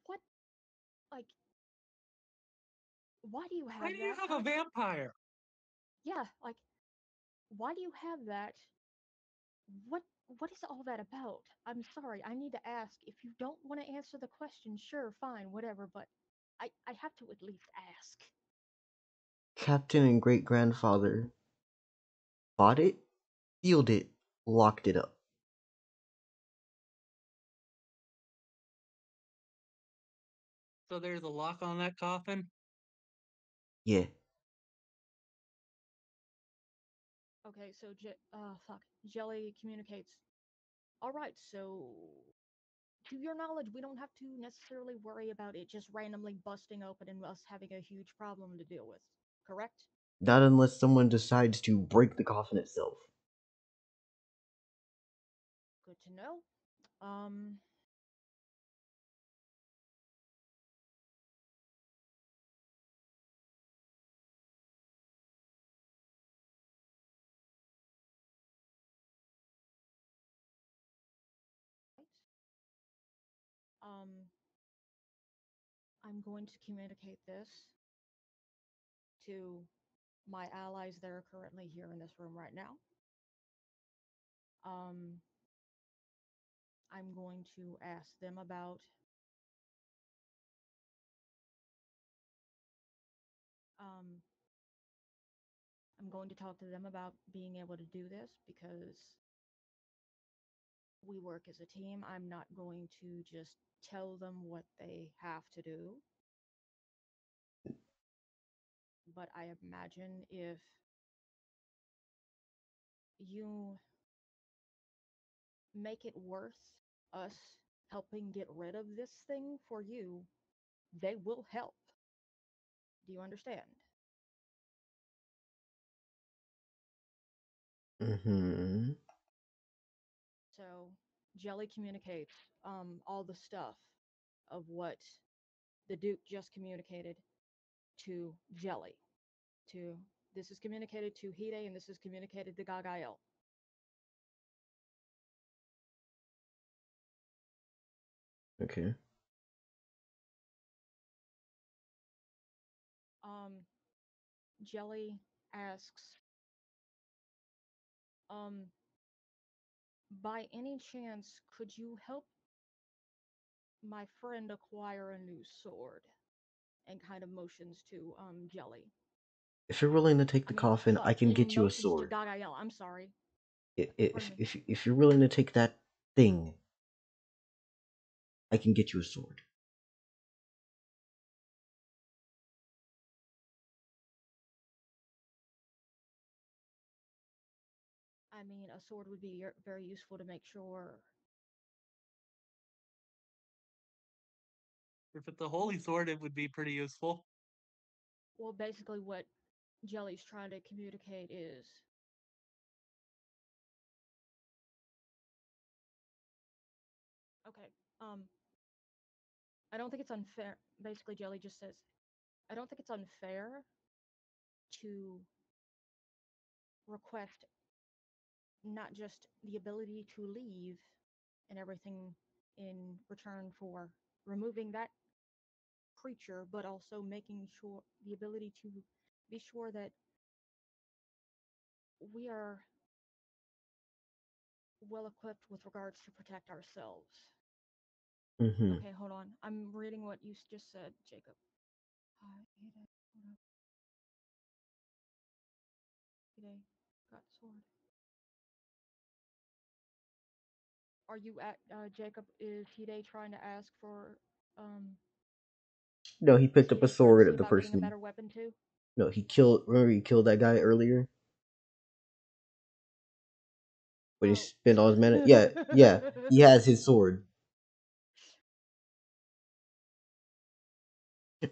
what, like, why do you Why have do you that? have a vampire? Yeah, like, why do you have that? What what is all that about? I'm sorry, I need to ask. If you don't want to answer the question, sure, fine, whatever, but I have to at least ask. Captain and great grandfather bought it, sealed it, locked it up. So there's a lock on that coffin? Yeah. Okay, so fuck. Jelly communicates. All right, so to your knowledge, we don't have to necessarily worry about it just randomly busting open and us having a huge problem to deal with. Correct? Not unless someone decides to break the coffin itself. Good to know. Um, right. Um, I'm going to communicate this to my allies that are currently here in this room right now. Um, I'm going to ask them about um, I'm going to talk to them about being able to do this because we work as a team. I'm not going to just tell them what they have to do. But I imagine if you make it worth us helping get rid of this thing for you, they will help. Do you understand? Mm-hmm. So Jelly communicates all the stuff of what the Duke just communicated to Jelly. To this is communicated to Hide and this is communicated to Gagael. Okay. Jelly asks, by any chance, could you help my friend acquire a new sword? And kind of motions to Jelly. If you're willing to take the coffin, I can and get you a motions to sword. Gagael. I'm sorry. If you're willing to take that thing, I can get you a sword. I mean, a sword would be very useful to make sure. If it's a holy sword, it would be pretty useful. Well, basically, what Jelly's trying to communicate is okay. I don't think it's unfair. Basically, Jelly just says, I don't think it's unfair to request not just the ability to leave and everything in return for removing that creature, but also making sure the ability to be sure that we are well equipped with regards to protect ourselves. Mm-hmm. Okay, hold on. I'm reading what you just said, Jacob. Hide got sword. Are you at Jacob? Is Hide trying to ask for No, he picked up a Hide's trying to sword see at the about getting a person. better weapon too? No, he killed. Remember, he killed that guy earlier when he Oh. spent all his mana. Yeah. He has his sword.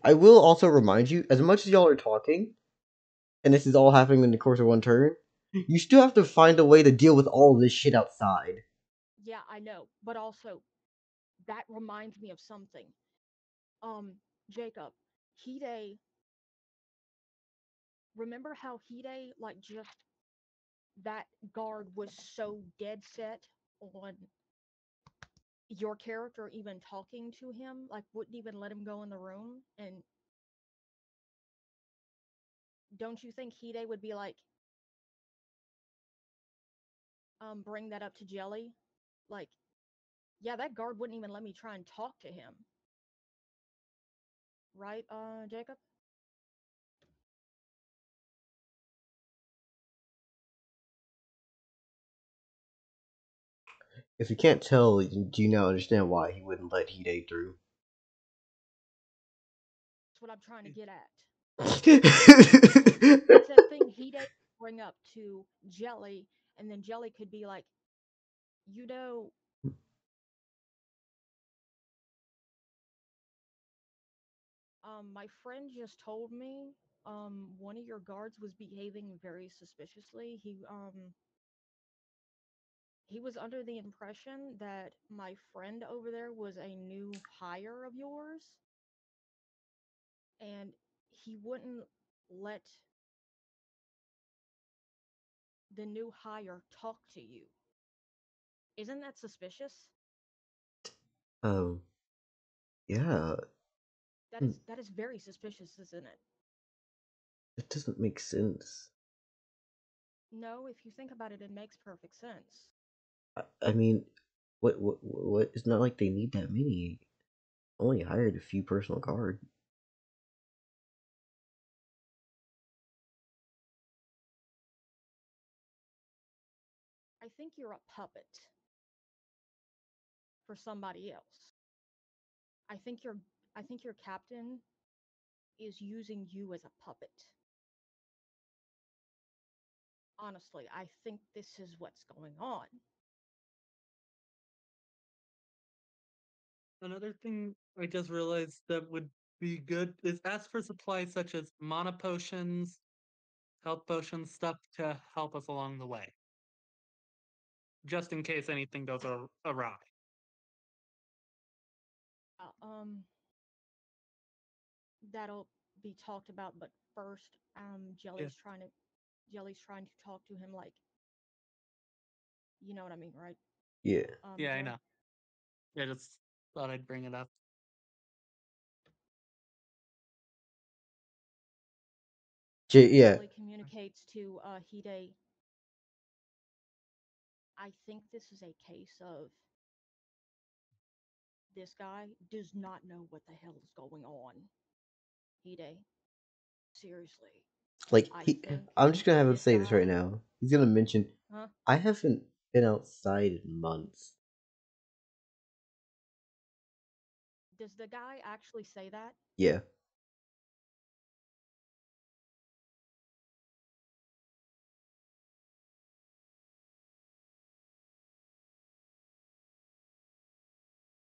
I will also remind you, as much as y'all are talking, and this is all happening in the course of one turn, you still have to find a way to deal with all this shit outside. Yeah, I know. But also, that reminds me of something. Jacob, Hide, remember how Hide, like, just that guard was so dead set on your character even talking to him, like, wouldn't even let him go in the room? And don't you think Hide would be like, bring that up to Jelly? Like, yeah, that guard wouldn't even let me try and talk to him. Right, Jacob? If you can't tell, do you now understand why he wouldn't let Hide through? That's what I'm trying to get at. It's It's that thing Hide bring up to Jelly, and then Jelly could be like, you know, my friend just told me, one of your guards was behaving very suspiciously. He was under the impression that my friend over there was a new hire of yours, and he wouldn't let the new hire talk to you. Isn't that suspicious? Yeah. That is very suspicious, isn't it? It doesn't make sense. No, if you think about it, it makes perfect sense. I mean, what? It's not like they need that many. Only hired a few personal guard. I think you're a puppet for somebody else. I think your I think your captain is using you as a puppet. Honestly, I think this is what's going on. Another thing I just realized that would be good is ask for supplies such as mana potions, health potions, stuff to help us along the way, just in case anything goes awry. Uh, that'll be talked about, but first, Yeah, Jelly's trying to talk to him like, you know what I mean, right? Yeah. yeah, I Jelly. know. I just thought I'd bring it up. Yeah. Jelly communicates to Hide. I think this is a case of this guy does not know what the hell is going on. Hide, seriously, Like I he, think I'm just gonna have to this say this right guy, now. He's gonna mention, huh? I haven't been outside in months. Does the guy actually say that? Yeah.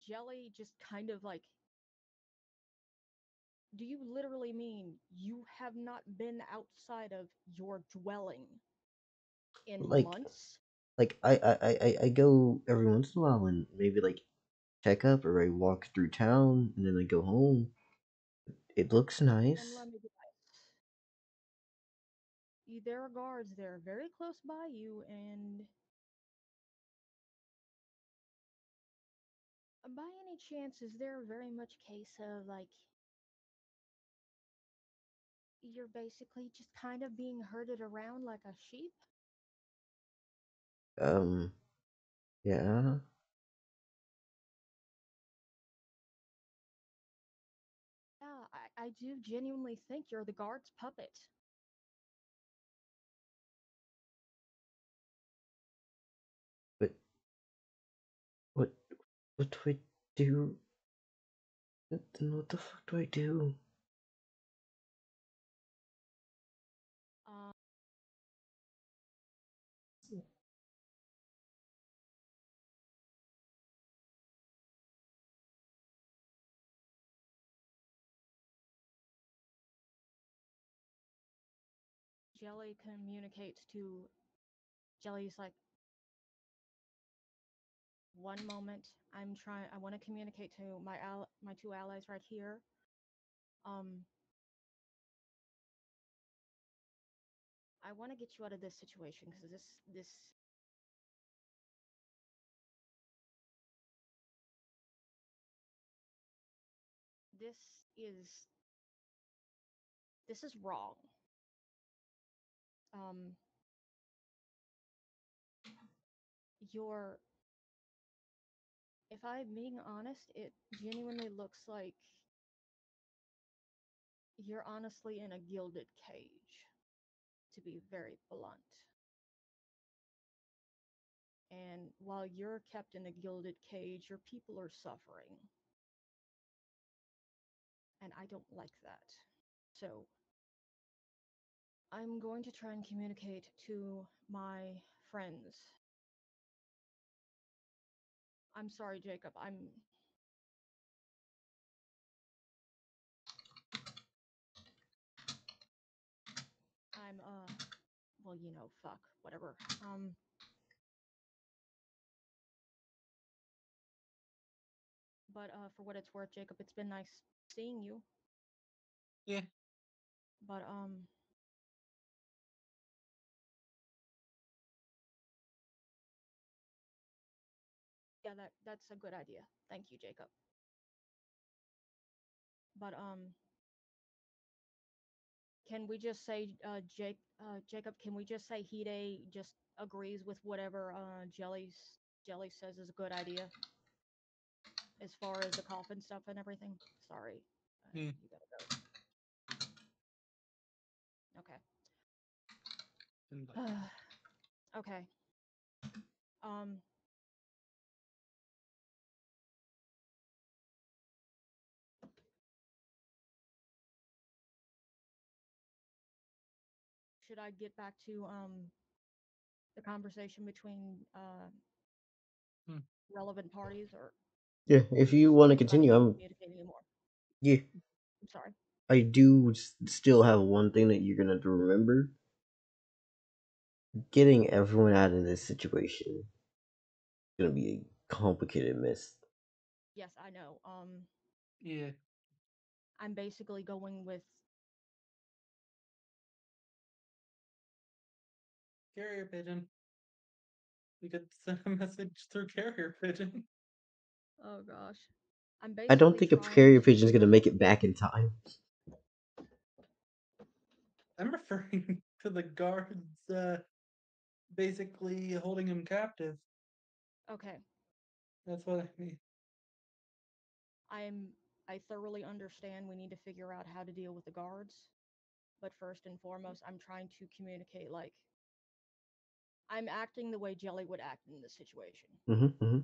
Jelly just kind of like, do you literally mean you have not been outside of your dwelling in Like months? I go every once in a while and maybe like check up or I walk through town and then I go home. It looks And nice. let me guess, there are guards there very close by you, and by any chance, is there very much case of like you're basically just kind of being herded around like a sheep? Um yeah. Yeah, I do genuinely think you're the guard's puppet. But what what do I do? Then what the fuck do I do? Um, Jelly communicates to Jelly's like, one moment, I want to communicate to my two allies right here. Um, I want to get you out of this situation because this is this is wrong. Um, you're if I'm being honest, it genuinely looks like you're honestly in a gilded cage, to be very blunt. And while you're kept in a gilded cage, your people are suffering. And I don't like that. So I'm going to try and communicate to my friends. I'm sorry, Jacob. I'm well, fuck, whatever. But for what it's worth, Jacob, it's been nice seeing you. Yeah, But yeah, that's a good idea. Thank you, Jacob. But can we just say, Jacob? Can we just say Hide just agrees with whatever Jelly says is a good idea as far as the coffin stuff and everything? Sorry, yeah. you gotta go. Okay. Invite. Okay. Um, should I get back to the conversation between Hmm. relevant parties, or Yeah, if you want to because I continue, can't I'm. communicate anymore? Yeah, I'm sorry. I do still have one thing that you're gonna have to remember. Getting everyone out of this situation is gonna be a complicated mess. Yes, I know. Yeah. I'm basically going with Carrier pigeon. We could send a message through carrier pigeon. oh gosh. I'm I don't basically think a trying carrier pigeon is to gonna make it back in time. I'm referring to the guards basically holding him captive. okay. That's what I mean. I'm I thoroughly understand we need to figure out how to deal with the guards, but first and foremost, I'm trying to communicate like I'm acting the way Jelly would act in this situation. Mm-hmm.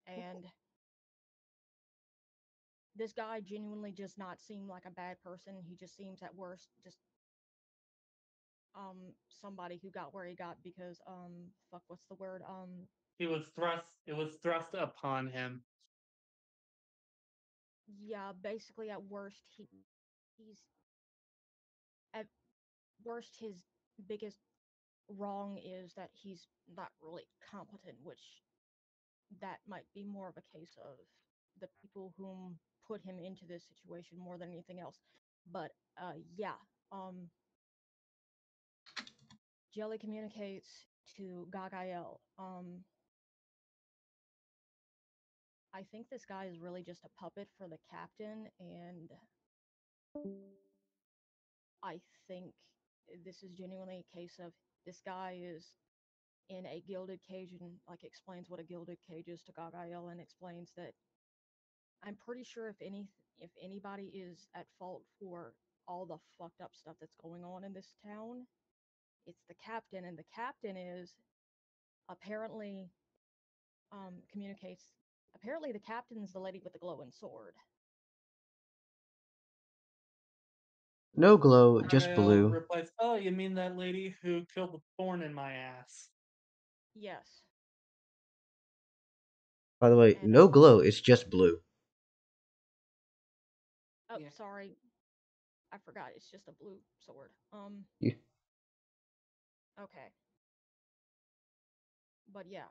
And this guy genuinely does not seem like a bad person. He just seems at worst just somebody who got where he got because fuck what's the word? It was thrust upon him. Yeah, basically at worst he's at worst his biggest wrong is that he's not really competent, which that might be more of a case of the people whom put him into this situation more than anything else. But yeah, um, Jelly communicates to Gagael. I think this guy is really just a puppet for the captain, and I think this is genuinely a case of this guy is in a gilded cage and like explains what a gilded cage is to Gagael and explains that I'm pretty sure if anybody is at fault for all the fucked up stuff that's going on in this town, it's the captain, and the captain is apparently communicates. Apparently, the captain's the lady with the glowing sword. No glow, just Gael blue. replies, "Oh, you mean that lady who killed the thorn in my ass?" Yes, By the way, and no glow, it's just blue. oh, Yeah. sorry, I forgot. It's just a blue sword. You, Okay, but yeah,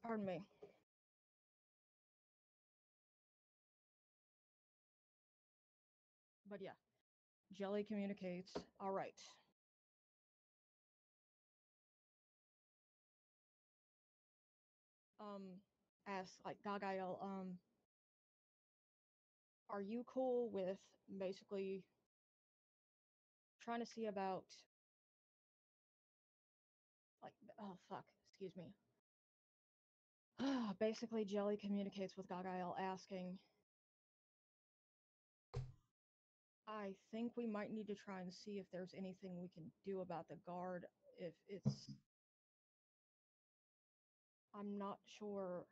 pardon me. But yeah, Jelly communicates. All right. Um, asks like Gagael, are you cool with basically trying to see about like oh fuck, excuse me. Basically, Jelly communicates with Gagael asking, I think we might need to try and see if there's anything we can do about the guard. If it's, I'm not sure.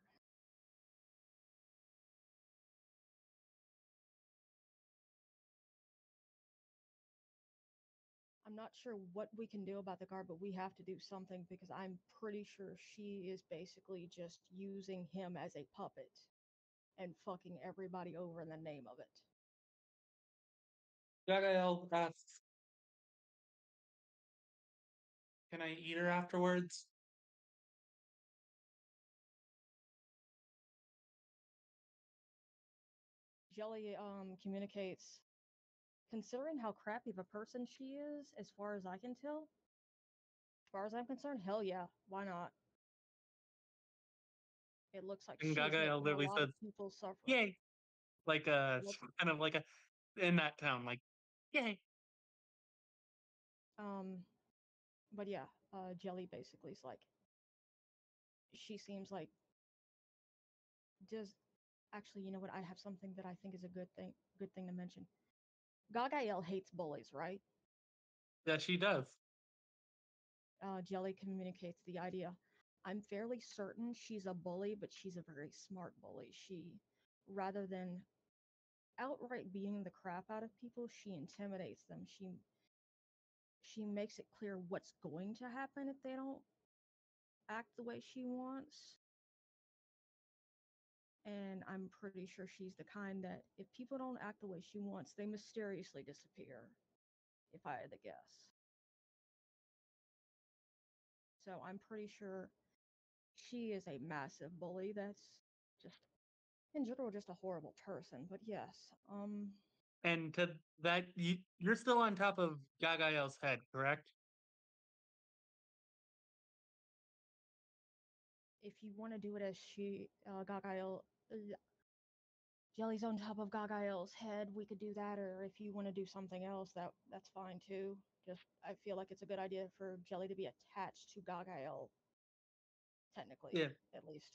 I'm not sure what we can do about the guard, but we have to do something because I'm pretty sure she is basically just using him as a puppet and fucking everybody over in the name of it. Gael asks, "Can I eat her afterwards?" Jelly communicates, considering how crappy of a person she is, as far as I can tell, as far as I'm concerned, hell yeah, why not? It looks like And she is Gael making a literally lot of says, people suffer. "Yay!" Like It looks, kind of like a in that town, like, "Yay!" um, but yeah, Jelly basically is like, she seems like, does, actually, you know what, I have something that I think is a good thing to mention. Gagael hates bullies, right? Yeah, she does. Jelly communicates the idea. I'm fairly certain she's a bully, but she's a very smart bully. Rather than outright beating the crap out of people, she intimidates them. She makes it clear what's going to happen if they don't act the way she wants. And I'm pretty sure she's the kind that if people don't act the way she wants, they mysteriously disappear, if I had to guess. So I'm pretty sure she is a massive bully that's just, in general, just a horrible person. But yes, And to that, you're still on top of Gagael's head, correct? if you want to do it as Gagael, Jelly's on top of Gagael's head, we could do that. Or if you want to do something else, that's fine too. Just I feel like it's a good idea for Jelly to be attached to Gagael, technically, Yeah. at least.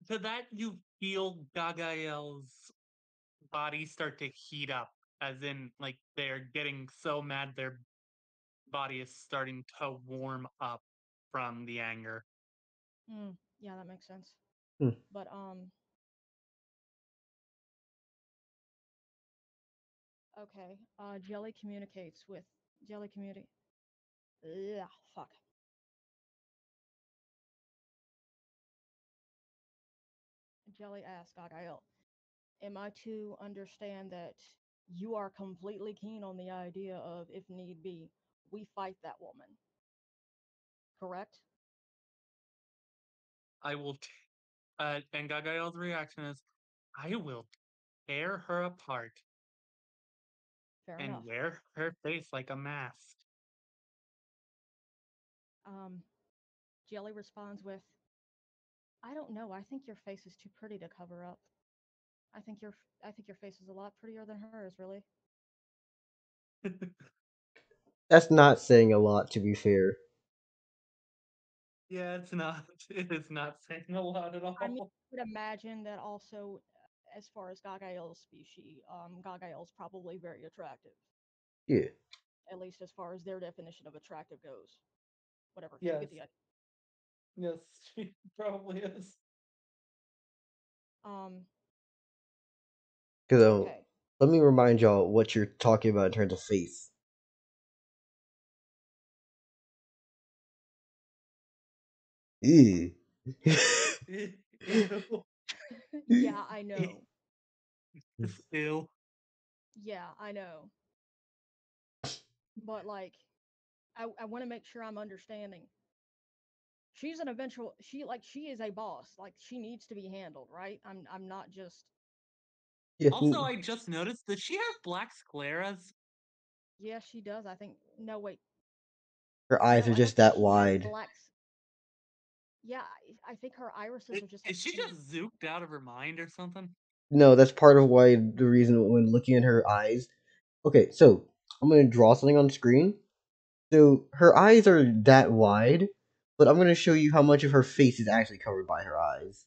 To that, you feel Gagael's body start to heat up, as in, like, they're getting so mad their body is starting to warm up from the anger. Yeah, that makes sense. Hmm. But okay. Jelly communicate. Yeah, fuck. Jelly asks Gagael, am I to understand that you are completely keen on the idea of, if need be, we fight that woman? Correct? I will, and Gagael's reaction is, I will tear her apart Fair and enough. wear her face like a mask. Um, Jelly responds with, I don't know. I think your face is too pretty to cover up. I think your face is a lot prettier than hers, really. That's not saying a lot, to be fair. Yeah, it's not. It is not saying a lot at I mean, all. I would imagine that also, as far as Gagael's species, Gagael's probably very attractive, Yeah. at least as far as their definition of attractive goes. Whatever, you Yes, get the idea. yes, she probably is. Um, Because okay. let me remind y'all what you're talking about in terms of face. Ew. Ew. Yeah, I know. Ew. Yeah, I know. But like, I want to make sure I'm understanding. She is a boss. Like she needs to be handled, right? I'm not just. Yeah. Also, I just noticed, does she have black scleras? Yeah, she does. I think. No, wait. Her eyes No, are I don't just think that she has wide. blacks. Yeah, I think her irises are just like Is she pink. just zooked out of her mind or something? No, that's part of why the reason when looking at her eyes. Okay, so I'm gonna draw something on the screen. So her eyes are that wide, but I'm gonna show you how much of her face is actually covered by her eyes.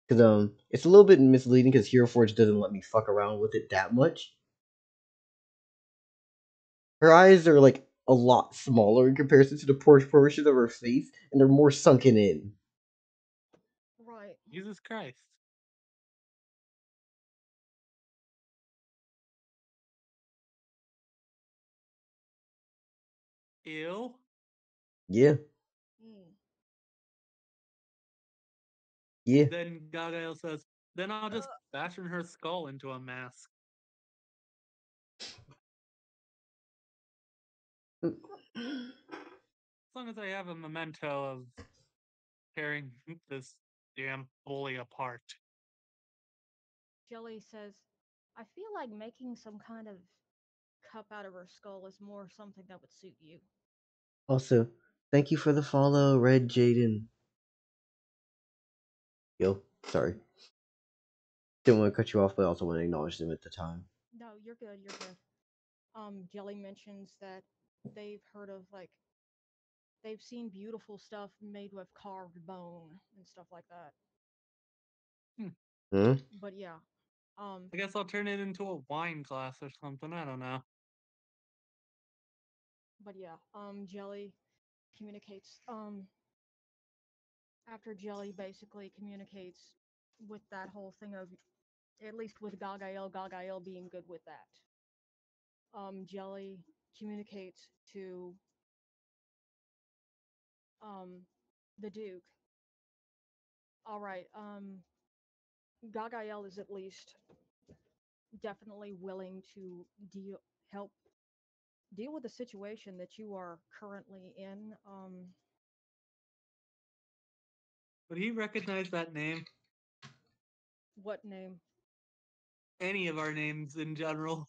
Cause it's a little bit misleading because Hero Forge doesn't let me fuck around with it that much. Her eyes are like a lot smaller in comparison to the portion of her face, and they're more sunken in. Right. Jesus Christ. Ew. Yeah, Mm. yeah. Then Gagael says, then I'll just fashion her skull into a mask. As long as I have a memento of tearing this damn bully apart. Jelly says, I feel like making some kind of cup out of her skull is more something that would suit you. Also, thank you for the follow, Red Jaden. Yo, sorry. Didn't want to cut you off, but I also want to acknowledge them at the time. No, you're good. You're good. Jelly mentions that they've heard of like they've seen beautiful stuff made with carved bone and stuff like that. Hmm? But yeah, um, I guess I'll turn it into a wine glass or something. I don't know. but yeah, Jelly communicates after Jelly basically communicates with that whole thing of, at least with Gagael being good with that. Jelly communicates to um the Duke. All right, Gagael is at least definitely willing to help deal with the situation that you are currently in. Would he recognize that name? What name? Any of our names in general?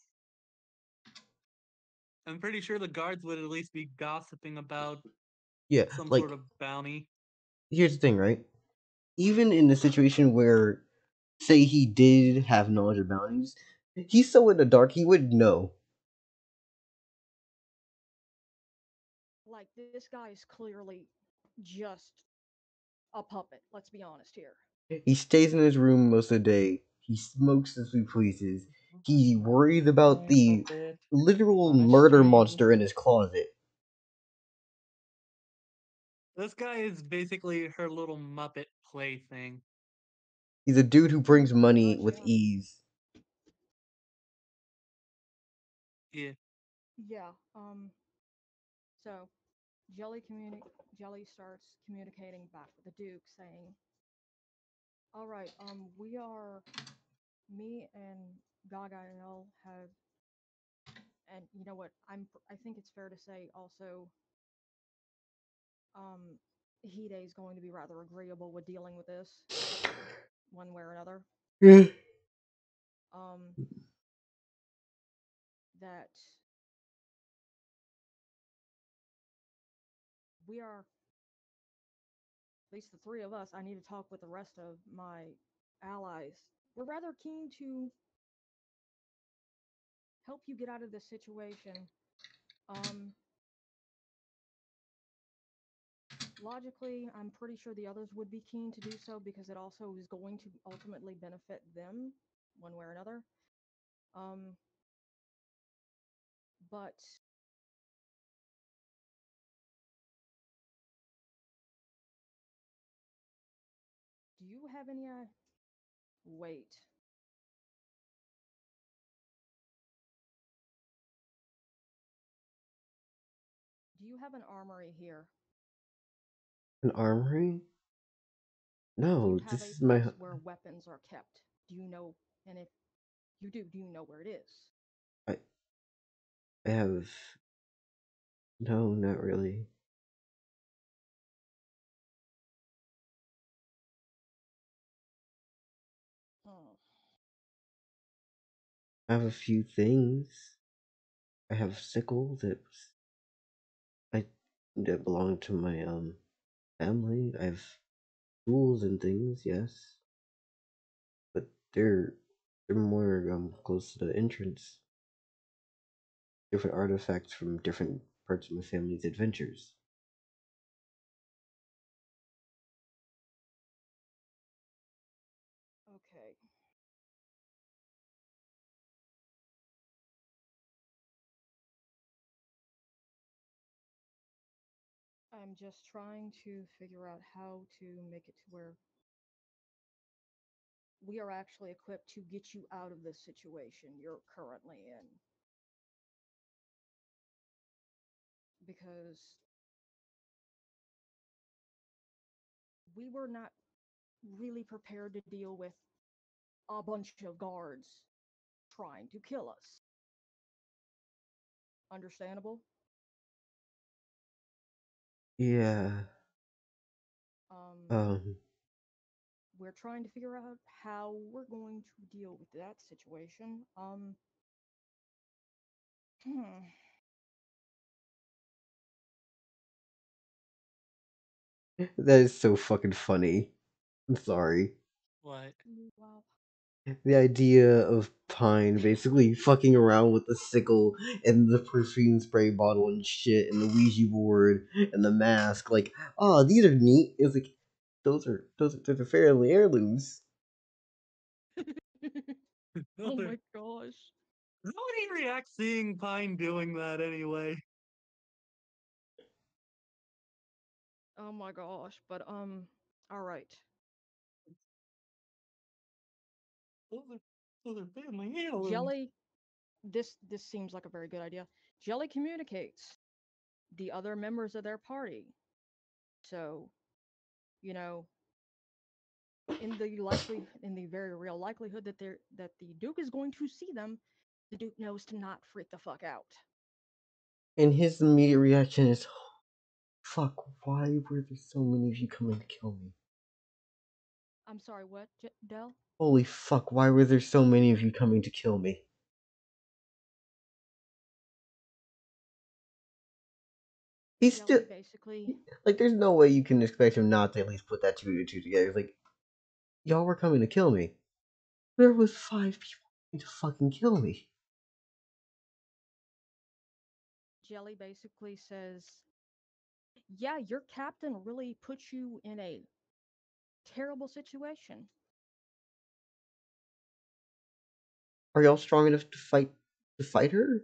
I'm pretty sure the guards would at least be gossiping about Yeah, some like sort of bounty. here's the thing, right? Even in a situation where, say, he did have knowledge of bounties, he's so in the dark he wouldn't know. Like, this guy is clearly just a puppet. Let's be honest here. He stays in his room most of the day. He smokes as he pleases. He worries about the literal On a murder string. monster in his closet. This guy is basically her little Muppet plaything. He's a dude who brings Pretty money much, with yeah. ease. Yeah. Yeah. So Jelly starts communicating back with the Duke, saying, "All right, me and Gagael have, and you know what? I think it's fair to say also, um, Hide is going to be rather agreeable with dealing with this, one way or another. Um, that we are, at least the three of us, I need to talk with the rest of my allies. We're rather keen to help you get out of this situation. Um, Logically, I'm pretty sure the others would be keen to do so because it also is going to ultimately benefit them one way or another. Um, but do you have any? Wait. Do you have an armory here? An armory? Do you No, have this a is my. place where weapons are kept? Do you know? And if you do you know where it is? I, I have. No, not really. Hmm. I have a few things. I have a sickle I that belong to my family. I have tools and things, yes, but they're more close to the entrance. Different artifacts from different parts of my family's adventures. Okay. I'm just trying to figure out how to make it to where we are actually equipped to get you out of the situation you're currently in. Because we were not really prepared to deal with a bunch of guards trying to kill us. Understandable? Yeah. Um, Um. we're trying to figure out how we're going to deal with that situation. Hmm. That is so fucking funny. I'm sorry. What? Wow. The idea of Pine basically fucking around with the sickle and the perfume spray bottle and shit and the Ouija board and the mask, like, oh, these are neat. It's like those are family heirlooms. Oh How my gosh. would he react seeing Pine doing that anyway? Oh my gosh. But all right. Those are family heirlooms. Jelly. This seems like a very good idea. Jelly communicates the other members of their party. So, you know, in the very real likelihood that the Duke is going to see them, the Duke knows to not freak the fuck out. And his immediate reaction is, fuck, why were there so many of you coming to kill me? I'm sorry, what, Dell? Holy fuck, why were there so many of you coming to kill me? He's Jelly still, basically. like, there's no way you can expect him not to at least put that two and two together. It's like, y'all were coming to kill me. There was 5 people coming to fucking kill me. Jelly basically says, "Yeah, your captain really put you in a terrible situation." Are y'all strong enough to fight her?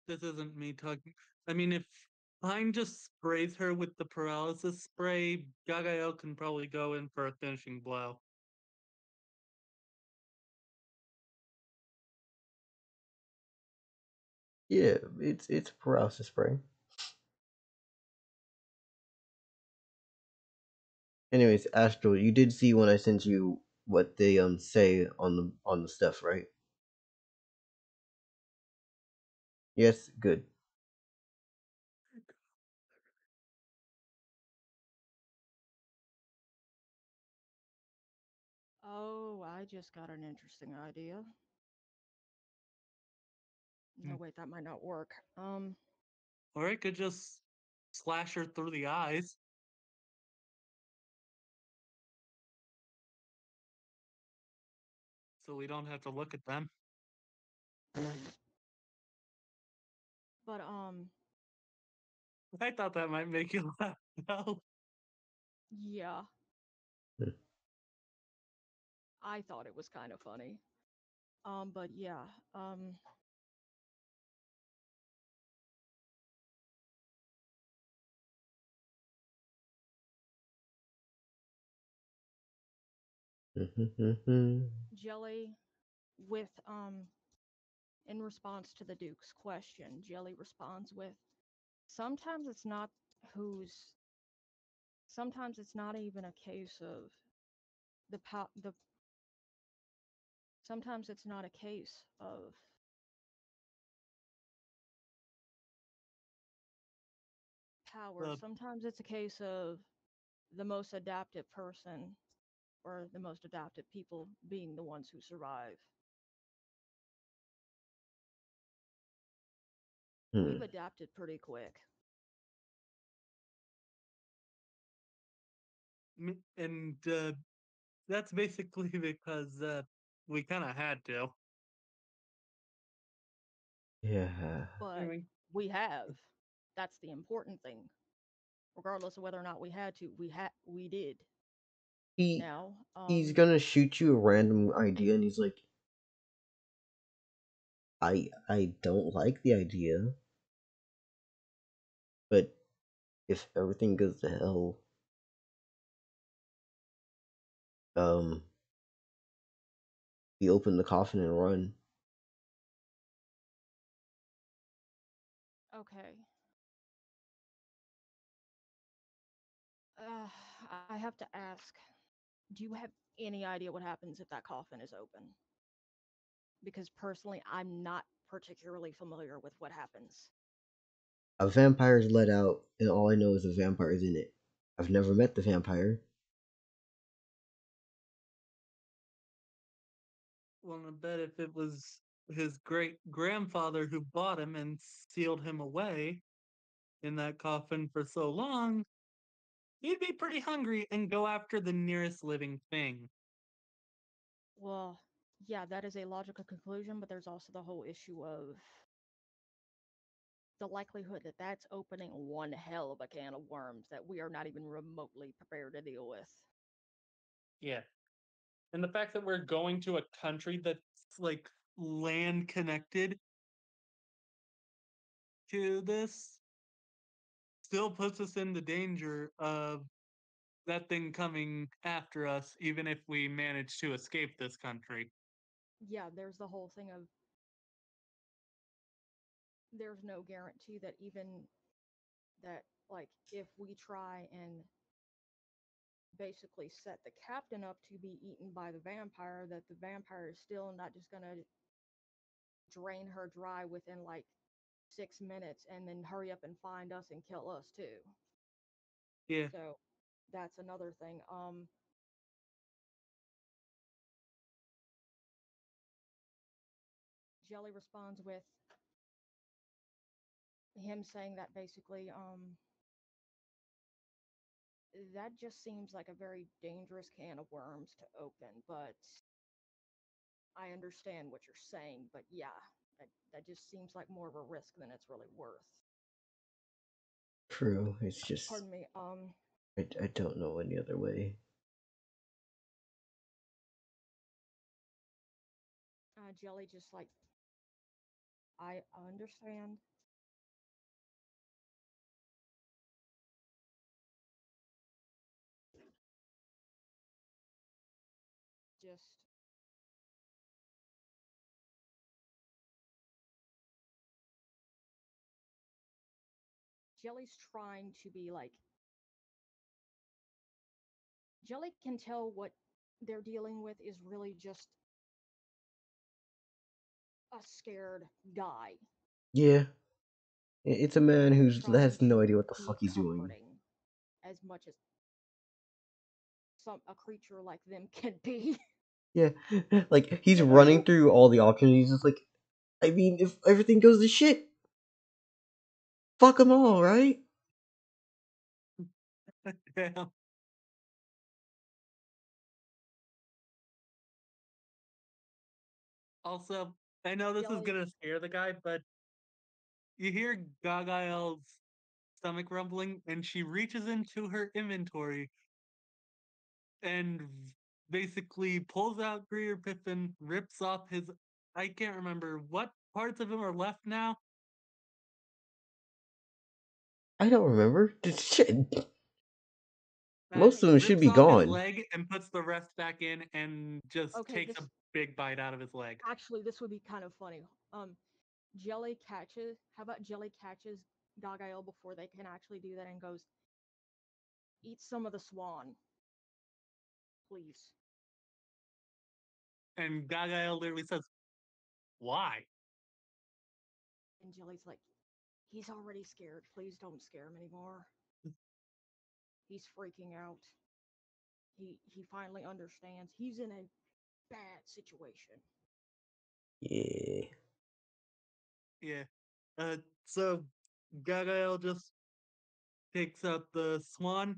This isn't me talking. I mean, if Pine just sprays her with the paralysis spray, Gagael can probably go in for a finishing blow. Yeah, it's paralysis spray. Anyways, Astral, you did see when I sent you what they say on the stuff, right? Yes, good. Oh, I just got an interesting idea. No, wait, that might not work. Or I could just slash her through the eyes. So we don't have to look at them. But I thought that might make you laugh. No. yeah, Hmm. I thought it was kind of funny. But yeah, Jelly with in response to the Duke's question, Jelly responds with, "Sometimes it's not who's sometimes it's not even a case of the sometimes it's not a case of power. The Sometimes it's a case of the most adaptive person or the most adaptive people being the ones who survive. Hmm. We've adapted pretty quick." and that's basically because we kind of had to. Yeah. I But mean, we have. That's the important thing. Regardless of whether or not we had to, we did. He Now, he's gonna shoot you a random idea, and he's like, I don't like the idea, but if everything goes to hell, um, we open the coffin and run. okay. Uh, I have to ask, do you have any idea what happens if that coffin is open? Because personally, I'm not particularly familiar with what happens. A vampire is let out, and all I know is a vampire is in it. I've never met the vampire. well, I bet if it was his great grandfather who bought him and sealed him away in that coffin for so long, he'd be pretty hungry and go after the nearest living thing. Well, yeah, that is a logical conclusion, but there's also the whole issue of the likelihood that that's opening one hell of a can of worms that we are not even remotely prepared to deal with. Yeah. And the fact that we're going to a country that's like land connected to this still puts us in the danger of that thing coming after us, even if we manage to escape this country. Yeah, there's the whole thing of there's no guarantee that even that, like, if we try and basically set the captain up to be eaten by the vampire, that the vampire is still not just gonna drain her dry within like 6 minutes and then hurry up and find us and kill us too. Yeah. So that's another thing. Jelly responds with him saying that basically, that just seems like a very dangerous can of worms to open, but I understand what you're saying, but yeah, that just seems like more of a risk than it's really worth. True. It's just Pardon me. I don't know any other way. Jelly just like, I understand. Just Jelly's trying to be like, Jelly can tell what they're dealing with is really just a scared guy. Yeah. It's a man who Trying has no to idea what the be fuck he's doing. comforting as much as a creature like them can be. Yeah. Like, he's Yeah. running through all the options. He's just like, I mean, if everything goes to shit, fuck them all, right? Yeah. Also, I know this is Jelly, gonna scare the guy, but you hear Gagael's stomach rumbling, and she reaches into her inventory and basically pulls out Greer Pippin, rips off his. I can't remember what parts of him are left now. I don't remember. Shit. Most okay, of them should Rips be off his gone. leg and puts the rest back in, and just okay, takes a this big bite out of his leg. actually this would be kind of funny. Jelly catches. How about Jelly catches Gagael before they can actually do that and goes, eat some of the swan, please. And Gagael literally says, "Why?" And Jelly's like, he's already scared. Please don't scare him anymore. He's freaking out. He finally understands. He's in a bad situation. Yeah. Yeah. Uh, so Gagael just picks up the swan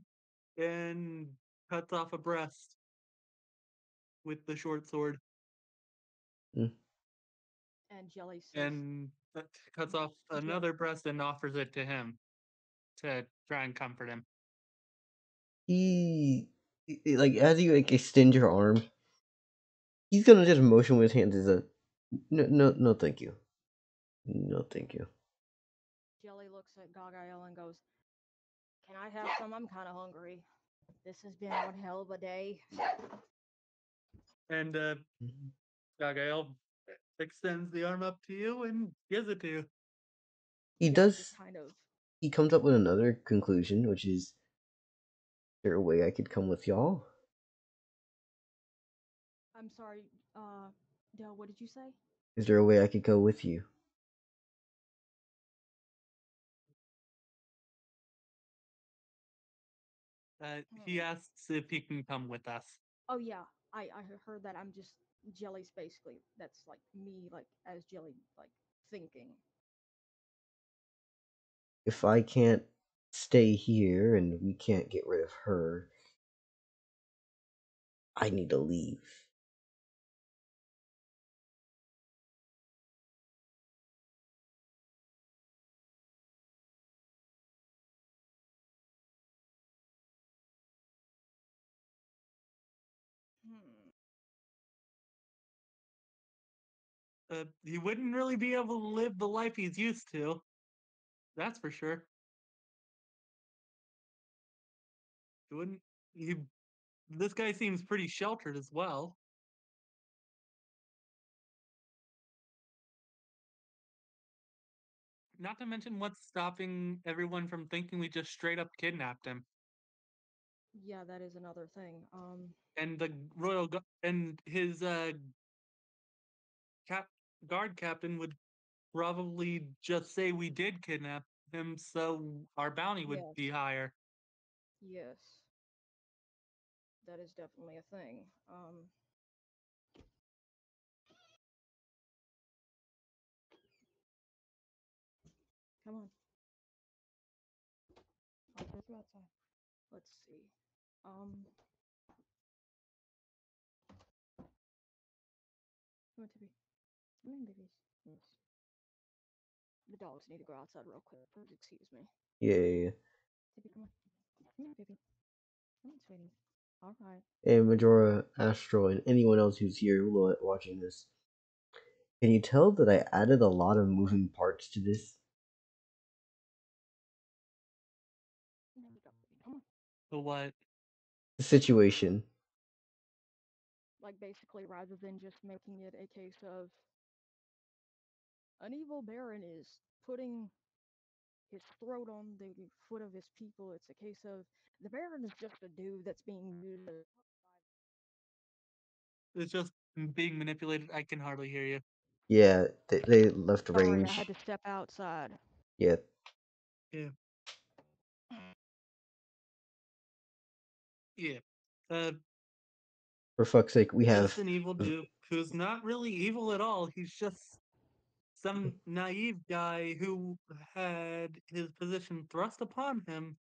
and cuts off a breast with the short sword, Mm. And Jelly says, and cuts off Je- another breast and offers it to him to try and comfort him. Like, as you like extend your arm, he's gonna just motion with his hands as a no, no, no, thank you, no, thank you. Jelly looks at Gagael and goes, can I have some? I'm kind of hungry. This has been one hell of a day. And Gagael extends the arm up to you and gives it to you. He Jelly just does. kind of, He comes up with another conclusion, which is, there a way I could come with y'all? I'm sorry, Del, what did you say? Is there a way I could go with you? He Hmm. asks if he can come with us. Oh yeah, I heard that. I'm just Jelly's basically that's like me like as Jelly like thinking. If I can't stay here and we can't get rid of her, I need to leave. Hmm. He wouldn't really be able to live the life he's used to. That's for sure. You wouldn't you this guy seems pretty sheltered as well. Not to mention what's stopping everyone from thinking we just straight up kidnapped him. Yeah, that is another thing. And the and his cap guard captain would probably just say we did kidnap him, so our bounty would Yes, be higher. yes, that is definitely a thing. Come on. Let's go outside. Let's see. Come on, Tippy. Come on, babies. Yes. The dogs need to go outside real quick. Please excuse me. Yeah. Tippy, come on. Come on, baby. Come on, sweetie. All right. And Majora, Astro, and anyone else who's here watching this, can you tell that I added a lot of moving parts to this? There we go. Come on. So what? The situation. Like, basically, rather than just making it a case of an evil baron is putting his throat on the foot of his people, it's a case of the baron is just a dude that's being used as. It's just being manipulated. I can hardly hear you. Yeah, they left Sorry, I had range. to step outside. Yeah. Yeah. Yeah. Uh, For fuck's sake, we just have. an evil dude who's not really evil at all. He's just some naive guy who had his position thrust upon him.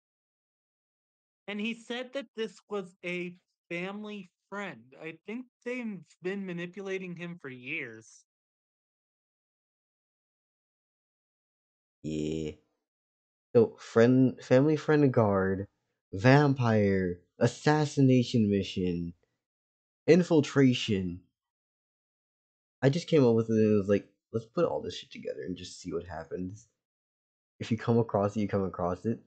And he said that this was a family friend. I think they've been manipulating him for years. Yeah. So, family friend guard, vampire, assassination mission, infiltration. I just came up with it and it was like, let's put all this shit together and just see what happens. If you come across it, you come across it.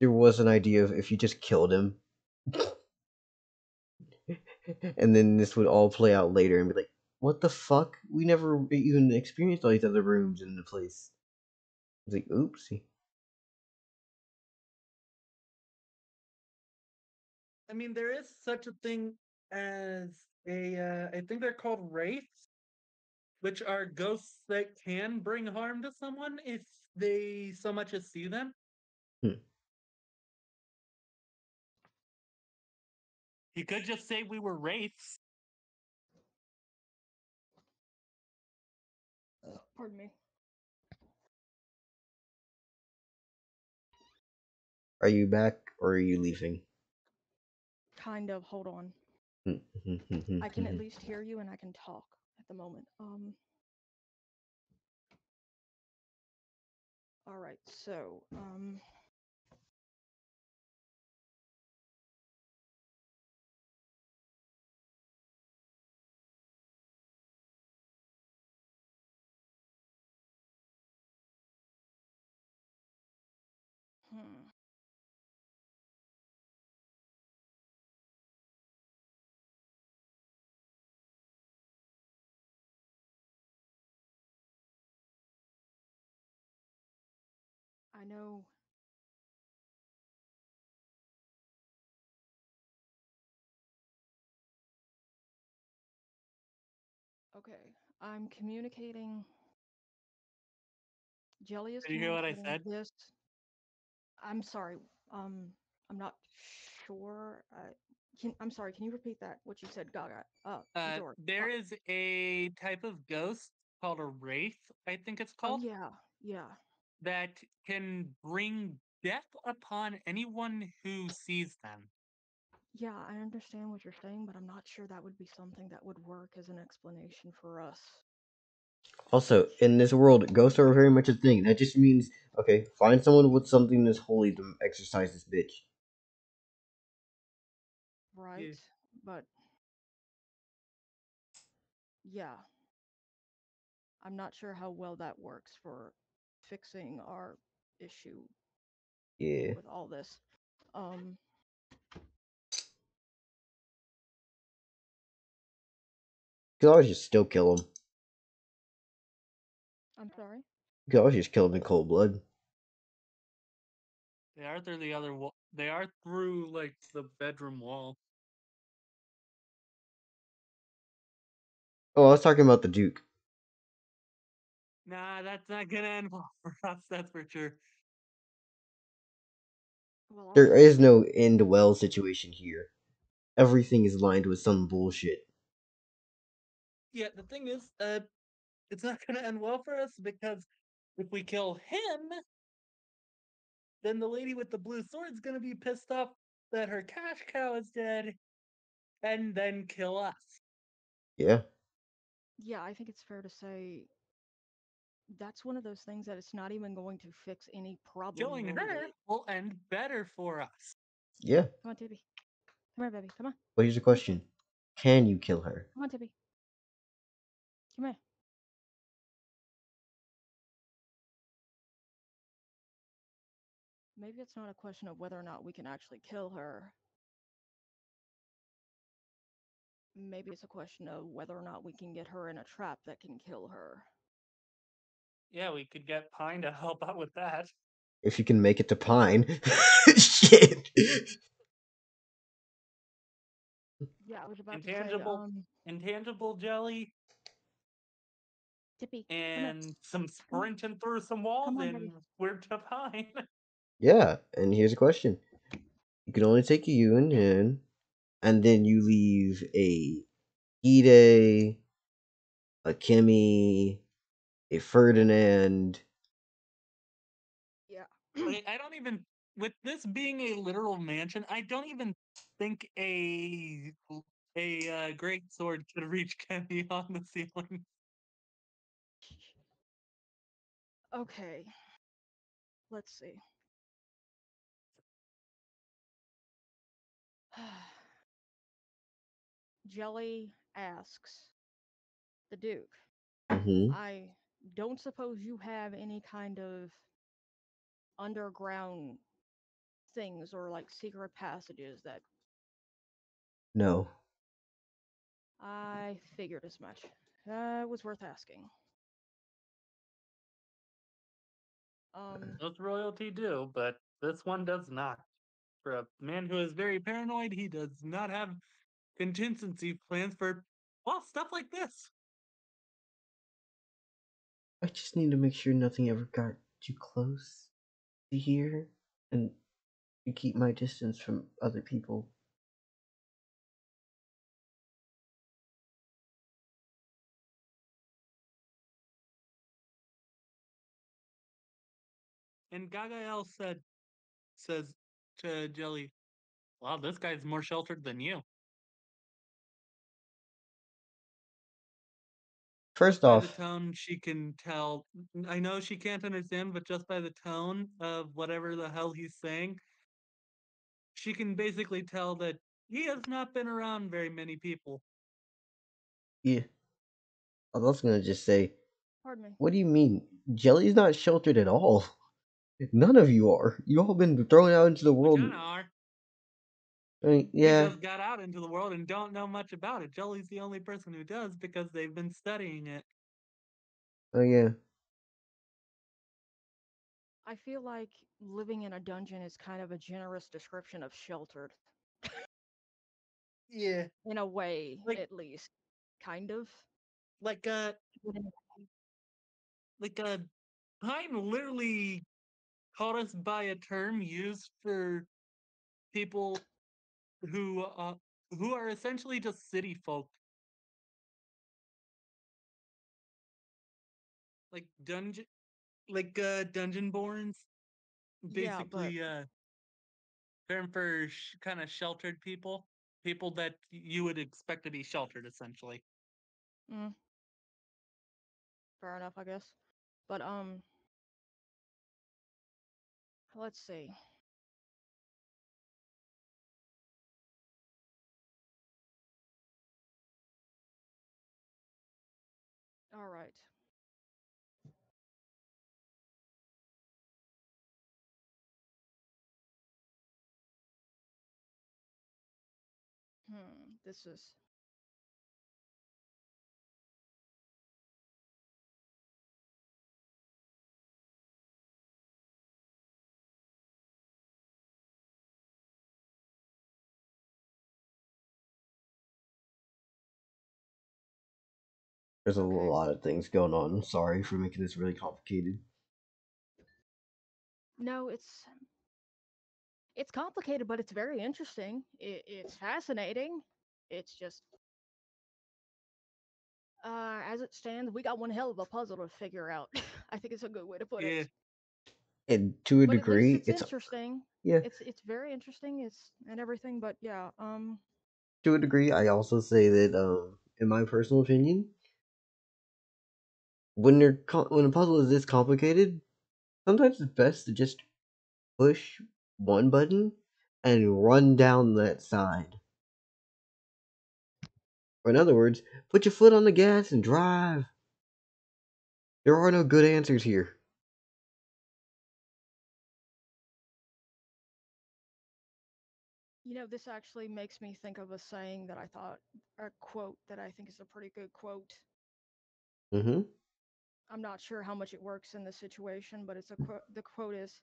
There was an idea of if you just killed him, and then this would all play out later and be like, what the fuck? We never even experienced all these other rooms in the place. It's like, oopsie. I mean, there is such a thing as I think they're called wraiths, which are ghosts that can bring harm to someone if they so much as see them. Hmm. You could just say we were wraiths. Pardon me. Are you back or are you leaving? Kind of. Hold on. I can at least hear you and I can talk at the moment. All right. So, hmm. I know. Okay. I'm communicating. Jelly is Did you hear what I communicating said? this. I'm sorry. I'm not sure. I'm sorry. Can you repeat that? What you said, Gaga? Majora. There is a type of ghost called a wraith, I think it's Oh called, yeah, yeah, that can bring death upon anyone who sees them. yeah. I understand what you're saying, but I'm not sure that would be something that would work as an explanation for us. Also, in this world, ghosts are very much a thing. That just means, okay, find someone with something that's holy to exercise this bitch. Right? Yeah. But yeah, I'm not sure how well that works for fixing our issue Yeah. with all this. Um, You could always just still kill him. I'm sorry. You could always just kill him in cold blood. They are through the other wall. They are through like the bedroom wall. Oh, I was talking about the Duke. Nah, that's not gonna end well for us. That's for sure. Well, There honestly, is no end well situation here. Everything is lined with some bullshit. Yeah, the thing is, it's not gonna end well for us because if we kill him, then the lady with the blue sword's gonna be pissed off that her cash cow is dead, and then kill us. Yeah. yeah, I think it's fair to say that's one of those things that it's not even going to fix any problem Killing her related. will end better for us. Yeah. Come on, Tibby. Come here, baby. Come on. But here's the question. Can you kill her? Come on, Tibby. Come here. Maybe it's not a question of whether or not we can actually kill her. Maybe it's a question of whether or not we can get her in a trap that can kill her. Yeah, we could get Pine to help out with that. If you can make it to Pine. Shit. Yeah, I was about to say, Intangible jelly, Tippy, come here. and some Come on. sprinting through some walls, Come on, and baby. we're to Pine. Yeah, and here's a question. You can only take a you and him, and then you leave a Ide, a Kimmy, a Ferdinand. Yeah. Like, I don't even, with this being a literal mansion, I don't even think a great sword could reach Kenny on the ceiling. Okay. Let's see. Jelly asks the Duke, Mm-hmm. I don't suppose you have any kind of underground things or like secret passages that No. I figured as much. It was worth asking. Um, Most royalty do, but this one does not. For a man who is very paranoid, he does not have contingency plans for, well, stuff like this. I just need to make sure nothing ever got too close to here, and to keep my distance from other people. And Gagael says to Jelly, wow, this guy's more sheltered than you. First Just by the off, tone, she can tell. I know she can't understand, but just by the tone of whatever the hell he's saying, she can basically tell that he has not been around very many people. yeah, I was gonna just say, pardon me. what do you mean? Jelly's not sheltered at all. None of you are. You all been thrown out into the We world. kind of are. I mean, We yeah. just got out into the world and don't know much about it. Jelly's the only person who does because they've been studying it. Oh yeah. I feel like living in a dungeon is kind of a generous description of sheltered. Yeah. In a way, Like at least. Kind of. like uh like Pine literally called us by a term used for people who uh who are essentially just city folk. Like dungeon borns. Yeah, but Basically term for kind of sheltered people. People that you would expect to be sheltered essentially. mm, fair enough, I guess. But let's see. All right. This is There's a okay. lot of things going on. I'm sorry for making this really complicated. No, it's complicated, but it's very interesting. It's fascinating. It's just as it stands, we got one hell of a puzzle to figure out. I think it's a good way to put it. Yeah. And to a But at least degree, it's it's interesting. yeah. It's very interesting. It's and everything. But yeah, To a degree, I also say that, in my personal opinion, when a puzzle is this complicated, sometimes it's best to just push one button and run down that side. Or in other words, put your foot on the gas and drive. There are no good answers here. this actually makes me think of a saying that I thought, a quote that I think is a pretty good quote. Mm-hmm. I'm not sure how much it works in this situation, but it's a quote. The quote is,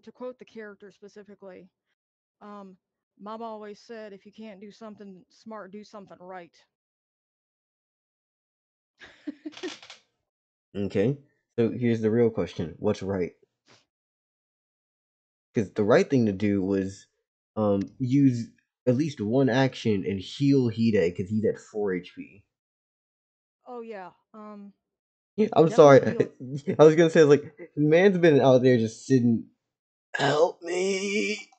to quote the character specifically, um, Mom always said, if you can't do something smart, do something right. Okay. So here's the real question: what's right? Because the right thing to do was, use at least one action and heal Hide because he's at 4 HP. Oh yeah. Yeah, I'm Definitely sorry. heal. I was gonna say, like, man's been out there just sitting. Help me!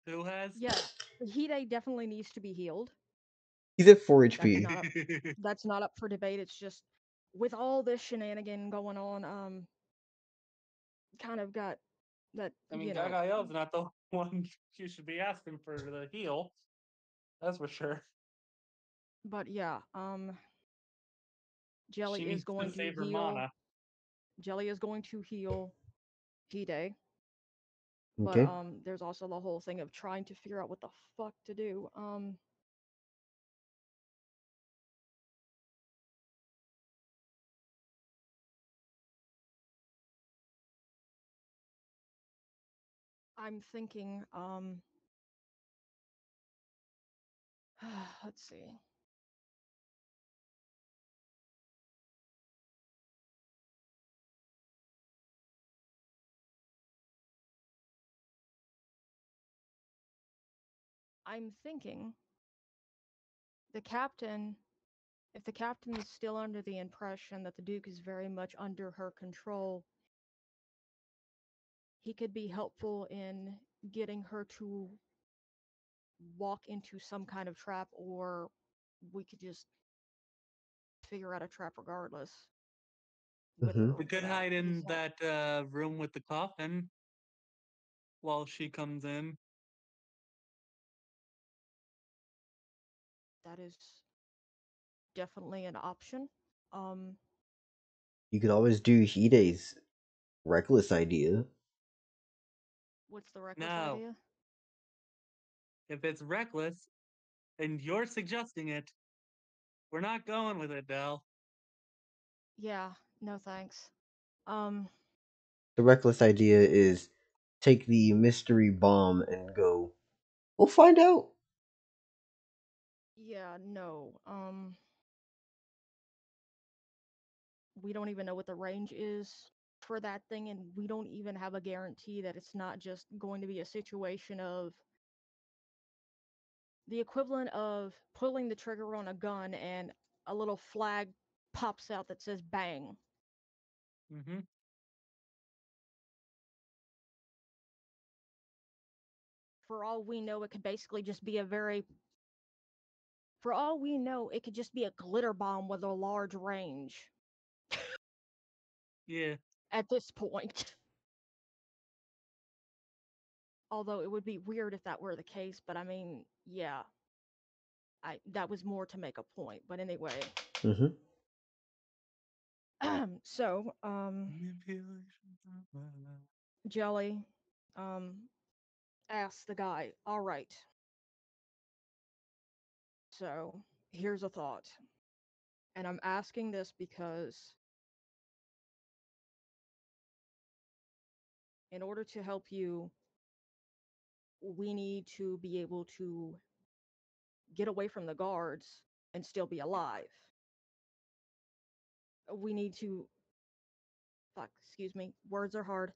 Who has? Yeah, Hide definitely needs to be healed. He's at 4 That's HP. not up. That's not up for debate. It's just with all this shenanigan going on, kind of got that. I mean, Gagael's not the one you should be asking for the heal. That's for sure. But yeah, She Jelly is needs to going to save her heal. mana. Jelly is going to heal Hide. But Okay. there's also the whole thing of trying to figure out what the fuck to do. I'm thinking, let's see. I'm thinking the captain, if the captain is still under the impression that the Duke is very much under her control, he could be helpful in getting her to walk into some kind of trap, or we could just figure out a trap regardless with Mm-hmm. or We could without hide his in help. that room with the coffin while she comes in. That is definitely an option. Um, You could always do Hide's reckless idea. what's the reckless No, idea? if it's reckless and you're suggesting it, we're not going with it, Dell. Yeah, no thanks. Um, The reckless idea is take the mystery bomb and go. We'll find out. yeah, no. We don't even know what the range is for that thing, and we don't even have a guarantee that it's not just going to be a situation of the equivalent of pulling the trigger on a gun and a little flag pops out that says bang. Mm-hmm. For all we know, it could basically just be a very, for all we know, it could just be a glitter bomb with a large range Yeah. at this point. Although it would be weird if that were the case, but I mean, yeah, I that was more to make a point. But anyway, Mm-hmm. so Manipulation. Jelly, um, asks the guy, "All right. So here's a thought. And I'm asking this because in order to help you, we need to be able to get away from the guards and still be alive. We need to, fuck, excuse me, words are hard.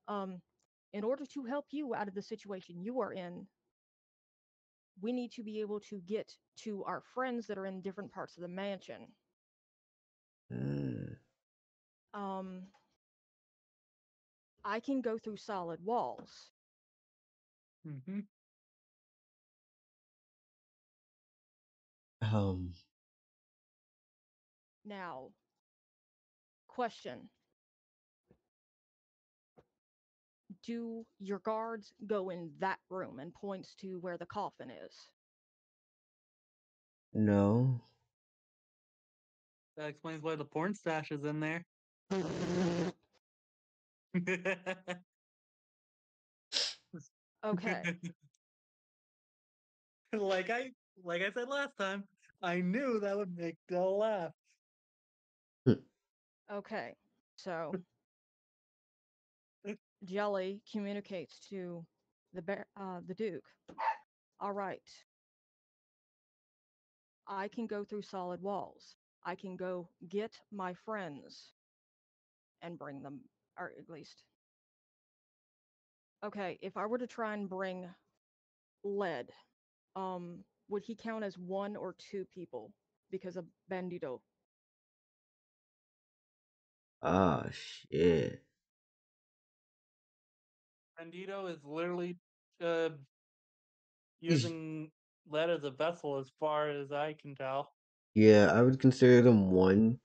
Um, in order to help you out of the situation you are in, we need to be able to get to our friends that are in different parts of the mansion. Mm. Um, I can go through solid walls. Mm-hmm. Um, Now, question. Do your guards go in that room and points to where the coffin is? no. That explains why the porn stash is in there. Okay. like I like I said last time, I knew that would make Dell laugh. Okay. So Jelly communicates to the Duke. All right. I can go through solid walls. I can go get my friends and bring them, or at least. Okay, if I were to try and bring lead, would he count as one or two people because of Bandito? Ah, shit. Bandito is literally uh, He's, using lead as a vessel, as far as I can tell. yeah, I would consider them one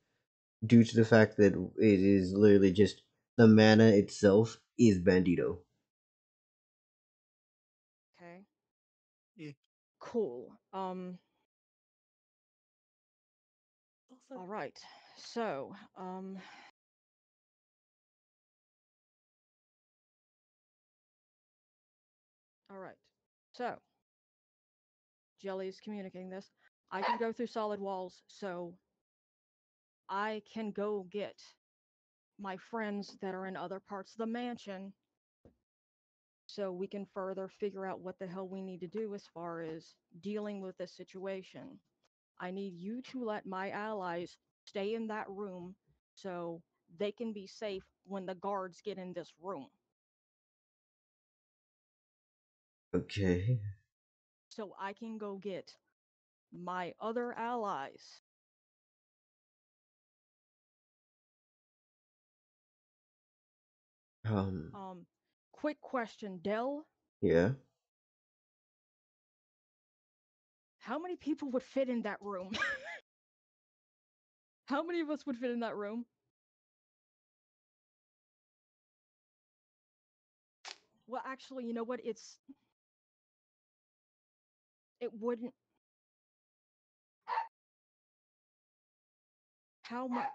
due to the fact that it is literally just the mana itself is Bandito. Okay, Yeah. cool. Also, All right. So, all right. So, Jelly is communicating this. I can go through solid walls, so I can go get my friends that are in other parts of the mansion so we can further figure out what the hell we need to do as far as dealing with this situation. I need you to let my allies stay in that room so they can be safe when the guards get in this room. Okay. So I can go get my other allies. Um, Um, quick question, Dell. yeah. How many people would fit in that room? How many of us would fit in that room? Well, actually, you know what? It wouldn't. How much?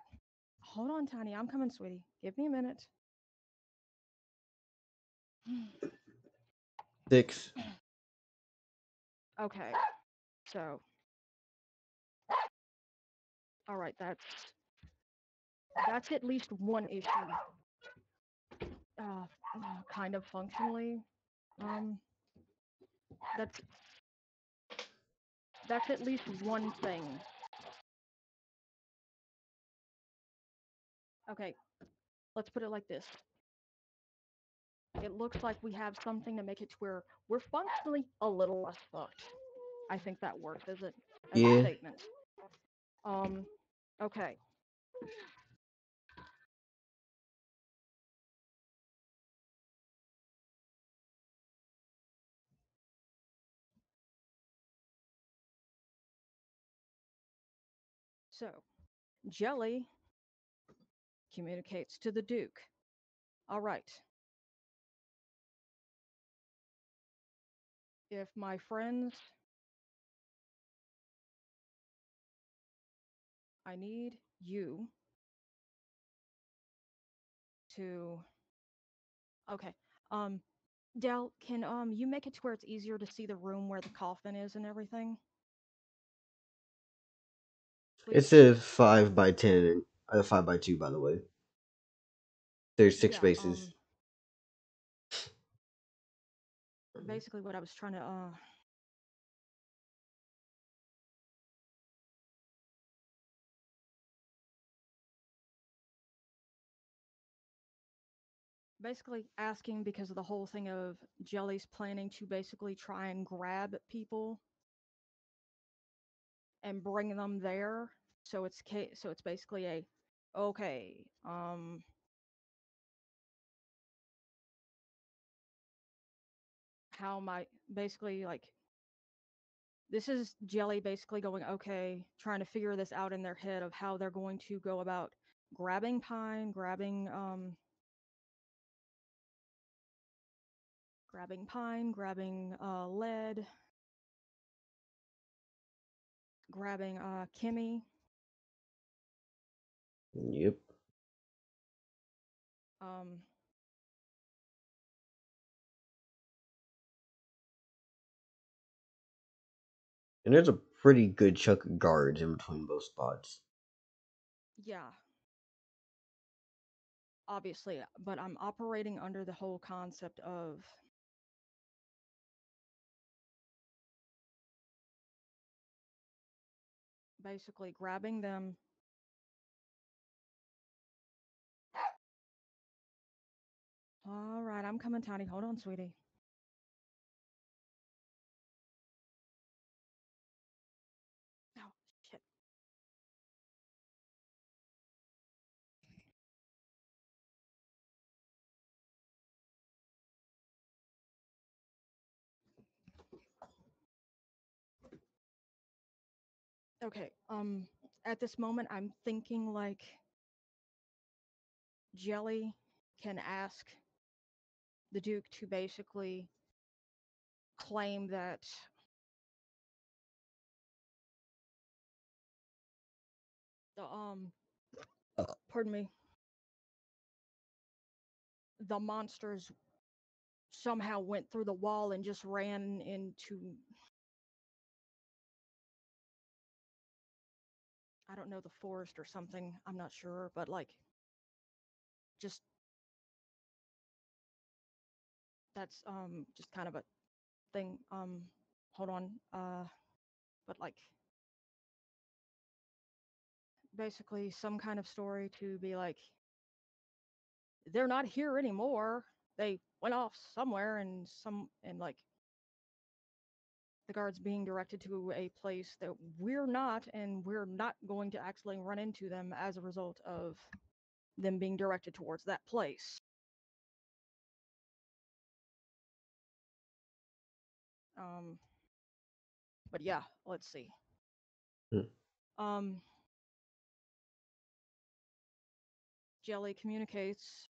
Hold on, Tiny. I'm coming, sweetie. Give me a minute. 6. Okay. So, all right. That's at least one issue. Uh, kind of functionally. Um, that's that's at least one thing. Okay. Let's put it like this. It looks like we have something to make it to where we're functionally a little less fucked. I think that works as a Yeah. statement. Um, okay. So, Jelly communicates to the Duke. All right. If my friends, I need you to. Okay. Um, Dell, can you make it to where it's easier to see the room where the coffin is and everything? It's please? a 5 by 10, 5 by 2, by the way. There's six Yeah. spaces. Basically, what I was trying to basically asking because of the whole thing of Jelly's planning to basically try and grab people and bring them there. So it's basically a okay. How am I basically like this is Jelly basically going okay, trying to figure this out in their head of how they're going to go about grabbing Pine, grabbing Pine, grabbing Lead, grabbing Kimmy. Yep. Um, And there's a pretty good chunk of guards in between both spots. yeah, obviously, but I'm operating under the whole concept of basically grabbing them. All right, I'm coming, Tiny. Hold on, sweetie. Oh, shit. Okay. At this moment, I'm thinking like Jelly can ask the Duke to basically claim that the pardon me, the monsters somehow went through the wall and just ran into I don't know the forest or something. I'm not sure, but like just that's just kind of a thing. Hold on. But like basically some kind of story to be like they're not here anymore. They went off somewhere and like the guards being directed to a place that we're not and we're not going to actually run into them as a result of them being directed towards that place. Um but yeah, let's see. Hmm. Um Jelly communicates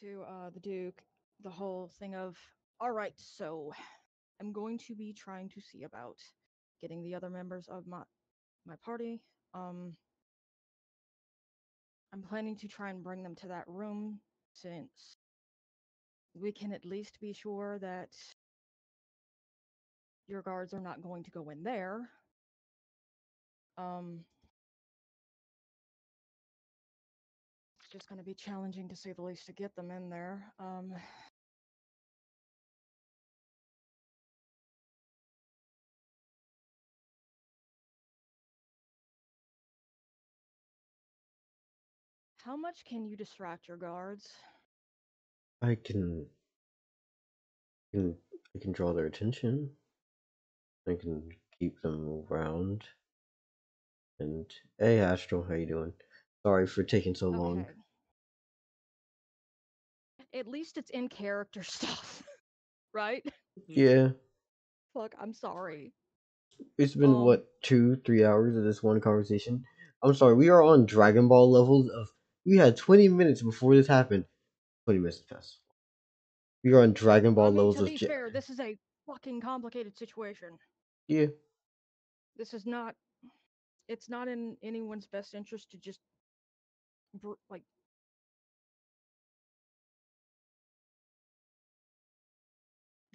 to the Duke the whole thing of, all right, so I'm going to be trying to see about getting the other members of my party. Um, I'm planning to try and bring them to that room since we can at least be sure that your guards are not going to go in there. Um, it's just going to be challenging to say the least to get them in there. How much can you distract your guards? I can I can draw their attention. I can keep them around. And hey, Astro, how you doing? Sorry for taking so long. Okay. At least it's in character stuff, right? Yeah, Fuck, I'm sorry. it's been Um, what 2, 3 hours of this one conversation. I'm sorry. We are on Dragon Ball levels of. We had 20 minutes before this happened. 20 minutes passed. We are on Dragon I Ball mean, levels to of. be fair, this is a fucking complicated situation. Yeah, This is not. It's not in anyone's best interest to just like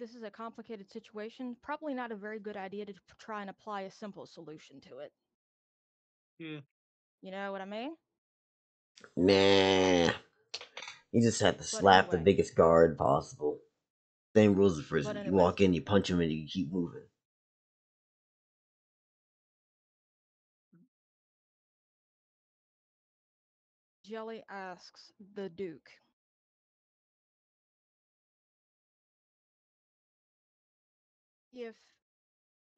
this is a complicated situation, probably not a very good idea to try and apply a simple solution to it. Yeah. You know what I mean? Nah. You just have to But slap the anyway, biggest guard possible. Same rules as prison. but You anyways, walk in, you punch him, and you keep moving. Jelly asks the Duke, if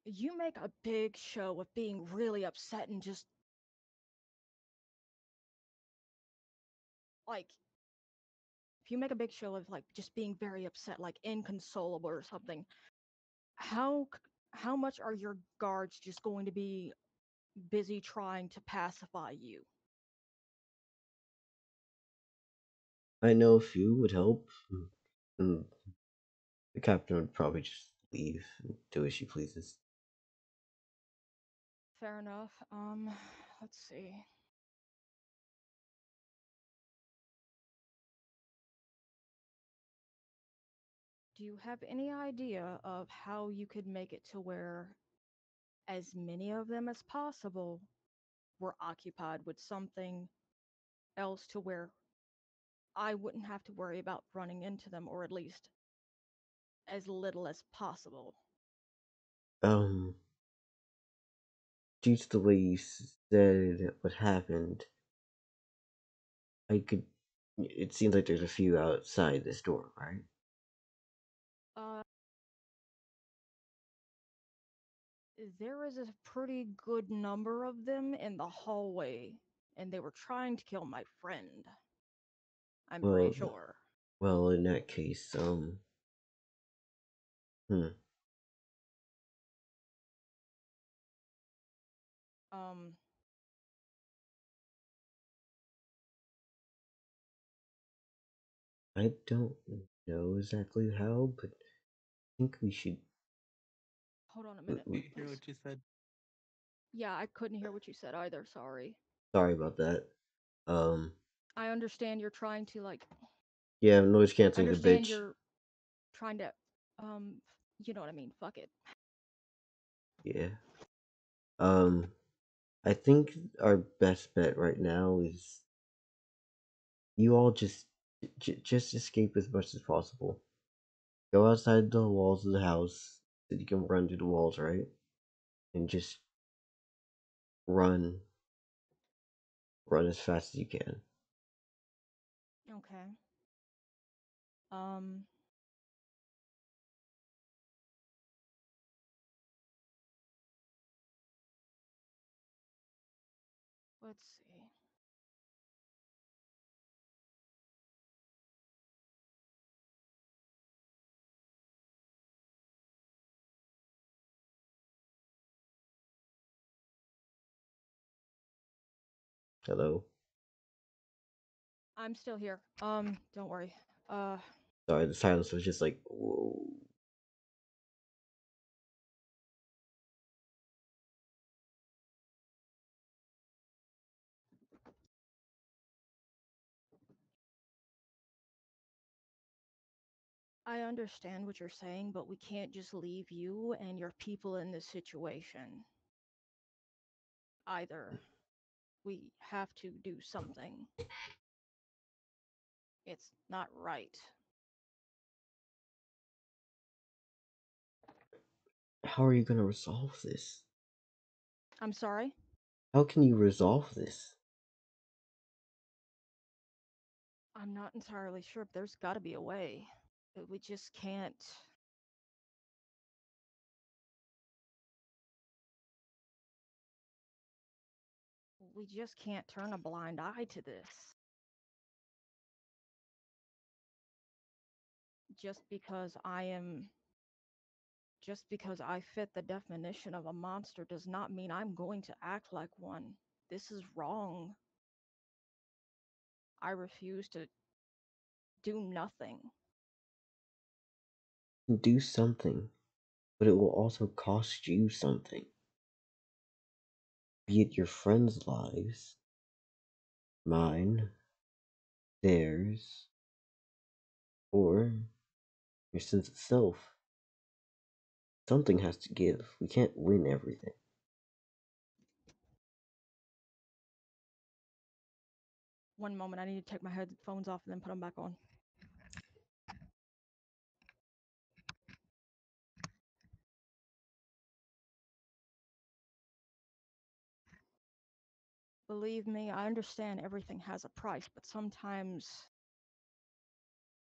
you make a big show of being really upset and just like if you make a big show of like just being very upset, like inconsolable or something, how how much are your guards just going to be busy trying to pacify you? I know a few would help. And the captain would probably just leave and do as she pleases. Fair enough. Let's see. Do you have any idea of how you could make it to where as many of them as possible were occupied with something else to where I wouldn't have to worry about running into them, or at least as little as possible? Um, due to the way you said what happened, I could. It seems like there's a few outside this door, right? Uh, there is a pretty good number of them in the hallway, and they were trying to kill my friend. I'm pretty Well, sure. well, in that case, hmm, Um, I don't know exactly how, but I think we should. hold on a minute, I hear please. what you said. Yeah, I couldn't hear what you said either. Sorry. Sorry about that. Um, I understand you're trying to like. yeah, noise I canceling the understand bitch. you're trying to. Um, you know what I mean. Fuck it. Yeah. Um, I think our best bet right now is you all just escape as much as possible. Go outside the walls of the house so you can run through the walls, right? And just run, run as fast as you can. Okay. Um, let's see. Hello. I'm still here. Don't worry. Sorry, the silence was just like, whoa. I understand what you're saying, but we can't just leave you and your people in this situation either. We have to do something. It's not right. How are you gonna resolve this? I'm sorry? How can you resolve this? I'm not entirely sure, but there's gotta be a way. But we just can't. We just can't turn a blind eye to this. Just because I am. Just because I fit the definition of a monster does not mean I'm going to act like one. This is wrong. I refuse to do nothing. Do something, but it will also cost you something. Be it your friends' lives, mine, theirs, or your sense of self. Something has to give. We can't win everything. One moment, I need to take my headphones off and then put them back on. Believe me, I understand everything has a price, but sometimes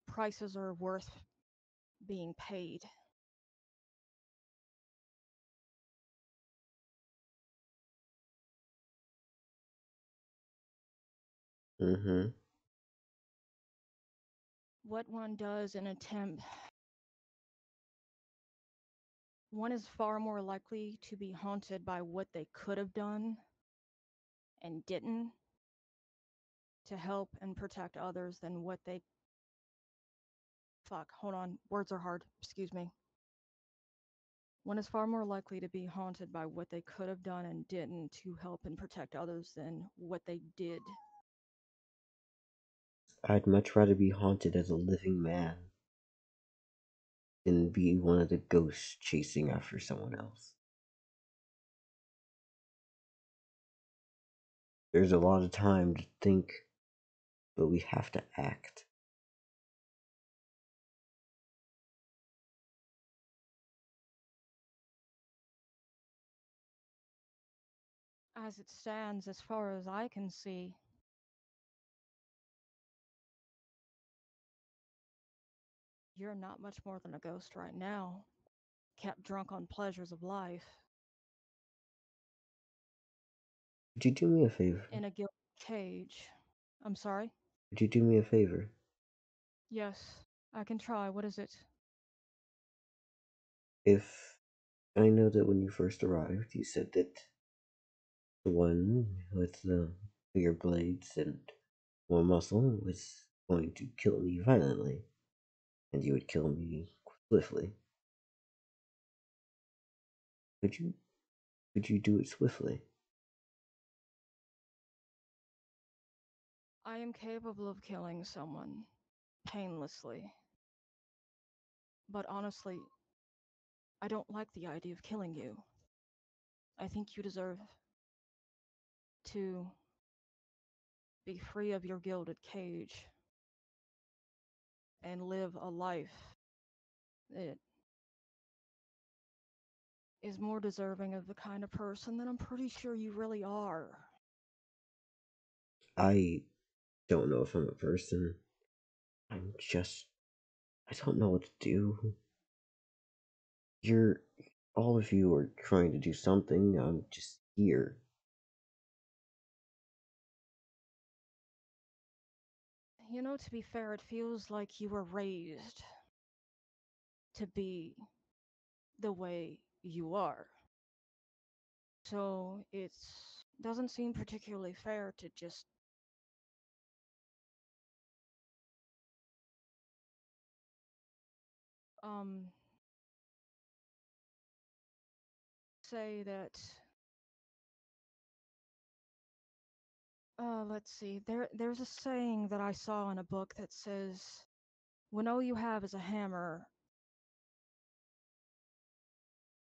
prices are worth being paid. Mm-hmm. What one does in an attempt, one is far more likely to be haunted by what they could have done and didn't to help and protect others than what they. Fuck, hold on. Words are hard. Excuse me. One is far more likely to be haunted by what they could have done and didn't to help and protect others than what they did. I'd much rather be haunted as a living man than be one of the ghosts chasing after someone else. There's a lot of time to think, but we have to act. As it stands, as far as I can see, you're not much more than a ghost right now, kept drunk on pleasures of life Could you do me a favor? in a gilded cage. I'm sorry? Could you do me a favor? Yes, I can try. What is it? If I know that when you first arrived, you said that the one with the bigger blades and more muscle was going to kill me violently, and you would kill me swiftly. Could you do it swiftly? I am capable of killing someone painlessly. But honestly, I don't like the idea of killing you. I think you deserve to be free of your gilded cage and live a life that is more deserving of the kind of person that I'm pretty sure you really are. I don't know if I'm a person. I don't know what to do. You're, all of you are trying to do something. I'm just here. You know, to be fair, it feels like you were raised to be the way you are. So it doesn't seem particularly fair to just um say that let's see. There's a saying that I saw in a book that says when all you have is a hammer,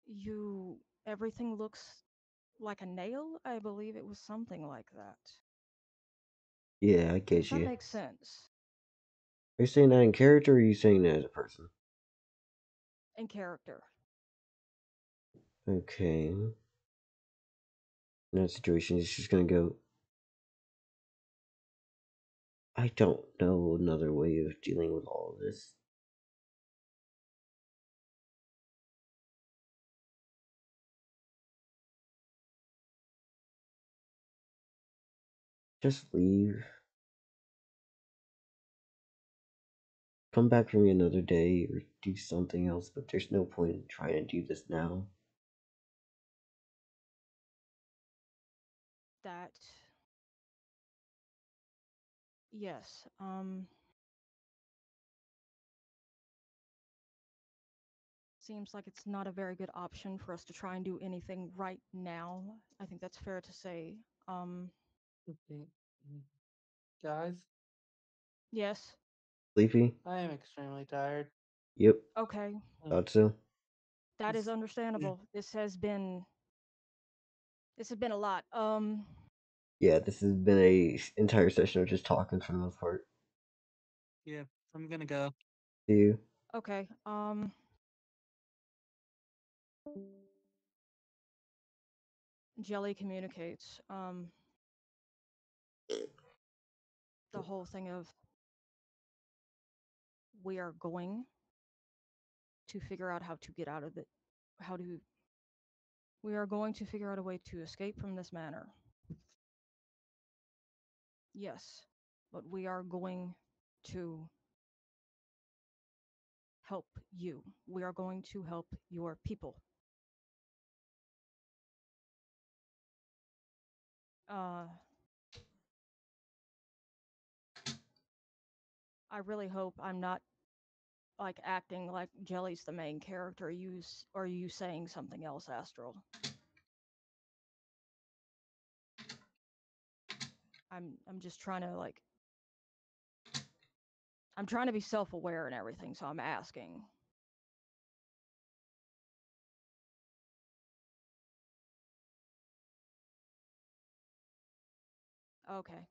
you everything looks like a nail. I believe it was something like that. Yeah, I Does get that you. make sense? Are you saying that in character, or are you saying that as a person? In character. Okay. In that situation, it's just gonna go. I don't know another way of dealing with all of this. Just leave. Come back for me another day or do something else, but there's no point in trying to do this now. That yes. Seems like it's not a very good option for us to try and do anything right now. I think that's fair to say. Um, Okay. Guys, yes. Sleepy? I am extremely tired. Yep, Okay. thought so. That is Yeah. understandable. This has been a lot. Yeah, this has been a entire session of just talking for the most part. Yeah, I'm gonna go. See you. Okay. Jelly communicates. The whole thing of we are going to figure out how to get out of it. How to. We are going to figure out a way to escape from this manor. Yes, but we are going to help you. We are going to help your people. Uh, I really hope I'm not like acting like Jelly's the main character. Or are you saying something else, Astral? I'm just trying to like I'm trying to be self-aware and everything, so I'm asking. Okay,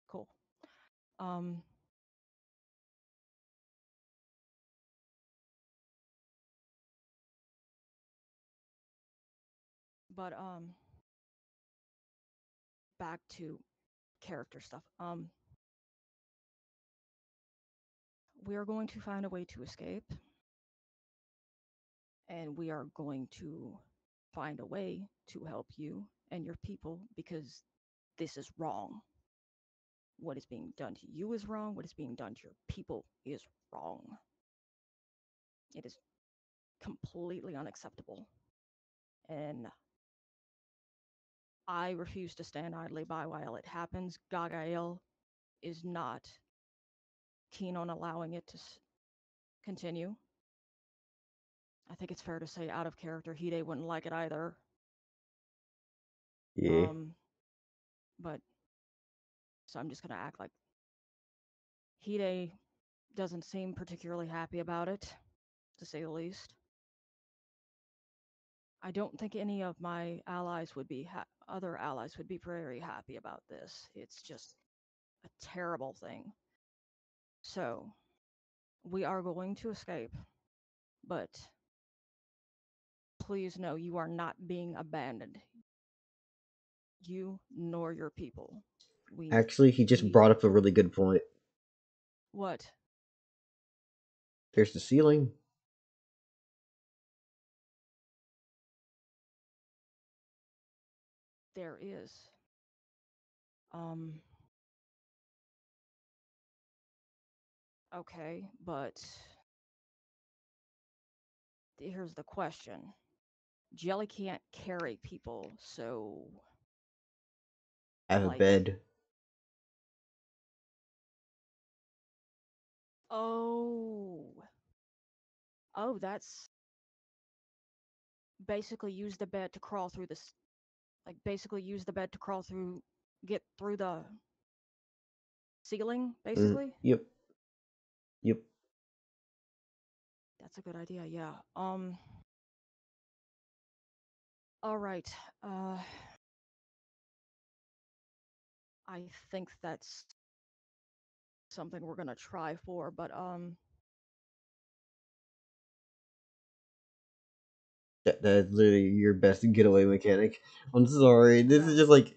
cool. Um, but back to character stuff. We are going to find a way to escape, and we are going to find a way to help you and your people because this is wrong. What is being done to you is wrong. What is being done to your people is wrong. It is completely unacceptable. And I refuse to stand idly by while it happens. Gagael is not keen on allowing it to continue. I think it's fair to say, out of character, Hide wouldn't like it either. Yeah. But so I'm just gonna act like Hide doesn't seem particularly happy about it, to say the least. I don't think any of my allies would be other allies would be very happy about this. It's just a terrible thing. So we are going to escape, but please know you are not being abandoned. You nor your people. Actually, he just We brought up a really good point. what? There's the ceiling. There is. Um okay, but here's the question. Jelly can't carry people, so I have a like bed. oh. Oh, that's basically use the bed to crawl through this like basically use the bed to crawl through get through the ceiling basically. Yep. Yep. That's a good idea. Yeah. All right. Uh I think that's something we're going to try for, but That's literally your best getaway mechanic. I'm sorry. This yeah. is just like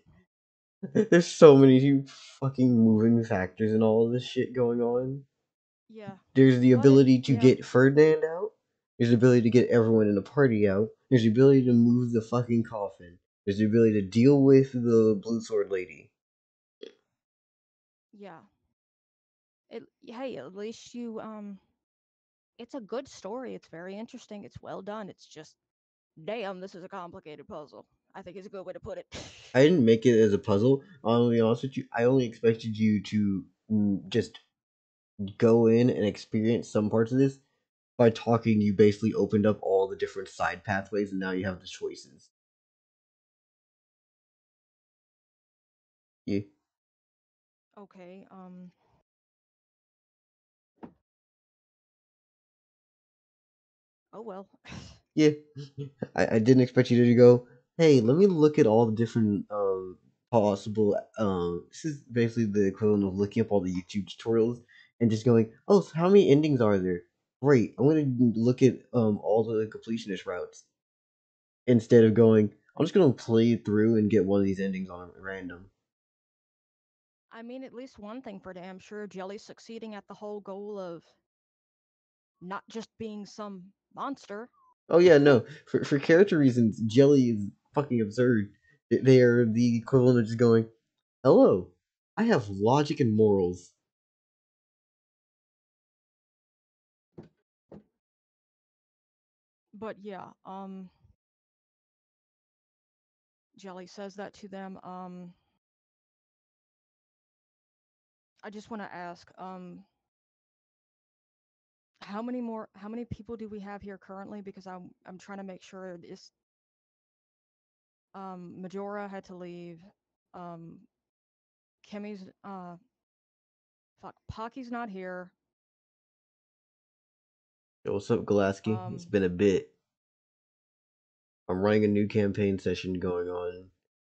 there's so many fucking moving factors and all of this shit going on. Yeah. There's the But ability to yeah. get Ferdinand out. There's the ability to get everyone in the party out. There's the ability to move the fucking coffin. There's the ability to deal with the blue sword lady. Yeah. Hey, at least you it's a good story. It's very interesting. It's well done. It's just damn, this is a complicated puzzle. I think is a good way to put it. I didn't make it as a puzzle. I'll be honest with you. I only expected you to just go in and experience some parts of this. By talking, you basically opened up all the different side pathways, and now you have the choices. Yeah. Okay. Oh well. Yeah, I didn't expect you to go. Hey, let me look at all the different possible. This is basically the equivalent of looking up all the YouTube tutorials and just going, oh, so how many endings are there? Great, I'm gonna look at all the completionist routes instead of going. I'm just gonna play through and get one of these endings on random. I mean, at least one thing for damn sure, Jelly's succeeding at the whole goal of not just being some monster. Oh yeah, no. For character reasons, Jelly is fucking absurd. They are the equivalent of just going, "Hello, I have logic and morals." But yeah, Jelly says that to them. I just want to ask, how many people do we have here currently? Because I'm trying to make sure this. Majora had to leave. Um, Kimmy's fuck, Pocky's not here. Yo, what's up, Glasky? It's Um, been a bit. I'm running a new campaign session going on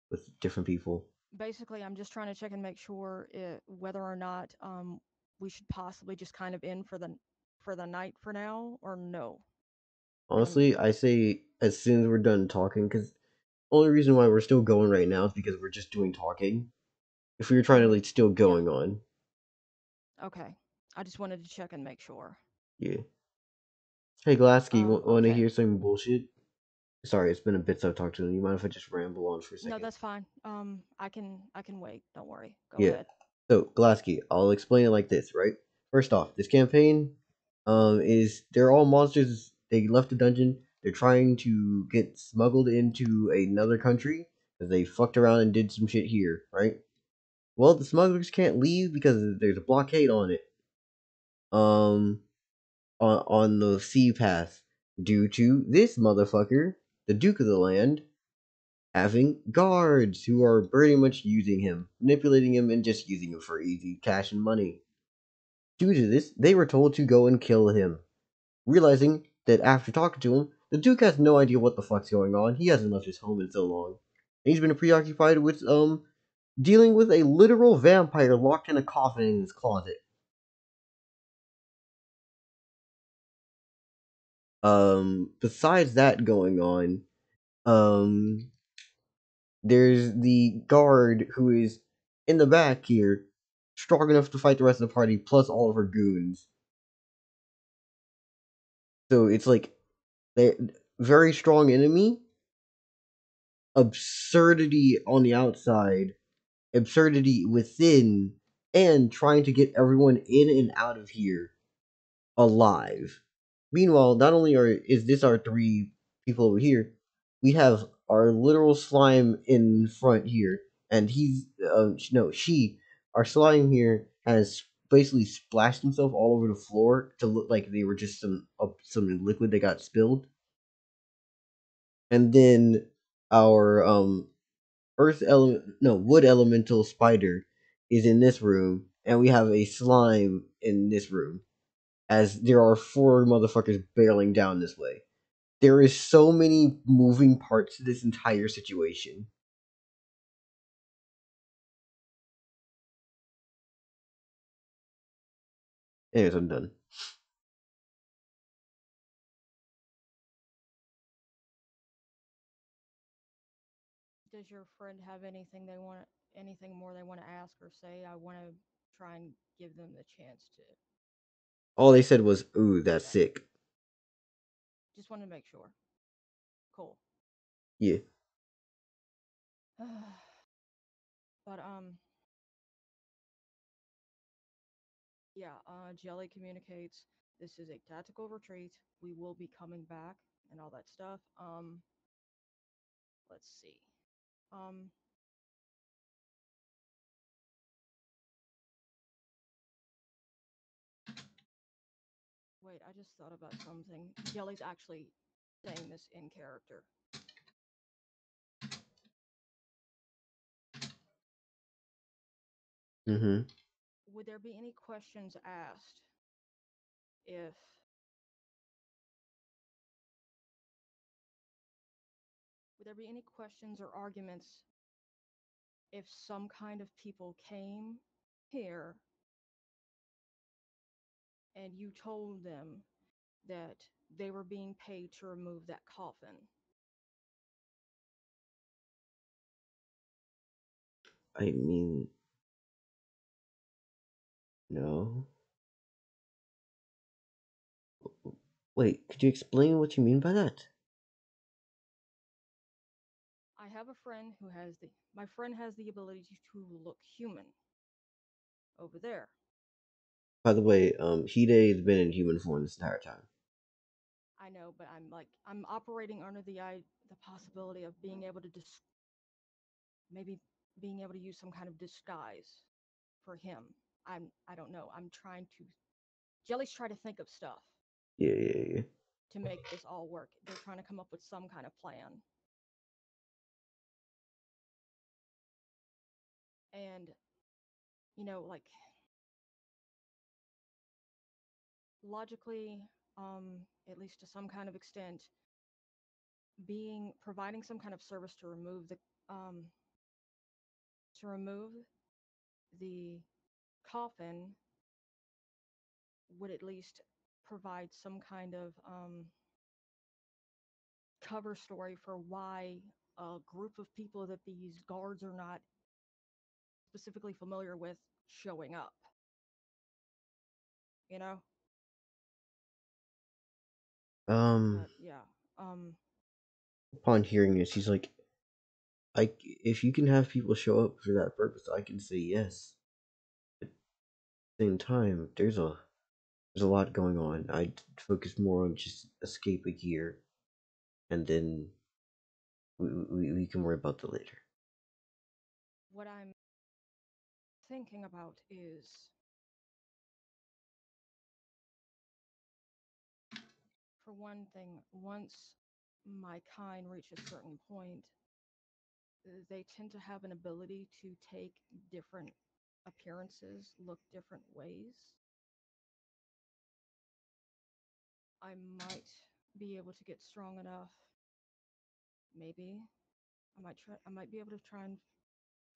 with different people. Basically, I'm just trying to check and make sure whether or not we should possibly just kind of end for the night for now or no. Honestly, I say as soon as we're done talking, because only reason why we're still going right now is because we're just doing talking. If we were trying to like still Yeah. going on, Okay. I just wanted to check and make sure. yeah. Hey, Glasky, want to Okay. hear some bullshit? Sorry, it's been a bit since I've talked to them. You mind if I just ramble on for a No, second? that's fine. I can wait. Don't worry. Go Yeah. ahead. So, Glasky, I'll explain it like this, right? First off, this campaign, is they're all monsters. They left the dungeon. They're trying to get smuggled into another country because they fucked around and did some shit here, right? Well, the smugglers can't leave because there's a blockade on it. Um, on the sea path due to this motherfucker, the Duke of the land, having guards who are pretty much using him, manipulating him, and just using him for easy cash and money. Due to this, they were told to go and kill him, realizing that after talking to him, the Duke has no idea what the fuck's going on. He hasn't left his home in so long. And he's been preoccupied with dealing with a literal vampire locked in a coffin in his closet. Besides that going on, um there's the guard who is in the back here, strong enough to fight the rest of the party, plus all of her goons. So it's like they very strong enemy, absurdity on the outside, absurdity within, and trying to get everyone in and out of here alive. Meanwhile, not only is this our three people over here, we have our literal slime in front here, and he's no she. Our slime here has basically splashed himself all over the floor to look like they were just some liquid that got spilled, and then our earth element no wood elemental spider is in this room, and we have a slime in this room as there are four motherfuckers barreling down this way. There is so many moving parts to this entire situation. Anyways, I'm done. Does your friend have anything more they want to ask or say? I want to try and give them the chance to All they said was, "Ooh, that's okay. sick." Just want to make sure. Cool. Yeah. But yeah, Jelly communicates this is a tactical retreat. We will be coming back and all that stuff. Let's see. Um Wait, I just thought about something. Jelly's actually saying this in character. Mm-hmm. Would there be any questions asked if there be any questions or arguments if some kind of people came here and you told them that they were being paid to remove that coffin? I mean, no. Wait, could you explain what you mean by that? I have a friend who has my friend has the ability to look human over there. By the way, Hide has been in human form this entire time. I know, but I'm operating under the possibility of being able to maybe being able to use some kind of disguise for him. I don't know. I'm trying to Jelly's trying to think of stuff Yeah. to make this all work. They're trying to come up with some kind of plan. And like logically, at least to some kind of extent, providing some kind of service to um remove the coffin would at least provide some kind of cover story for why a group of people that these guards are not specifically familiar with showing up. You know? Um, But yeah. Um upon hearing this, he's like, if you can have people show up for that purpose, I can say yes. At the same time, there's a lot going on. I'd focus more on just escaping here, and then we can worry about that later. what I'm thinking about is, for one thing, once my kind reach a certain point, they tend to have an ability to take different appearances, look different ways. I might be able to get strong enough. Maybe I might be able to try and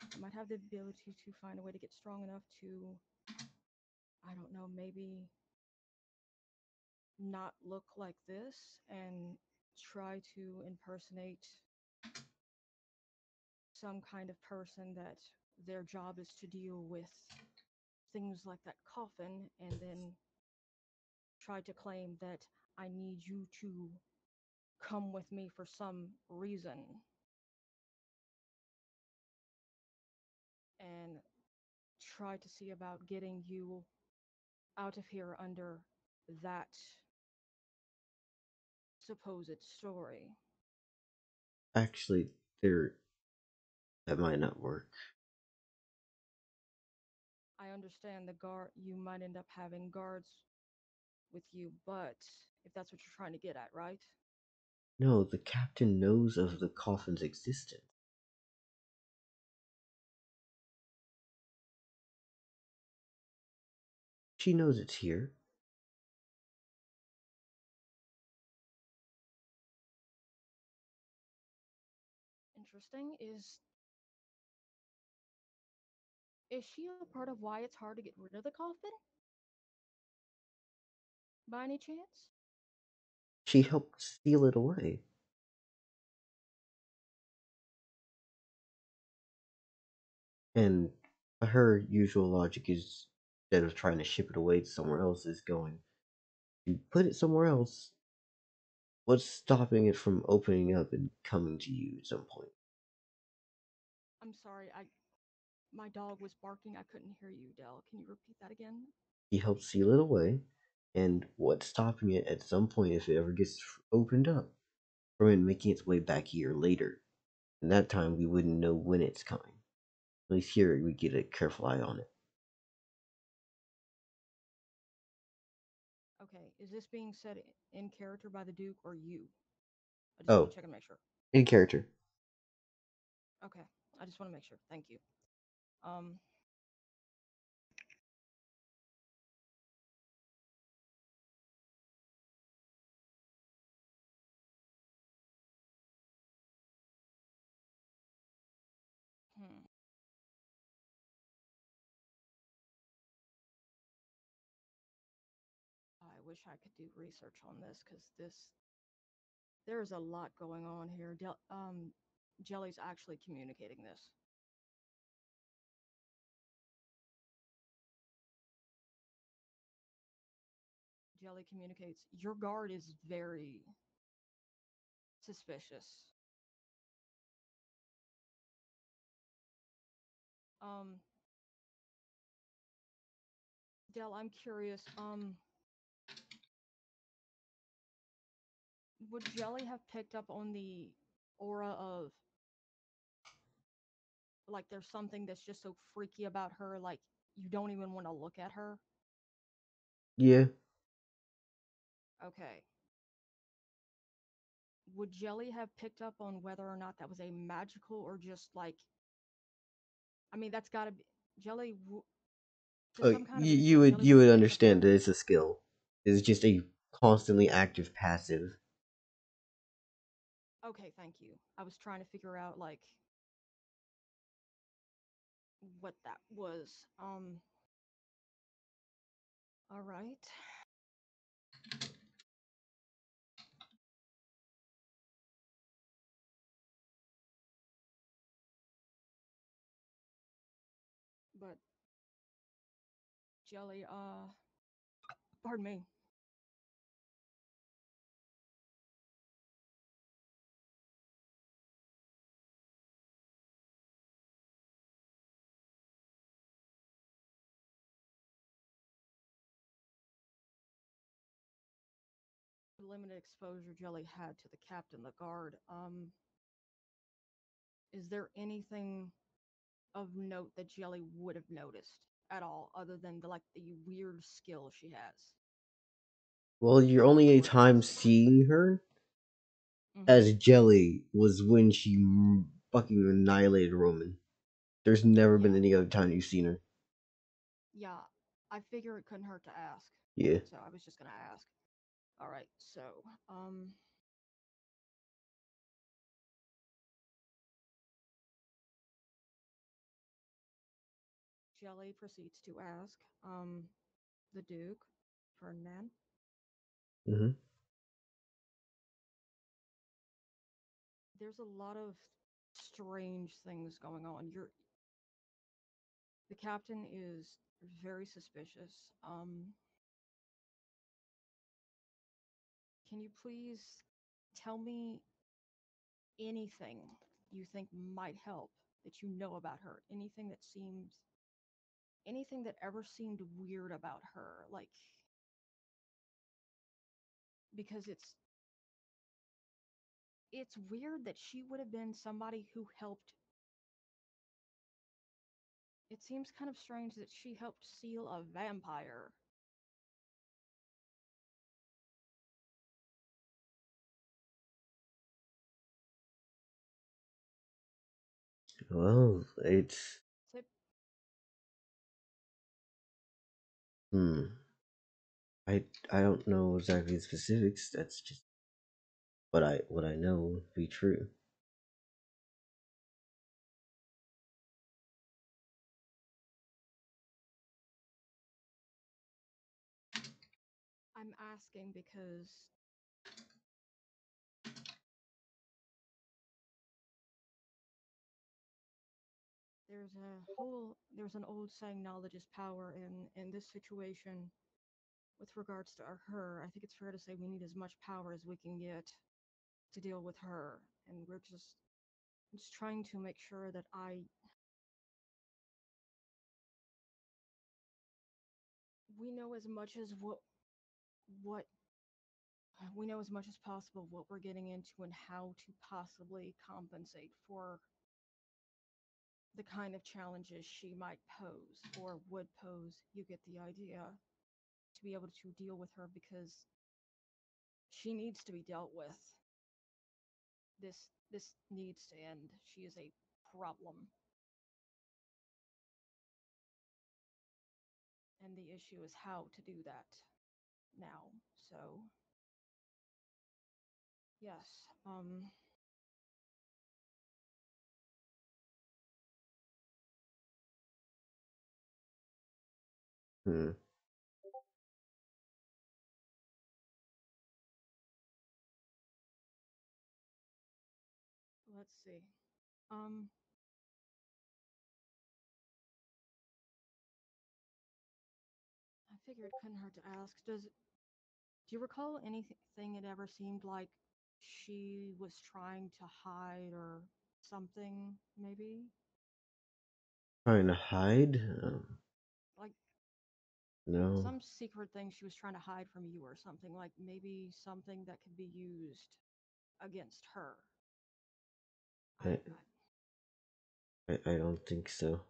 I might have the ability to find a way to get strong enough to, I don't know, maybe not look like this and try to impersonate some kind of person that their job is to deal with things like that coffin, and then try to claim that I need you to come with me for some reason, and try to see about getting you out of here under that supposed story. Actually, there that might not work. I understand you might end up having guards with you, but if that's what you're trying to get at, right? No, the captain knows of the coffin's existence. She knows it's here. Interesting. Is she a part of why it's hard to get rid of the coffin? By any chance? She helped steal it away. And her usual logic is, instead of trying to ship it away to somewhere else, is going to put it somewhere else. What's stopping it from opening up and coming to you at some point? I'm sorry, my dog was barking. I couldn't hear you, Dell. Can you repeat that again? He helped seal it away, and what's stopping it at some point, if it ever gets opened up, from it making its way back here later? And that time we wouldn't know when it's coming. At least here we get a careful eye on it. Okay, is this being said in character by the Duke or you? I just want Oh, to check and make sure. in character. Okay, I just want to make sure. Thank you. Um, wish I could do research on this because there's a lot going on here. Jelly's actually communicating this. Jelly communicates, your guard is very suspicious. Um, Dell, I'm curious. Would Jelly have picked up on the aura of like there's something that's just so freaky about her, like you don't even want to look at her? Yeah. Okay. Would Jelly have picked up on whether or not that was a magical or just like, I mean, that's got to be Jelly. For Oh, some kind of you reason, would Jelly would have picked up understand on. that it's a skill. It's just a constantly active passive. Okay, thank you. I was trying to figure out like what that was. All right. But Jelly, pardon me. Limited exposure Jelly had to the captain, the guard. Is there anything of note that Jelly would have noticed at all, other than the weird skill she has? Well, your only a Or time just. seeing her Mm-hmm. as Jelly was when she fucking annihilated Roman. There's never been Yeah, any other time you've seen her. yeah. I figure it couldn't hurt to ask, Yeah. so I was just gonna ask. All right, so Jelly proceeds to ask the Duke, Ferdinand. Hmm. There's a lot of strange things going on. The captain is very suspicious. Can you please tell me anything you think might help that you know about her? Anything that ever seemed weird about her, like because it's weird that she would have been somebody who helped. It seems kind of strange that she helped seal a vampire. Well, it's Tip, hmm. I don't know exactly the specifics. That's just what I know to be true. I'm asking because there's an old saying, knowledge is power, and in this situation, with regards to her, I think it's fair to say we need as much power as we can get to deal with her, and we're just trying to make sure that we know as much as what we know as much as possible what we're getting into and how to possibly compensate for the kind of challenges she might pose or would pose. You get the idea, to be able to deal with her because she needs to be dealt with. This needs to end. She is a problem. And the issue is how to do that now. So, yes. Hmm. let's see. Um, I figured it couldn't hurt to ask. Do you recall anything it ever seemed like she was trying to hide or something? Maybe Trying to hide? like No. some secret thing she was trying to hide from you or something. Like maybe something that could be used against her. I, I don't think so.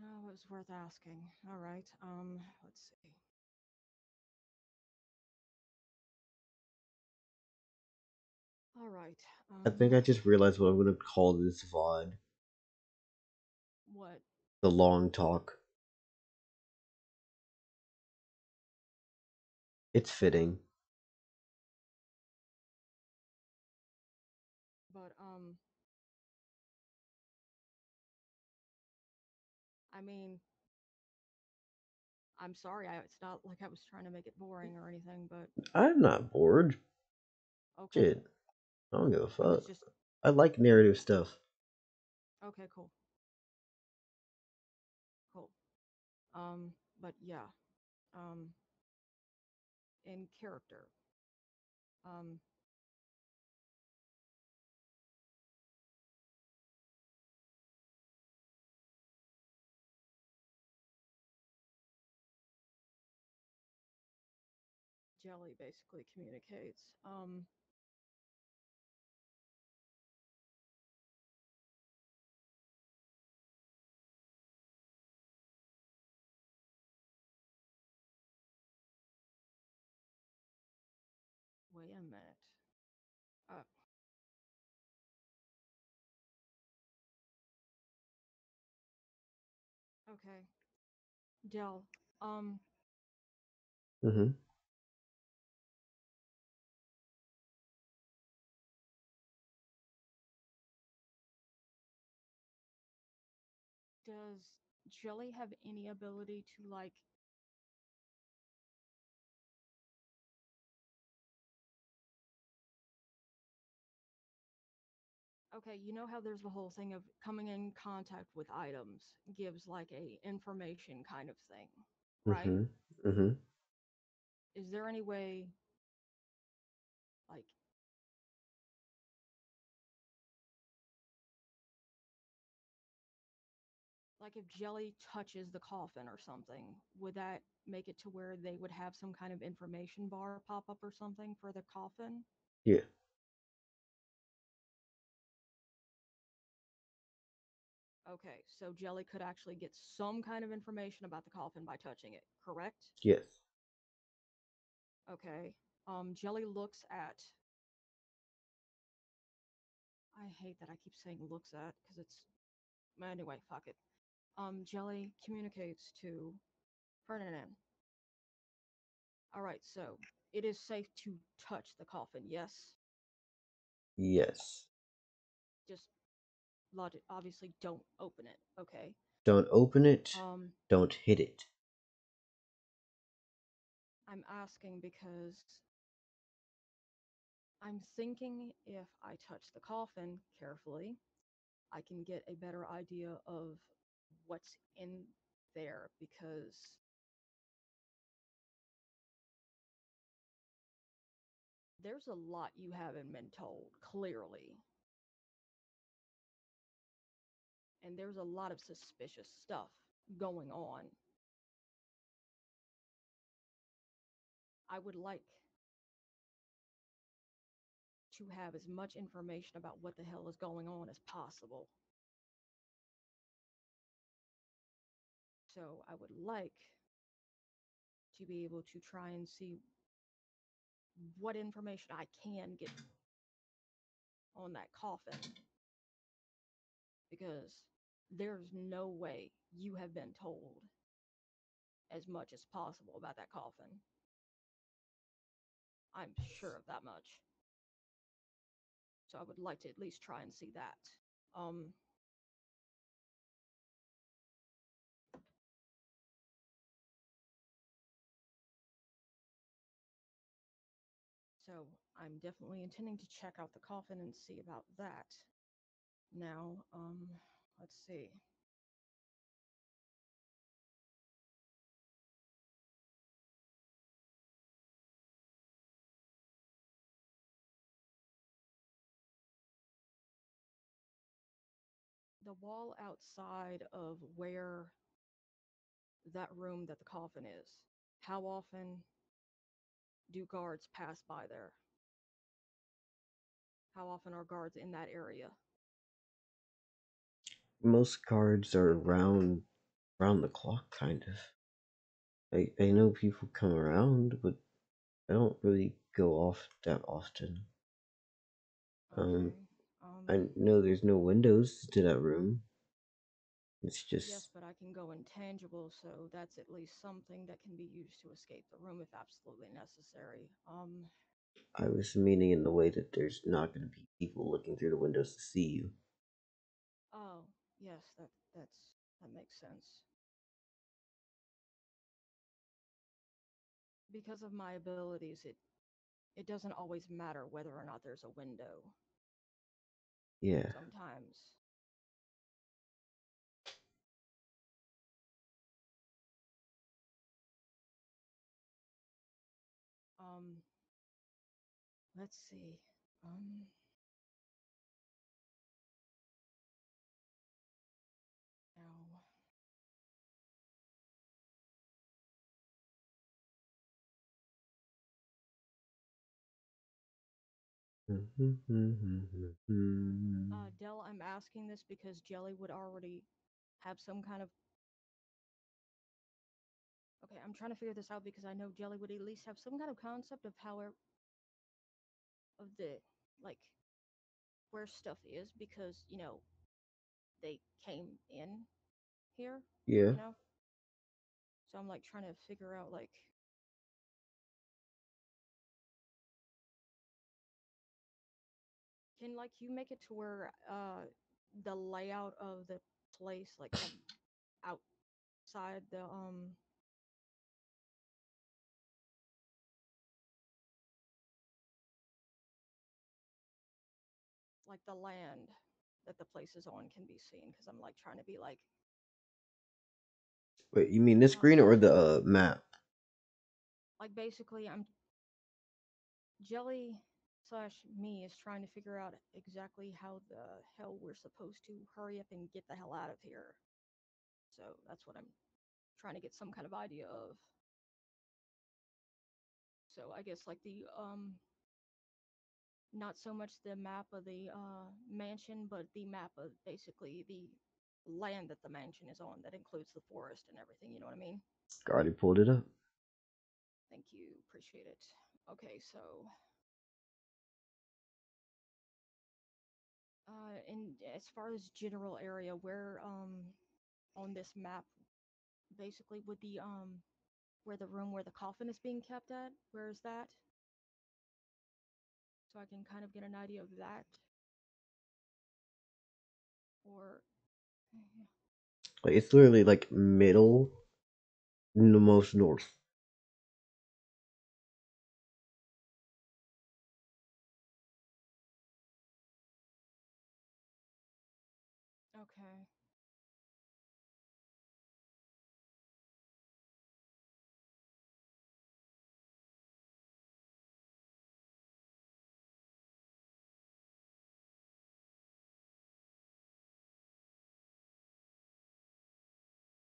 Oh, it was worth asking. All right. Let's see. All right. I think I just realized what I'm gonna call this VOD. What? The long talk. It's fitting. But I mean, I'm sorry. It's not like I was trying to make it boring or anything. But I'm not bored. okay. Shit. I don't give a I was fuck. just I like narrative stuff. okay. Cool. Cool. But yeah. Um, in character. Um, Jelly basically communicates. Wait a minute. Uh, okay. Dell. Um, Mm-hmm. does Jelly have any ability to like? Okay, you know how there's the whole thing of coming in contact with items gives like a information kind of thing, right? Mm-hmm. Mm-hmm. Is there any way like if Jelly touches the coffin or something, would that make it to where they would have some kind of information bar pop up or something for the coffin? Yeah. Okay, so Jelly could actually get some kind of information about the coffin by touching it, correct? Yes. Okay. Jelly looks at. I hate that I keep saying looks at because it's. Anyway, fuck it. Jelly communicates to Ferdinand. All right, so it is safe to touch the coffin, yes? Yes. Just obviously don't open it, okay? Don't open it. Um, Don't hit it. I'm asking because I'm thinking if I touch the coffin carefully, I can get a better idea of what's in there because there's a lot you haven't been told, clearly. And there's a lot of suspicious stuff going on. I would like to have as much information about what the hell is going on as possible. So I would like to be able to try and see what information I can get on that coffin because there's no way you have been told as much as possible about that coffin. I'm sure of that much. So I would like to at least try and see that. Um, so I'm definitely intending to check out the coffin and see about that. Now, let's see. The wall outside of where that room that the coffin is, how often do guards pass by there? How often are guards in that area? Most guards are around the clock, kind of. I know people come around, but I don't really go off that often. Okay. I know there's no windows to that room. It's Yes, just but I can go intangible, so that's at least something that can be used to escape the room if absolutely necessary. I was meaning in the way that there's not going to be people looking through the windows to see you. Oh, yes, that makes sense. Because of my abilities, it doesn't always matter whether or not there's a window. Yeah. Sometimes. Um, let's see. Um, now, Dell, I'm asking this because Jelly would already have some kind of. Okay, I'm trying to figure this out because I know Jelly would at least have some kind of concept of how of the like where stuff is because they came in here, Yeah. you know. So I'm like trying to figure out like can like you make it to where the layout of the place like from outside the like the land that the place is on can be seen because I'm like trying to be Wait, you mean this screen or the map? like basically I'm Jelly slash me is trying to figure out exactly how the hell we're supposed to hurry up and get the hell out of here. So that's what I'm trying to get some kind of idea of. So I guess like the not so much the map of the mansion, but the map of basically the land that the mansion is on that includes the forest and everything, you know what I mean? Already pulled it up. Thank you, appreciate it. Okay, so and as far as general area, where on this map basically would the where the room where the coffin is being kept at, where is that? So I can kind of get an idea of that. Or Like it's literally like middle, the most north. okay.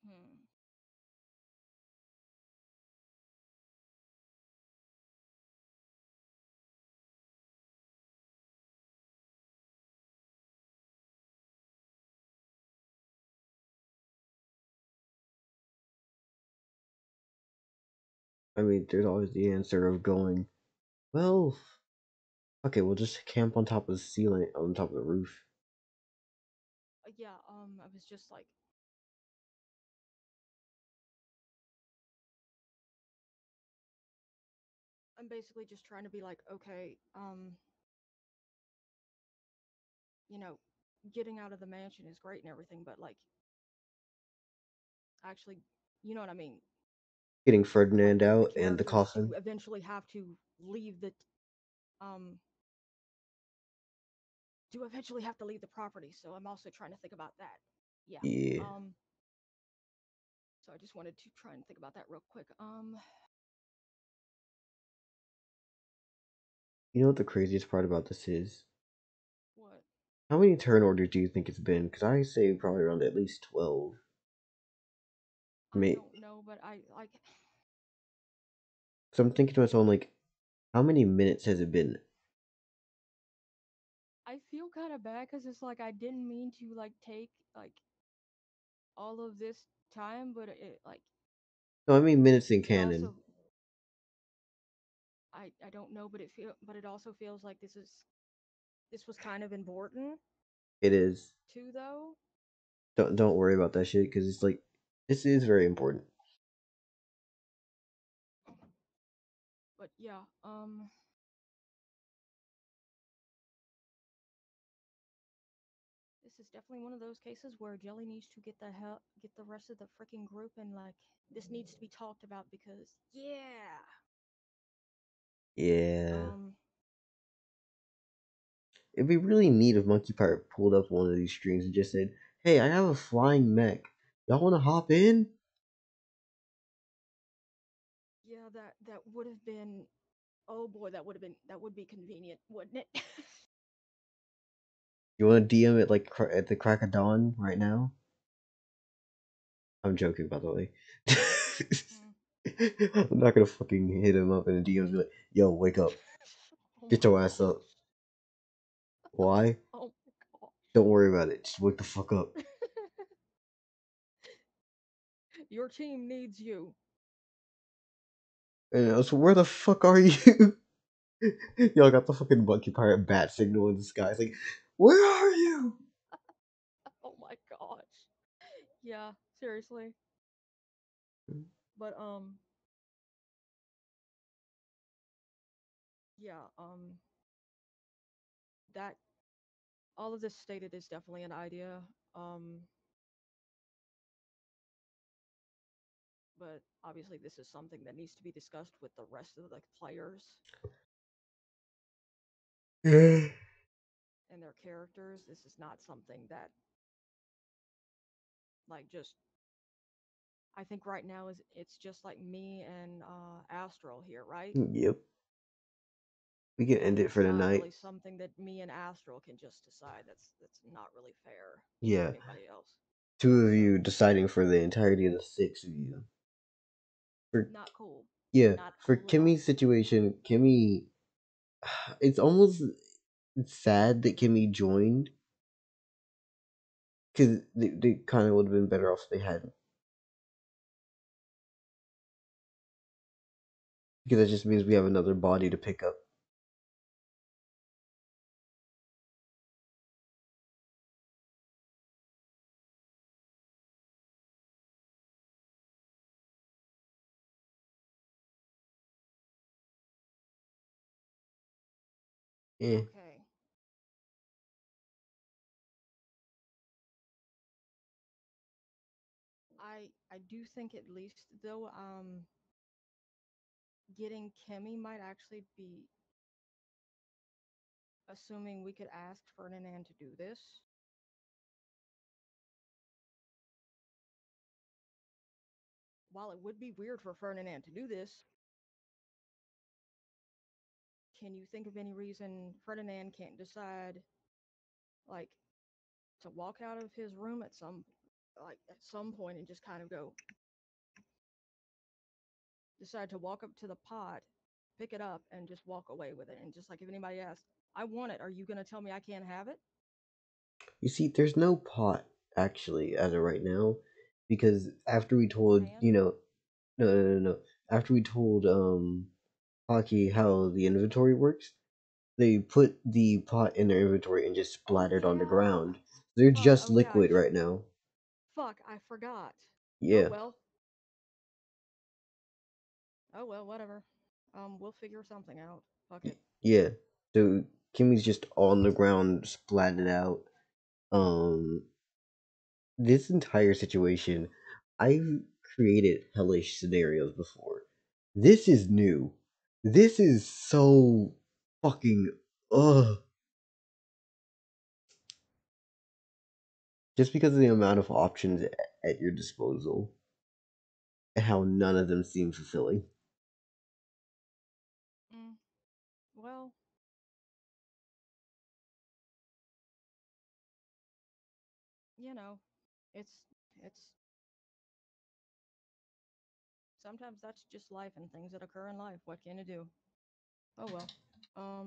Hmm. I mean, there's always the answer of going, well, okay, we'll just camp on top of the ceiling, on top of the roof. Yeah, I was just like I'm basically just trying to be like, okay, you know, getting out of the mansion is great and everything, but like actually, you know what I mean? Getting Like Ferdinand for the out and the characters to coffin. eventually have to leave the um do eventually have to leave the property, so I'm also trying to think about that. Yeah. Yeah. So I just wanted to try and think about that real quick. You know what the craziest part about this is? What? How many turn orders do you think it's been? Because I say probably around at least 12. I don't know, but I like. So I'm thinking to myself, like, how many minutes has it been? I feel kind of bad because it's like I didn't mean to like take like all of this time, but it like No, I mean minutes in it also canon. I don't know, but it also feels like this was kind of important It is. too, though. Don't worry about that shit because it's like this is very important. But yeah, this is definitely one of those cases where Jelly needs to get the rest of the freaking group, and like this needs to be talked about because yeah. Yeah. It'd be really neat if Monkey Pirate pulled up one of these streams and just said, "Hey, I have a flying mech. Y'all want to hop in?" Yeah, that would have been. Oh boy, that would be convenient, wouldn't it? You want to DM it like at the crack of dawn right now? I'm joking, by the way. I'm not gonna fucking hit him up in the DMs and be like, "Yo, wake up, Oh get my your ass god. up." Why? Oh my god. Don't worry about it. Just wake the fuck up. Your team needs you. And I was, where the fuck are you? Y'all got the fucking Monkey Pirate bat signal in the sky. It's like, where are you? Oh my gosh. Yeah, seriously. But yeah, that all of this stated is definitely an idea. Um but obviously this is something that needs to be discussed with the rest of the players Yeah. and their characters. This is not something that like just I think right now is it's just like me and Astral here, right? Yep. We can end And it it's for the not night. really something that me and Astral can just decide. That's not really fair to Yeah. anybody else. Two of you So deciding for the entirety of the six of you. For not cool. yeah, Not for cool at all. Kimmy's situation, Kimmy, it's almost sad that Kimmy joined because they kind of would have been better off if they hadn't. Because that just means we have another body to pick up. Yeah. Okay. I do think at least though getting Kimmy might actually be assuming we could ask Ferdinand to do this. While it would be weird for Ferdinand to do this, can you think of any reason Ferdinand can't decide like to walk out of his room at some point and just kind of go decide to walk up to the pod, pick it up and just walk away with it and just like if anybody asks, "I want it. Are you going to tell me I can't have it?" You see, there's no pot actually as of right now, because after we told Pan? no. After we told Hockey how the inventory works, they put the pot in their inventory and just Oh splattered on the yeah. ground. They're Fuck. just Oh yeah, liquid right now. I forgot. Oh Yeah, well. Oh well, whatever. We'll figure something out. Fuck it. yeah. So Kimmy's just on the ground, splatted out. Um, this entire situation, I've created hellish scenarios before. This is new. This is so fucking ugh. Just because of the amount of options at your disposal and how none of them seem fulfilling. Mm, well, you know, it's it's sometimes that's just life and things that occur in life. What can you do? Oh well.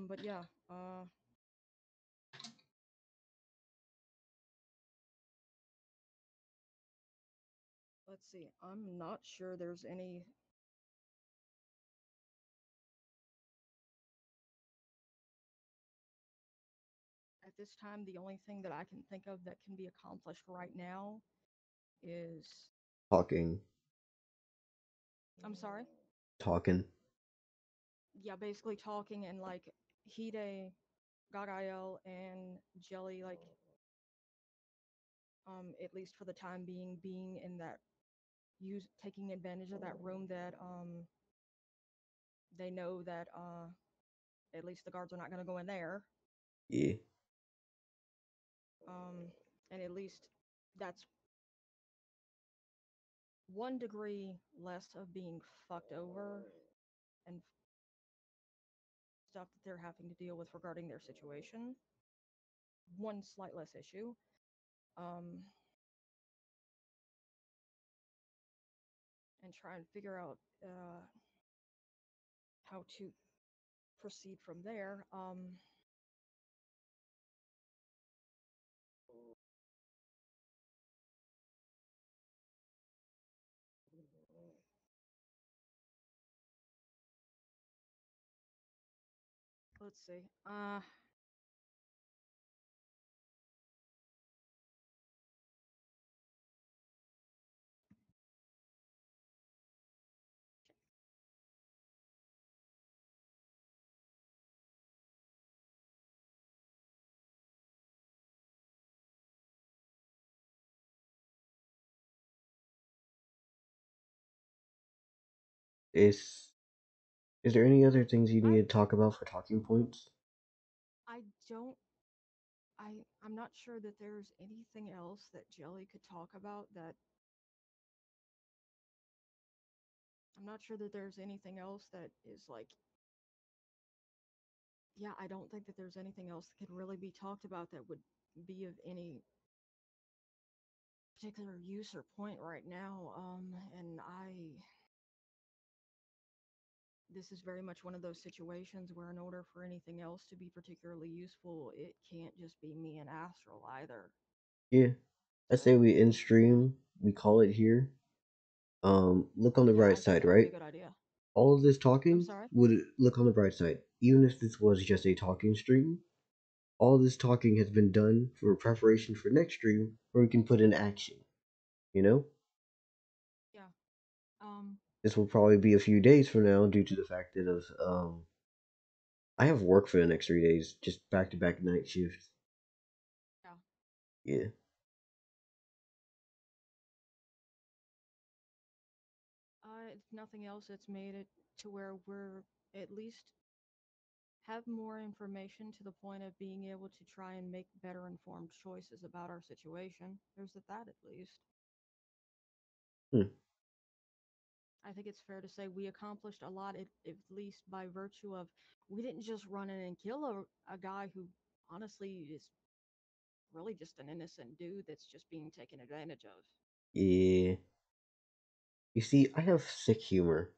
But yeah. Let's see. I'm not sure there's any. At this time, the only thing that I can think of that can be accomplished right now is. Talking, I'm sorry. talking. Yeah, basically talking and like Hide, Gagael, and Jelly, like at least for the time being in that use taking advantage of that room that they know that at least the guards are not going to go in there. Yeah. Um, and at least that's 1 degree less of being fucked over and stuff that they're having to deal with regarding their situation. One slight less issue. Um, and try and figure out how to proceed from there. Let's see. Is there any other things you need I to talk about for talking points? I don't I'm not sure that there's anything else that Jelly could talk about that I'm not sure that there's anything else that is like yeah, I don't think that there's anything else that could really be talked about that would be of any particular use or point right now. And this is very much one of those situations where in order for anything else to be particularly useful, it can't just be me and Astral either. Yeah. I say we end Yeah. stream, we call it here. Look on the Yeah, bright I think side, that would be a right? good idea. All of this I'm talking sorry. would look on the bright side. Even if this was just a talking stream, all this talking has been done for preparation for next stream where we can put in action. You know? Yeah. Um, This will probably be a few days from now due to the fact that of I have work for the next 3 days, just back to back night shifts. yeah. Yeah. If nothing else, it's made it to where we're at least have more information to the point of being able to try and make better informed choices about our situation. There's that at least. Hmm. I think it's fair to say we accomplished a lot, at least by virtue of we didn't just run in and kill a guy who honestly is really just an innocent dude that's just being taken advantage of. Yeah. You see, I have sick humor.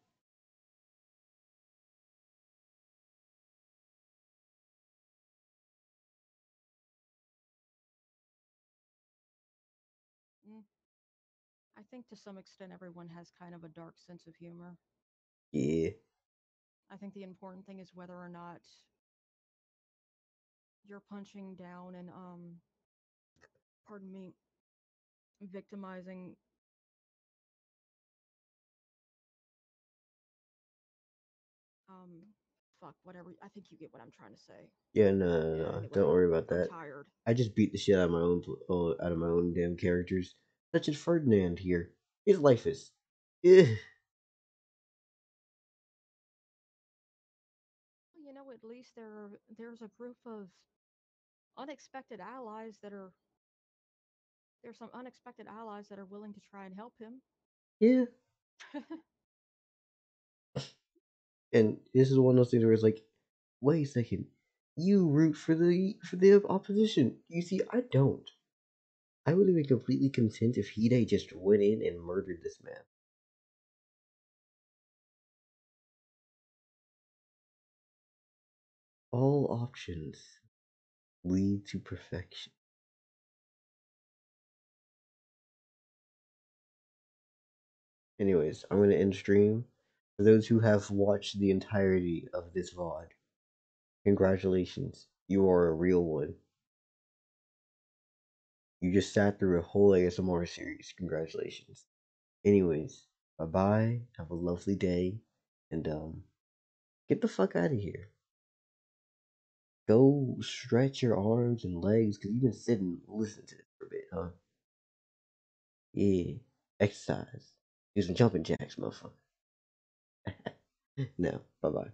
Mm. I think to some extent everyone has kind of a dark sense of humor. Yeah. I think the important thing is whether or not you're punching down and pardon me, victimizing um fuck whatever. I think you get what I'm trying to say. Yeah, no. Anyway, Don't worry about I'm that. tired. I just beat the shit out of out of my own damn characters, such as Ferdinand here. His life is, eh. You know, at least there's a group of unexpected allies that are there's some unexpected allies that are willing to try and help him. Yeah. And this is one of those things where it's like, wait a second, you root for the opposition. You see, I don't. I would have been completely content if Hide just went in and murdered this man. All options lead to perfection. Anyways, I'm going to end stream. For those who have watched the entirety of this VOD, congratulations. You are a real one. You just sat through a whole ASMR series. Congratulations. Anyways, bye bye. Have a lovely day. And, get the fuck out of here. Go stretch your arms and legs because you've been sitting listening to this for a bit, huh? Yeah. Exercise. Do some jumping jacks, motherfucker. No. Bye bye.